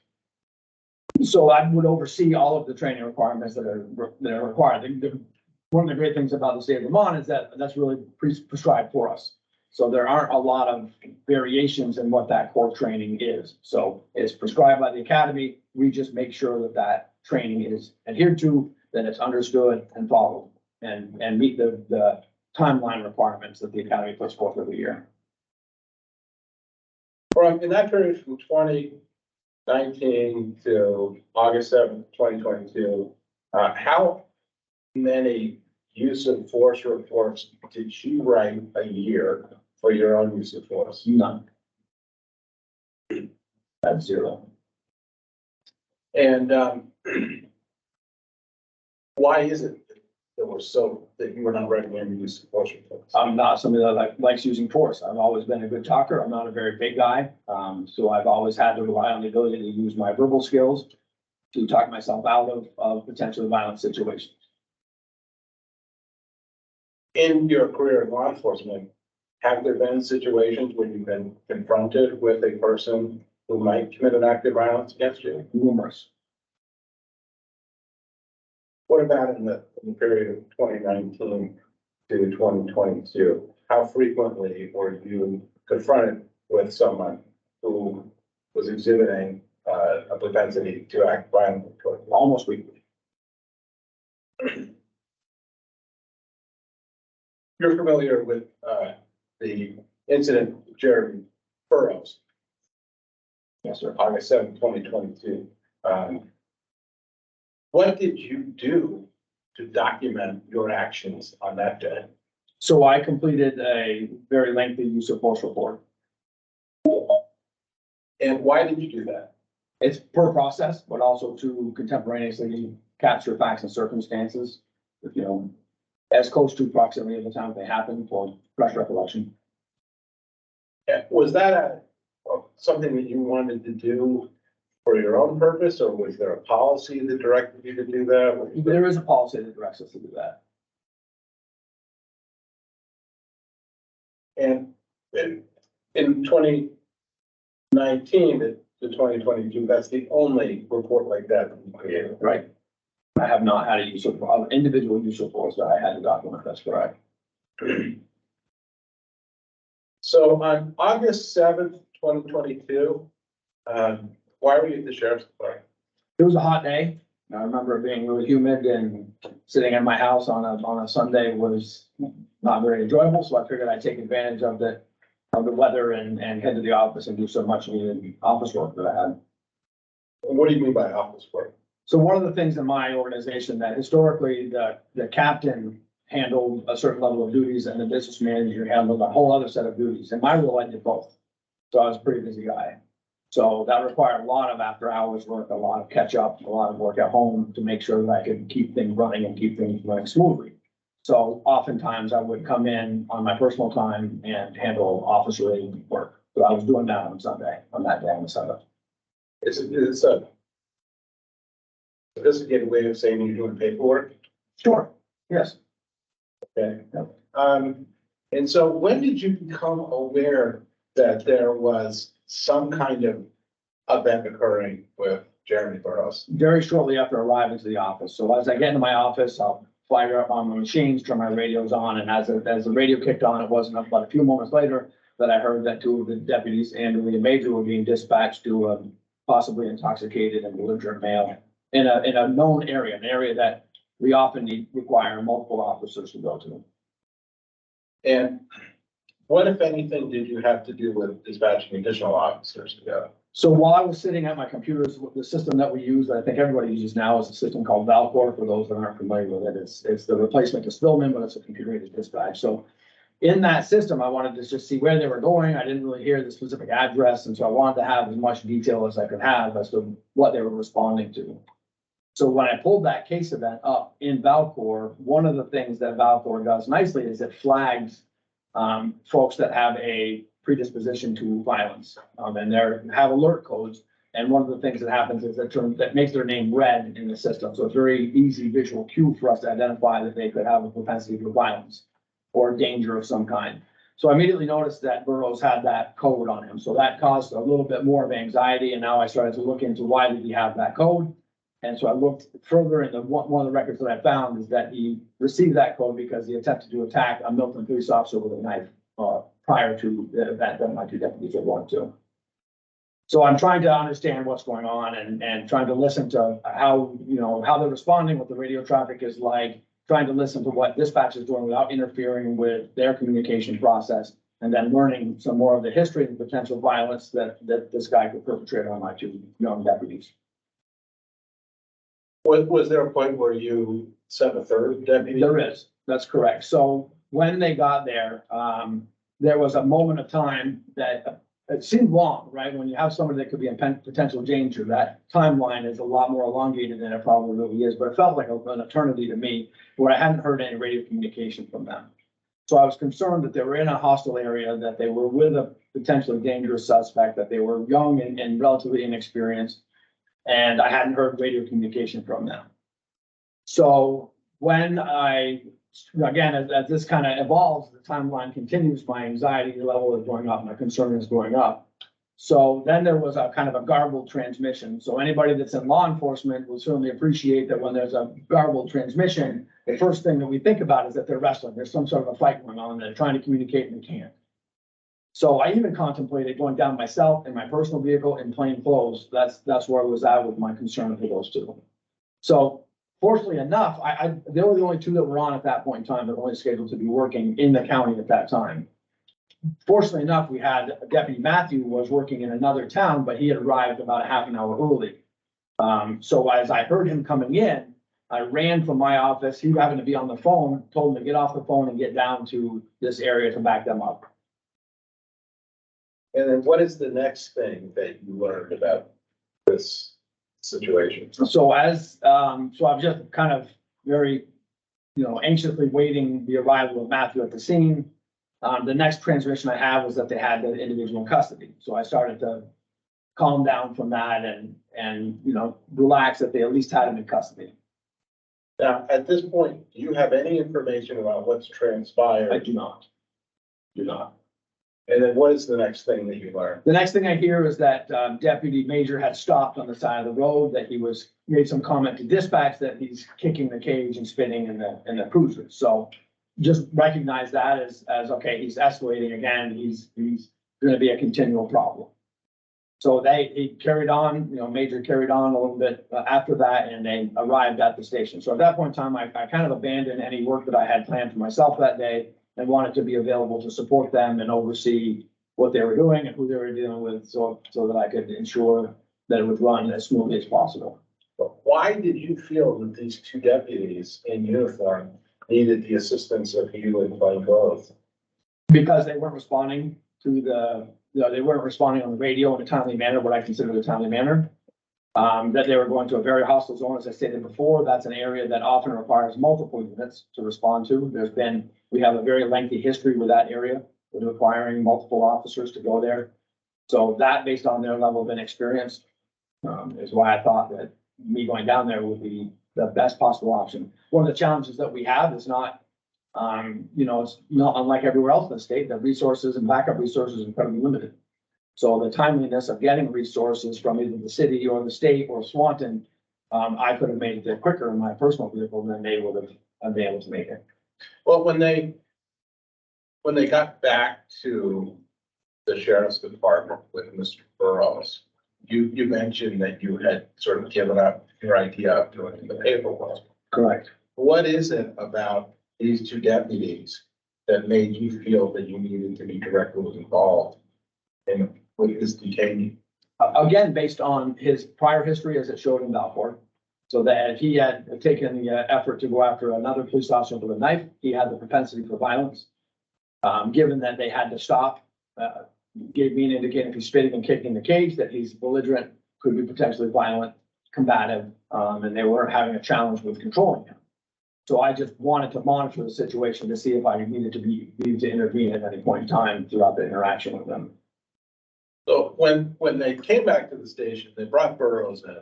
So I would oversee all of the training requirements that are required. One of the great things about the state of Vermont is that that's really prescribed for us. So there aren't a lot of variations in what that core training is. So it's prescribed by the academy. We just make sure that that training is adhered to, that it's understood and followed, and meet the timeline requirements that the academy puts forth every year. From in that period from 2019 to August 7th, 2022, how many use of force reports did you write a year for your own use of force? None. That's zero. And why is it that you were not writing any use of force reports? I'm not somebody that likes using force. I've always been a good talker. I'm not a very big guy. So I've always had to rely on the ability to use my verbal skills to talk myself out of potentially violent situations. In your career in law enforcement, have there been situations where you've been confronted with a person who might commit an act of violence against you? Numerous. What about in the period of 2019 to 2022? How frequently were you confronted with someone who was exhibiting a propensity to act violently toward you? Almost weekly. You're familiar with the incident with Jeremy Burroughs, Yes, sir. August 7th, 2022. What did you do to document your actions on that day? So I completed a very lengthy use of force report. And why did you do that? It's per process, but also to contemporaneously capture facts and circumstances. as close to proximity of the time they happen for fresh recollection. Yeah, was that something that you wanted to do for your own purpose, or was there a policy that directed you to do that? There is a policy that directs us to do that. And in 2019 to 2022, that's the only report like that you created. Right. I have not had a use of, individual use of force that I had to document, that's correct. So on August 7th, 2022, why were you at the sheriff's department? It was a hot day. I remember it being really humid, and sitting in my house on a Sunday was not very enjoyable, so I figured I'd take advantage of the weather and head to the office and do so much needed office work that I had. What do you mean by office work? So one of the things in my organization that historically the captain handled a certain level of duties and the business manager handled a whole other set of duties. In my role, I did both. So I was a pretty busy guy. So that required a lot of after hours work, a lot of catch up, a lot of work at home to make sure that I could keep things running and keep things running smoothly. So oftentimes I would come in on my personal time and handle office related work. So I was doing that on Sunday, on that day on the Sunday. It's a sophisticated way of saying you're doing paperwork. Sure, yes. Okay. And so when did you become aware that there was some kind of event occurring with Jeremy Burrows? Very shortly after arriving to the office. So as I get into my office, I'll fire up on the machines, turn my radios on, and as the radio kicked on, it wasn't but a few moments later that I heard that two of the deputies and the major were being dispatched to a possibly intoxicated and belligerent male in a known area, an area that we often require multiple officers to go to. And what, if anything, did you have to do with dispatching additional officers to go? So while I was sitting at my computers, the system that we use, I think everybody uses now, is a system called Valcor. For those that aren't familiar with it, it's the replacement to Spillman, but it's a computer-aided dispatch. So in that system, I wanted to just see where they were going. I didn't really hear the specific address, and so I wanted to have as much detail as I could have as to what they were responding to. So when I pulled that case event up in Valcor, one of the things that Valcor does nicely is it flags folks that have a predisposition to violence, and they have alert codes. And one of the things that happens is that makes their name red in the system. So it's very easy visual cue for us to identify that they could have a propensity for violence or danger of some kind. So I immediately noticed that Burrows had that code on him. So that caused a little bit more of anxiety. And now I started to look into why did he have that code. And so I looked further, and one of the records that I found is that he received that code because he attempted to attack a Milton police officer with a knife prior to the event that my two deputies were going to. So I'm trying to understand what's going on and trying to listen to how they're responding, what the radio traffic is like, trying to listen to what dispatch is doing without interfering with their communication process, and then learning some more of the history and potential violence that this guy could perpetrate on my two young deputies. Was there a point where you sent a third deputy? There is, that's correct. So when they got there, there was a moment of time that it seemed long, right? When you have somebody that could be in potential danger, that timeline is a lot more elongated than it probably really is, but it felt like an eternity to me where I hadn't heard any radio communication from them. So I was concerned that they were in a hostile area, that they were with a potentially dangerous suspect, that they were young and relatively inexperienced, and I hadn't heard radio communication from them. So when again, as this kind of evolves, the timeline continues, my anxiety level is going up, my concern is going up. So then there was a kind of a garbled transmission. So anybody that's in law enforcement will certainly appreciate that when there's a garbled transmission, the first thing that we think about is that they're wrestling. There's some sort of a fight going on, they're trying to communicate and they can't. So I even contemplated going down myself in my personal vehicle in plain clothes. That's where I was at with my concern for those two. So fortunately enough, they were the only two that were on at that point in time, that were only scheduled to be working in the county at that time. Fortunately enough, we had Deputy Matthew who was working in another town, but he had arrived about a half an hour early. So as I heard him coming in, I ran from my office. He happened to be on the phone, told him to get off the phone and get down to this area to back them up. And then what is the next thing that you learned about this situation? So so I've just kind of very anxiously waiting the arrival of Matthew at the scene. The next transmission I had was that they had the individual in custody. So I started to calm down from that and relax that they at least had him in custody. Now, at this point, do you have any information about what's transpired? I do not. Do not. And then what is the next thing that you learned? The next thing I hear is that Deputy Major had stopped on the side of the road, that he made some comment to dispatch that he's kicking the cage and spinning in the cruiser. So just recognize that as okay, he's escalating again. He's gonna be a continual problem. So he carried on, Major carried on a little bit after that, and they arrived at the station. So at that point in time, I kind of abandoned any work that I had planned for myself that day and wanted to be available to support them and oversee what they were doing and who they were dealing with, so that I could ensure that it would run as smoothly as possible. But why did you feel that these two deputies in uniform needed the assistance of you in plain clothes? Because they weren't responding to they weren't responding on the radio in a timely manner, what I consider a timely manner. That they were going to a very hostile zone, as I stated before. That's an area that often requires multiple units to respond to. We have a very lengthy history with that area, with requiring multiple officers to go there. So that, based on their level of inexperience, is why I thought that me going down there would be the best possible option. One of the challenges that we have is not, it's not unlike everywhere else in the state, that resources and backup resources are incredibly limited. So the timeliness of getting resources from either the city or the state or Swanton, I could have made it there quicker in my personal vehicle than they would have been able to make it. Well, when they got back to the sheriff's department with Mr. Burrows, you mentioned that you had sort of given up your idea of doing the paperwork. Correct. What is it about these two deputies that made you feel that you needed to be directly involved with this detainee? Again, based on his prior history as it showed in Valcourt. So that he had taken the effort to go after another police officer with a knife. He had the propensity for violence. Given that they had to stop, gave me an indicator if he's spitting and kicking the cage, that he's belligerent, could be potentially violent, combative, and they weren't having a challenge with controlling him. So I just wanted to monitor the situation to see if I needed to intervene at any point in time throughout the interaction with them. So when they came back to the station, they brought Burrows in.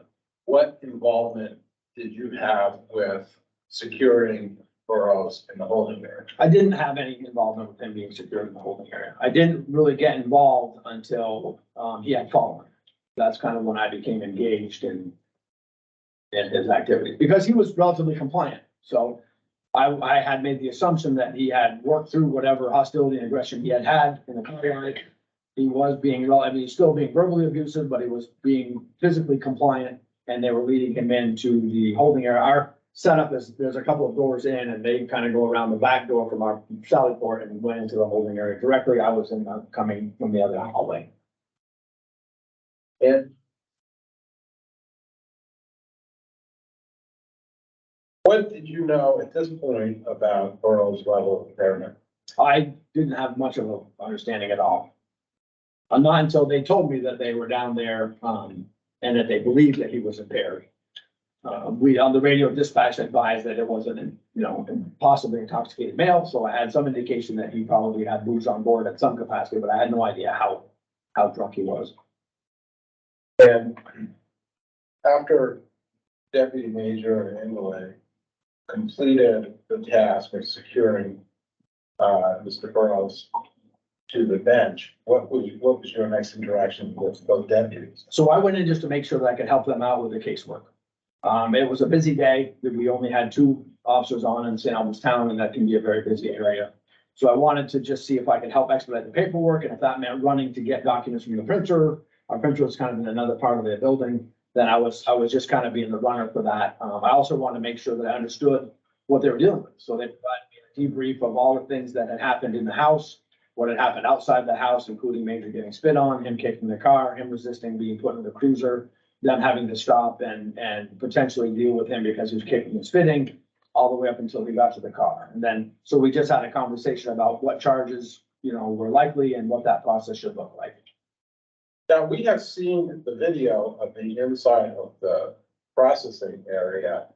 What involvement did you have with securing Burrows in the holding area? I didn't have any involvement with him being secured in the holding area. I didn't really get involved until he had fallen. That's kind of when I became engaged in his activities, because he was relatively compliant. So I had made the assumption that he had worked through whatever hostility and aggression he had in the car yard. He was he's still being verbally abusive, but he was being physically compliant, and they were leading him into the holding area. Our setup is, there's a couple of doors in, and they kind of go around the back door from our sally port and went into the holding area directly. I was coming from the other hallway. And what did you know at this point about Burrows' level of impairment? I didn't have much of an understanding at all. Not until they told me that they were down there, and that they believed that he was impaired. We, on the radio dispatch, advised that it wasn't, possibly intoxicated male, so I had some indication that he probably had booze on board at some capacity, but I had no idea how drunk he was. And after Deputy Major Engelay completed the task of securing Mr. Burrows to the bench, what was your next interaction with both deputies? So I went in just to make sure that I could help them out with the casework. It was a busy day. We only had 2 officers on in St. Albans Town, and that can be a very busy area. So I wanted to just see if I could help expedite the paperwork, and if that meant running to get documents from the printer. Our printer was kind of in another part of the building. Then I was just kind of being the runner for that. I also wanted to make sure that I understood what they were dealing with. So they provided me a debrief of all the things that had happened in the house, what had happened outside the house, including Major getting spit on, him kicking the car, him resisting being put in the cruiser, them having to stop and potentially deal with him because he was kicking and spitting, all the way up until he got to the car. And then, so we just had a conversation about what charges, were likely and what that process should look like. Now, we have seen the video of the inside of the processing area,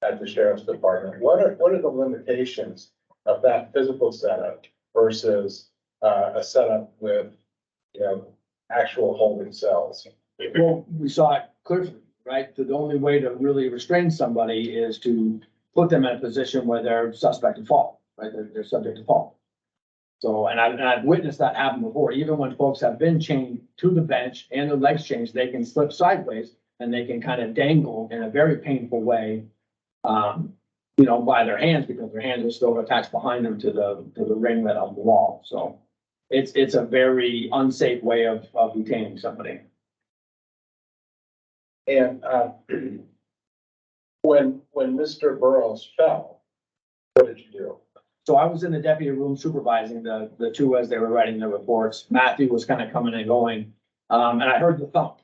at the sheriff's department. What are the limitations of that physical setup versus a setup with, you know, actual holding cells? Well, we saw it clearly, right? The only way to really restrain somebody is to put them in a position where they're suspect to fall, right? They're subject to fall. So, and I've witnessed that happen before, even when folks have been chained to the bench and their legs changed, they can slip sideways and they can kind of dangle in a very painful way, you know, by their hands, because their hands are still attached behind them to the ringlet of the wall. So it's a very unsafe way of detaining somebody. And when Mr. Burrows fell, what did you do? So I was in the deputy room supervising the two as they were writing their reports. Matthew was kind of coming and going, and I heard the thump.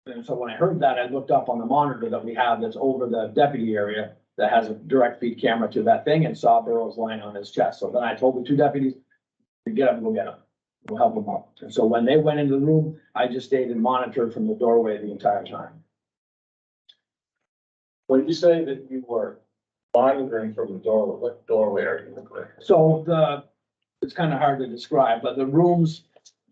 And so when I heard that, I looked up on the monitor that we have that's over the deputy area that has a direct feed camera to that thing and saw Burrows lying on his chest. So then I told the two deputies to get up and go get him. We'll help him out. And so when they went into the room, I just stayed and monitored from the doorway the entire time. When you say that you were monitoring from the doorway, what doorway are you looking at? So it's kind of hard to describe, but the rooms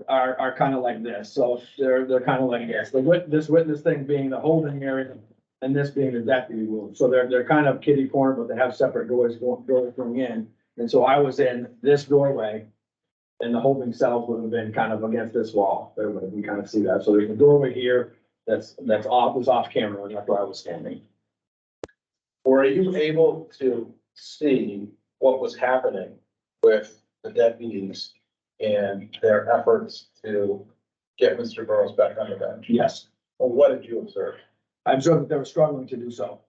are kind of like this. So they're kind of like this. This witness thing being the holding area and this being the deputy room. So they're kind of kitty corner, but they have separate doors going in. And so I was in this doorway and the holding cells would have been kind of against this wall. There would we kind of see that. So there's a doorway here was off camera, and that's where I was standing. Were you able to see what was happening with the deputies and their efforts to get Mr. Burrows back on the bench? Yes. Well, what did you observe? I observed that they were struggling to do so.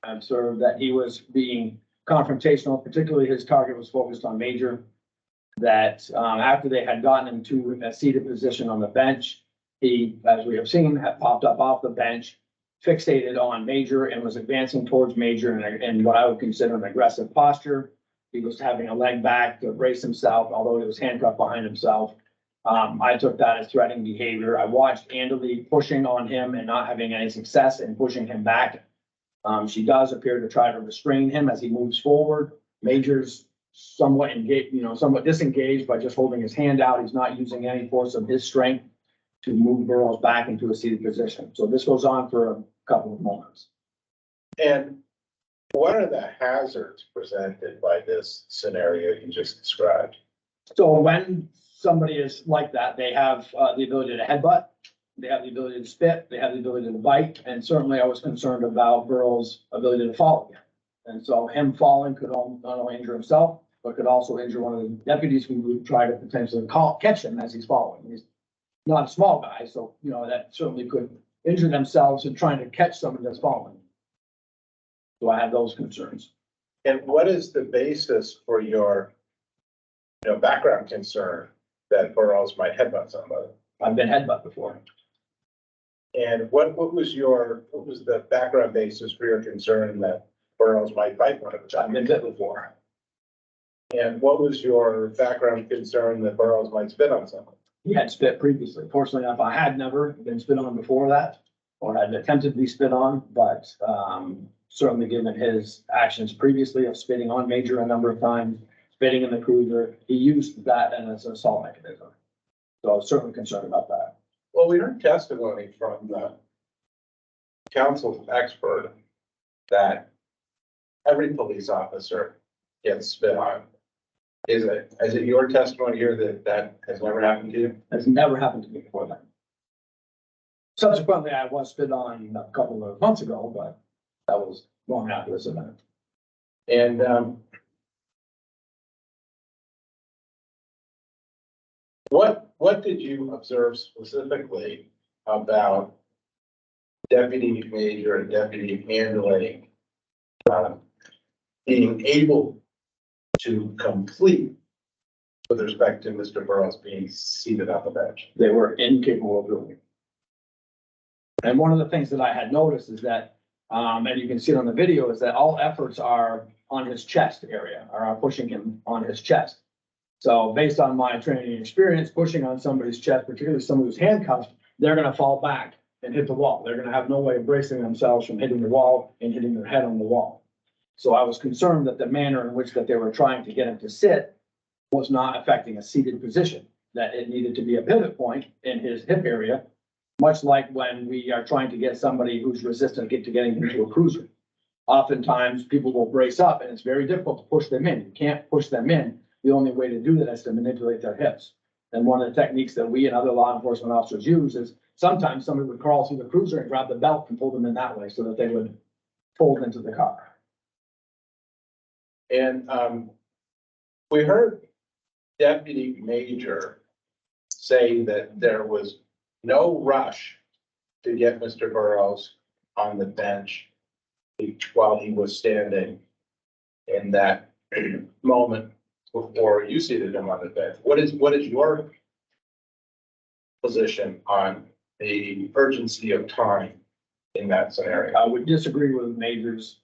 I observed that he was being confrontational, particularly his target was focused on Major. That after they had gotten him to a seated position on the bench, he, as we have seen, had popped up off the bench, fixated on Major and was advancing towards Major in what I would consider an aggressive posture. He was having a leg back to brace himself, although he was handcuffed behind himself. I took that as threatening behavior. I watched Anderly pushing on him and not having any success in pushing him back. She does appear to try to restrain him as he moves forward. Major's somewhat engaged, somewhat disengaged by just holding his hand out. He's not using any force of his strength to move Burrows back into a seated position. So this goes on for a couple of moments. And what are the hazards presented by this scenario you just described? So when somebody is like that, they have the ability to headbutt, they have the ability to spit, they have the ability to bite, and certainly I was concerned about Burrows' ability to fall again. And so him falling could not only injure himself, but could also injure one of the deputies who would try to potentially catch him as he's falling. He's not a small guy, so, that certainly could injure themselves in trying to catch someone that's falling. So I have those concerns. And what is the basis for your, background concern that Burrows might headbutt somebody? I've been headbutt before. And what was the background basis for your concern that Burrows might bite one of the I've been bit before. And what was your background concern that Burrows might spit on someone? He had spit previously. Fortunately enough, I had never been spit on before that, or had attempted to be spit on, but certainly given his actions previously of spitting on Major a number of times, spitting in the cruiser, he used that as an assault mechanism. So I was certainly concerned about that. Well, we heard testimony from the council's expert that every police officer gets spit on. Is it your testimony here that has never happened to you? Has never happened to me before then. Subsequently, I was spit on a couple of months ago, but that was long after this event. And what did you observe specifically about Deputy Major and Deputy Anderly being able to complete with respect to Mr. Burrows being seated on the bench? They were incapable of doing it. And one of the things that I had noticed is that, and you can see it on the video, is that all efforts are on his chest area, are pushing him on his chest. So based on my training and experience, pushing on somebody's chest, particularly someone who's handcuffed, they're going to fall back and hit the wall. They're going to have no way of bracing themselves from hitting the wall and hitting their head on the wall. So I was concerned that the manner in which that they were trying to get him to sit was not affecting a seated position, that it needed to be a pivot point in his hip area, much like when we are trying to get somebody who's resistant to getting into a cruiser. Oftentimes, people will brace up and it's very difficult to push them in. You can't push them in. The only way to do that is to manipulate their hips. And one of the techniques that we and other law enforcement officers use is sometimes somebody would crawl through the cruiser and grab the belt and pull them in that way so that they would fold into the car. And, we heard Deputy Major say that there was no rush to get Mr. Burrows on the bench while he was standing in that moment before you seated him on the bench. What is your position on the urgency of time in that scenario? I would disagree with Major's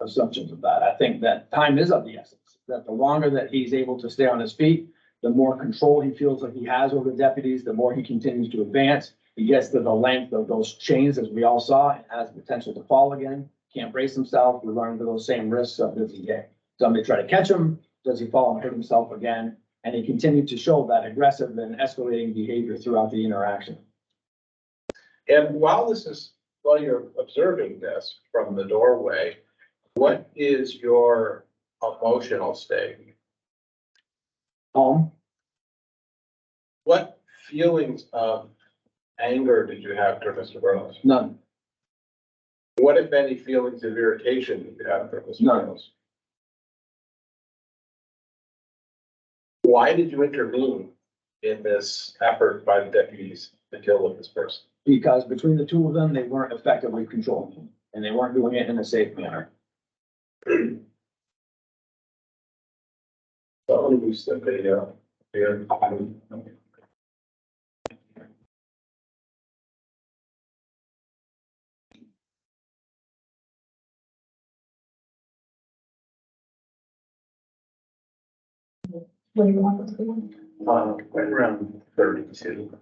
assumptions of that. I think that time is of the essence, that the longer that he's able to stay on his feet, the more control he feels like he has over deputies, the more he continues to advance. He gets to the length of those chains, as we all saw, and has the potential to fall again. Can't brace himself. We run into those same risks of does he get somebody try to catch him? Does he fall and hurt himself again? And he continued to show that aggressive and escalating behavior throughout the interaction. And while you're observing this from the doorway, what is your emotional state? What feelings of anger did you have toward Mr. Burrows? None. What, if any, feelings of irritation did you have toward Mr. None. Burrows? Why did you intervene in this effort by the deputies to kill this person? Because between the two of them, they weren't effectively controlling him, and they weren't doing it in a safe manner. So let me use the video here. What do you want us to do? Right around 32.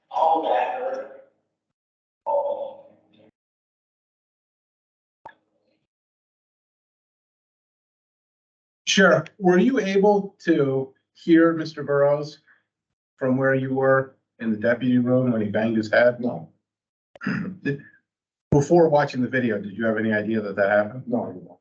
All that hurt. Oh. Sheriff, were you able to hear Mr. Burrows from where you were in the deputy room when he banged his head? No, Before watching the video, did you have any idea that happened? no, I don't.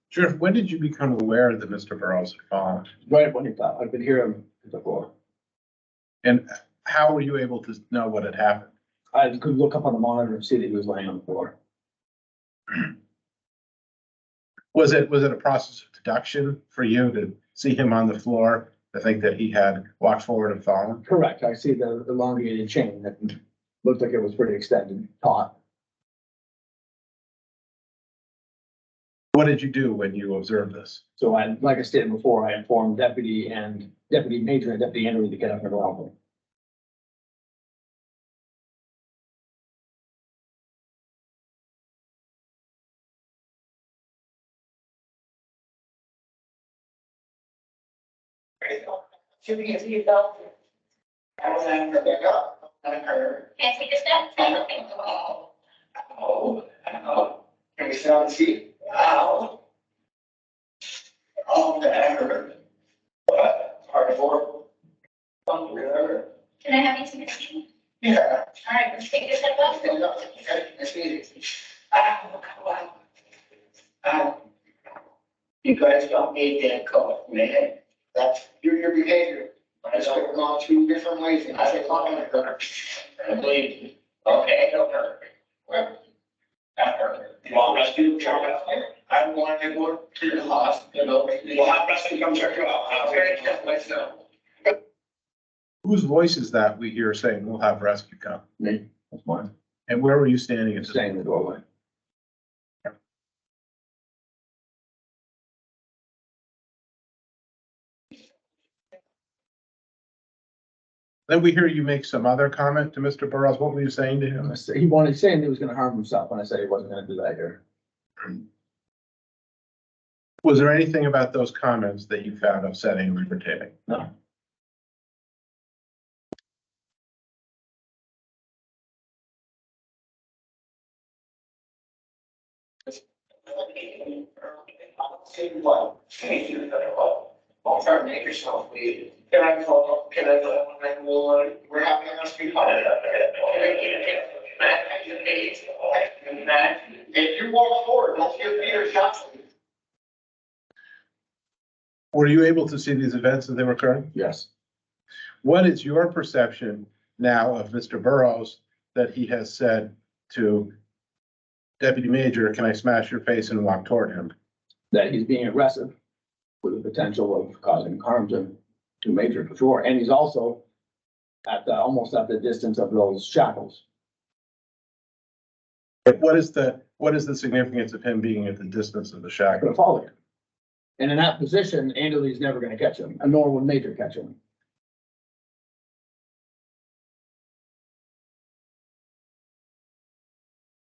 Sheriff, when did you become aware that Mr. Burrows had fallen? Right when he thought, I could hear him at the floor. And how were you able to know what had happened? I could look up on the monitor and see that he was laying on the floor. Was it a process of deduction for you to see him on the floor, to think that he had walked forward and fallen? Correct. I see the elongated chain that looked like it was pretty extended, taut. What did you do when you observed this? So like I stated before, I informed Deputy Major and Deputy Henry to get up and go out. Should we see yourself? I was angry, pick up, I heard. Can't see the step? Ow, ow, ow. Can we sit on the seat? Ow. Oh, that hurt. What? Hard for? Don't hurt. Can I have you take a seat? Yeah. All right, let's take this step up. Okay, let's see it. Ow, ow. Ow. You guys got made that call, man. That's your behavior. I saw it gone two different ways, and I said, I believe you. Okay, no, perfect. Well, after, well, rescue, I'm going to go to the hospital. We'll have rescue come check you out. I'll take it myself. Whose voice is that we hear saying we'll have rescue come? Me, that's mine. And where were you standing at this? Staying in the doorway. Then we hear you make some other comment to Mr. Burrows. What were you saying to him? He wanted, saying he was gonna harm himself, and I said he wasn't gonna do that here. Was there anything about those comments that you found upsetting or irritating? No. I'll try to make yourself leave. Can I call, we're having a rescue call. If you walk forward, let's give Peter shots. Were you able to see these events as they were occurring? Yes. What is your perception now of Mr. Burrows that he has said to Deputy Major, can I smash your face and walk toward him? That he's being aggressive with the potential of causing harm to Major for sure, and he's also at the, almost at the distance of those shackles. What is the significance of him being at the distance of the shackle? Gonna follow him. And in that position, Anderley's never gonna catch him, and nor would Major catch him.